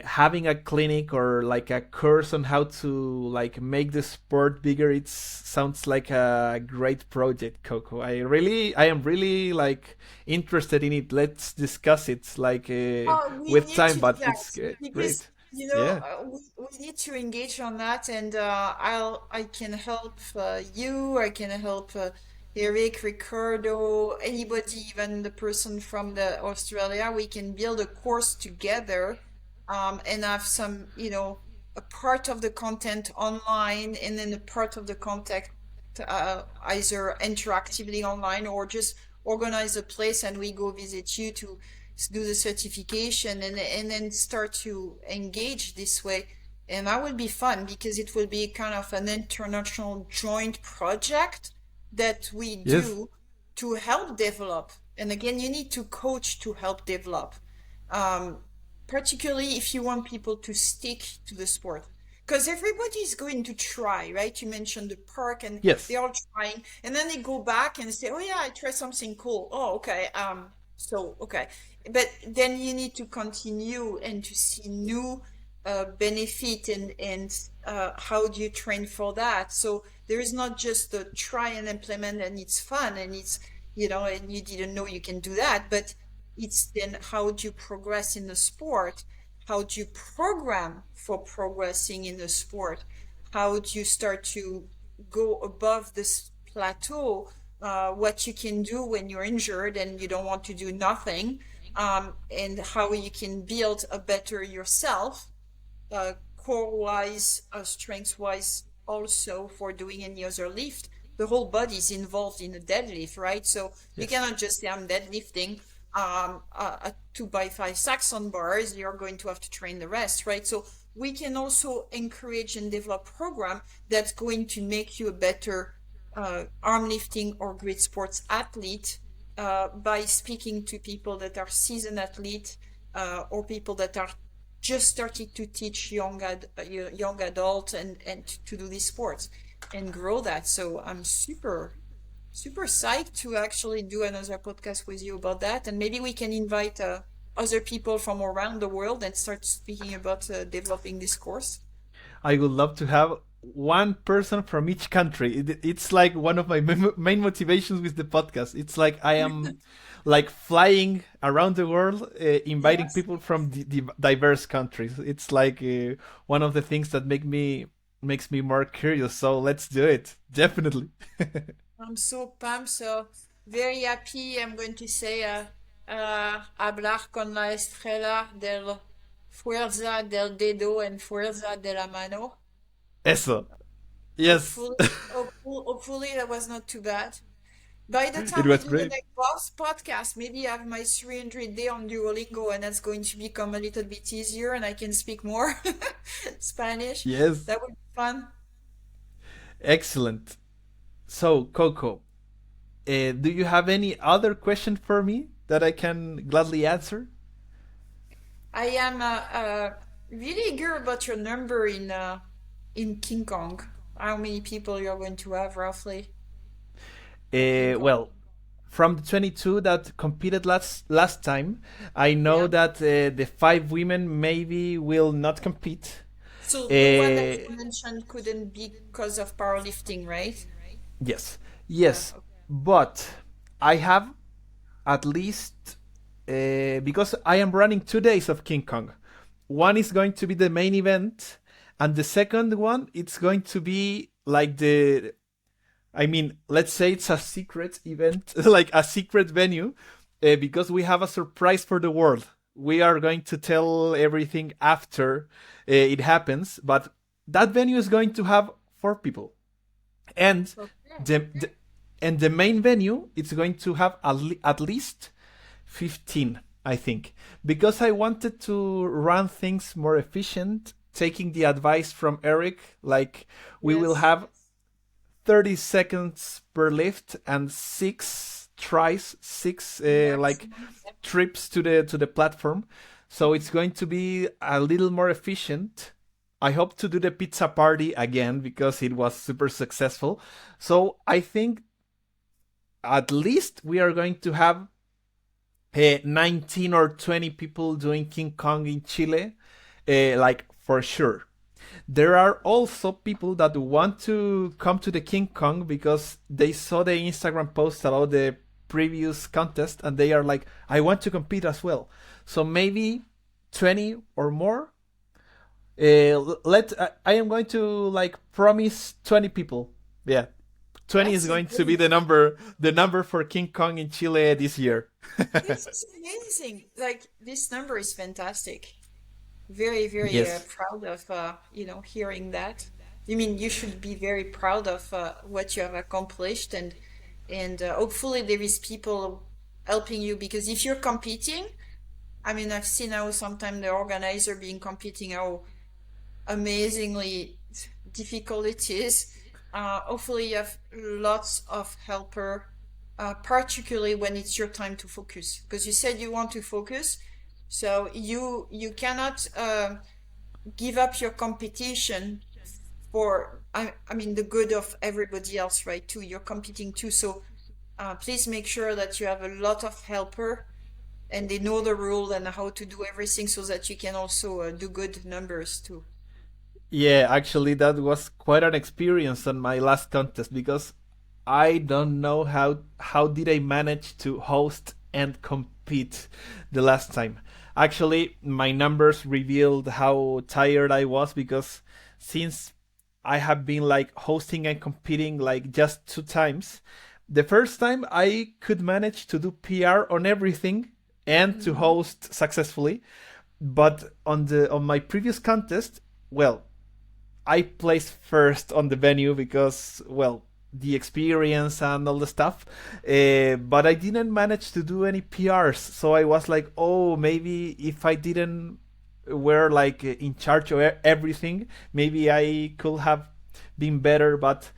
having a clinic or like a course on how to like make the sport bigger, it sounds like a great project, Coco. I am really like interested in it. Let's discuss it like Oh, we with need time, to do but that it's because great. Yeah. we need to engage on that, and I can help you. I can help Eric, Ricardo, anybody, even the person from the Australia. We can build a course together, and have some, a part of the content online, and then a part of the content either interactively online or just organize a place and we go visit you to do the certification, and then start to engage this way. And that would be fun because it will be kind of an international joint project that we Yes. do to help develop. And again, you need to coach to help develop, um, particularly if you want people to stick to the sport. Because everybody is going to try, right? You mentioned the park, and they're Yes. all trying, and then they go back and say, "Oh yeah, I tried something cool. Oh, okay. Okay." But then you need to continue and to see new benefit, and how do you train for that? So there is not just the try and implement and it's fun and it's, and you didn't know you can do that, but it's then how do you progress in the sport? How do you program for progressing in the sport? How do you start to go above this plateau? What you can do when you're injured and you don't want to do nothing, and how you can build a better yourself, core wise, strength wise, also for doing any other lift. The whole body is involved in a deadlift, right? So you Yes. cannot just say I'm deadlifting a 2x5 Saxon bars. You're going to have to train the rest, right? So we can also encourage and develop program that's going to make you a better arm lifting or great sports athlete, by speaking to people that are seasoned athlete, or people that are just starting to teach young adults, and to do these sports and grow that. So I'm super super psyched to actually do another podcast with you about that, and maybe we can invite other people from around the world and start speaking about developing this course. I would love to have one person from each country. It's like one of my main motivations with the podcast. It's like I am like flying around the world, inviting Yes, people from the diverse countries. It's like one of the things that makes me more curious. So let's do it, definitely. I'm so pumped, so very happy. I'm going to say hablar con la estrella del fuerza del dedo and fuerza de la mano. Eso. Yes. Hopefully, hopefully that was not too bad. By the It time we was do the great. next podcast, maybe I have my 300 day on Duolingo and that's going to become a little bit easier and I can speak more Spanish. Yes. That would be fun. Excellent. So, Coco, do you have any other question for me that I can gladly answer? I am really eager about your number in King Kong. How many people you're going to have roughly at King Kong? Well, from the 22 that competed last time, I know Yeah. that the five women maybe will not compete. So the one that Uh, you mentioned couldn't be because of powerlifting, right? yes, Yeah. yes, but I have at least because I am running 2 days of King Kong. One is going to be the main event, and the second one it's going to be like the. I mean, let's say it's a secret event, like a secret venue, because we have a surprise for the world. We are going to tell everything after it happens, but that venue is going to have 4 people, and Okay. the and the main venue it's going to have at least 15, I think, because I wanted to run things more efficient, taking the advice from Eric. Like we will Yes. have 30 seconds per lift and 6 tries, six like Maximum. trips to the platform. So it's going to be a little more efficient. I hope to do the pizza party again because it was super successful. So I think at least we are going to have 19 or 20 people doing King Kong in Chile, like for sure. There are also people that want to come to the King Kong because they saw the Instagram post about the previous contest and they are like, I want to compete as well. So maybe 20 or more. I am going to like promise 20 people. Yeah, 20 is That's going to be amazing. the number for King Kong in Chile this year. This is amazing. Like this number is fantastic. Very, very Yes. proud of hearing that. I mean, you should be very proud of what you have accomplished, and hopefully there is people helping you because if you're competing, I mean, I've seen how sometimes the organizer being competing how amazingly difficult it is. Hopefully, you have lots of helper, particularly when it's your time to focus. Because you said you want to focus, so you cannot give up your competition for I mean the good of everybody else, right? Too, you're competing too, so please make sure that you have a lot of helper and they know the rule and how to do everything so that you can also do good numbers too. Yeah, actually, that was quite an experience on my last contest because I don't know how did I manage to host and compete the last time. Actually, my numbers revealed how tired I was because since I have been like hosting and competing like just 2 times, the first time I could manage to do PR on everything and to Mhm. host successfully, but on my previous contest, well, I placed first on the venue because, well, the experience and all the stuff. But I didn't manage to do any PRs, so I was like, oh, maybe if I didn't were like in charge of everything, maybe I could have been better. But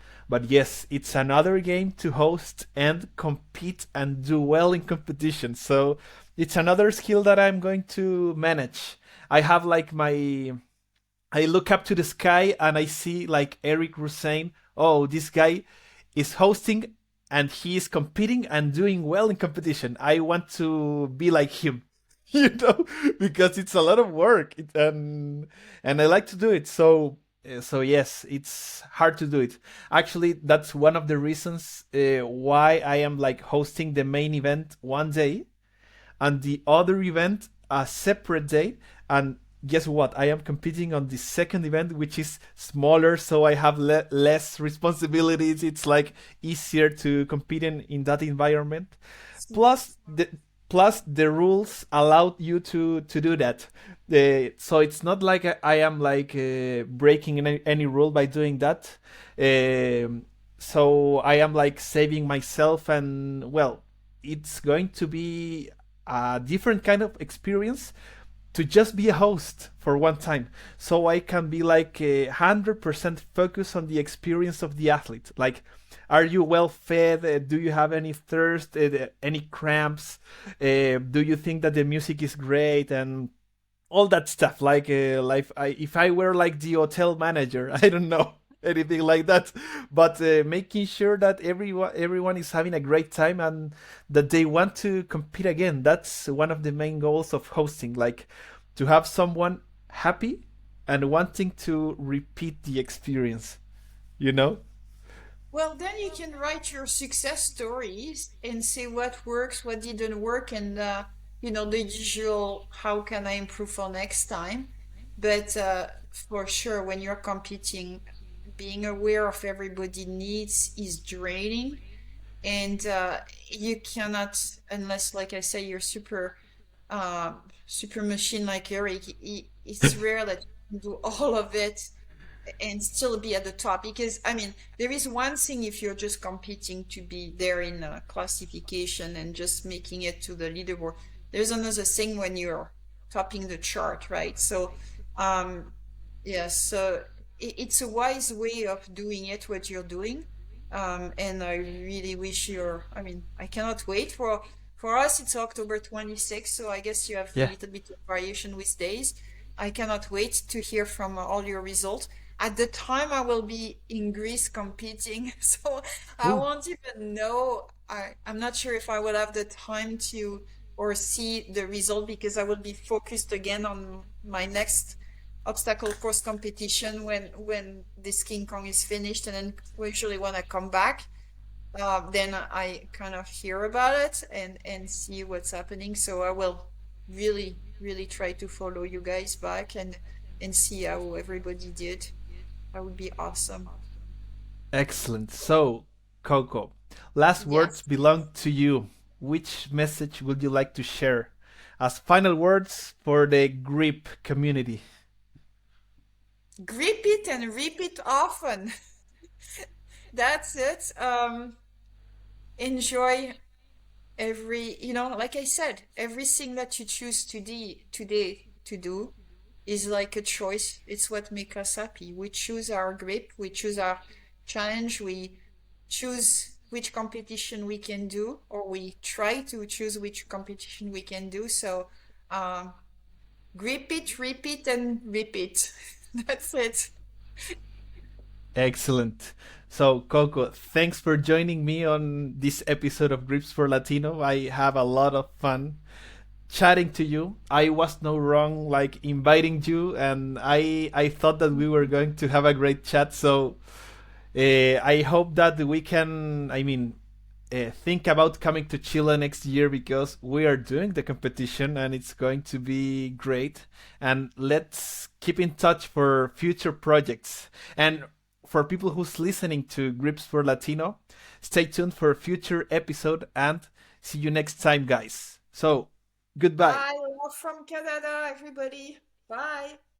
yes, it's another game to host and compete and do well in competition. So it's another skill that I'm going to manage. I have like my I look up to the sky and I see like Eric Rusain. Oh, this guy is hosting and he is competing and doing well in competition. I want to be like him, you know, because it's a lot of work, and I like to do it. So yes, it's hard to do it. Actually, that's one of the reasons why I am like hosting the main event one day and the other event a separate day. And guess what? I am competing on the second event, which is smaller, so I have less responsibilities. It's like easier to compete in that environment. Smart. Plus the plus the rules allow you to do that. So it's not like I am like breaking any rule by doing that. So I am like saving myself, and well, it's going to be a different kind of experience to just be a host for one time, so I can be like 100% focused on the experience of the athlete. Like, are you well fed? Do you have any thirst? Any cramps? Do you think that the music is great? And all that stuff. Like if I were like the hotel manager, I don't know anything like that, but making sure that everyone is having a great time and that they want to compete again. That's one of the main goals of hosting, like to have someone happy and wanting to repeat the experience. You know? Well, then you can write your success stories and see what works, what didn't work, and the usual how can I improve for next time. But for sure, when you're competing, being aware of everybody needs is draining, and you cannot, unless, like I say, you're uh, super machine like Eric. It's rare that you can do all of it and still be at the top, because I mean there is one thing if you're just competing to be there in a classification and just making it to the leaderboard. There's another thing when you're topping the chart, right? So um yes, so it's a wise way of doing it what you're doing. And I really wish you're, I mean, I cannot wait for us. It's October 26th, so I guess you have a Yeah. little bit of variation with days. I cannot wait to hear from all your results. At the time, I will be in Greece competing, so I Ooh. won't even know. I'm not sure if I will have the time to or see the result, because I will be focused again on my next obstacle course competition when this King Kong is finished, and then usually when I come back, then I kind of hear about it and see what's happening. So I will really try to follow you guys back and see how everybody did. That would be awesome. Excellent. So, Coco, last words Yes. belong to you. Which message would you like to share as final words for the grip community? Grip it and repeat often. That's it. Enjoy like I said, everything that you choose today to do is like a choice. It's what makes us happy. We choose our grip, we choose our challenge, we choose which competition we can do, or we try to choose which competition we can do. So, um, grip it, repeat, and repeat. That's it. Excellent. So, Coco, thanks for joining me on this episode of Gripsport Latino. I have a lot of fun chatting to you. I was no wrong like inviting you, and I thought that we were going to have a great chat. So I hope that we can. I mean, think about coming to Chile next year because we are doing the competition and it's going to be great. And let's keep in touch for future projects. And for people who's listening to Grips for Latino, stay tuned for a future episode and see you next time, guys. So, goodbye. Bye. Love from Canada, everybody. Bye.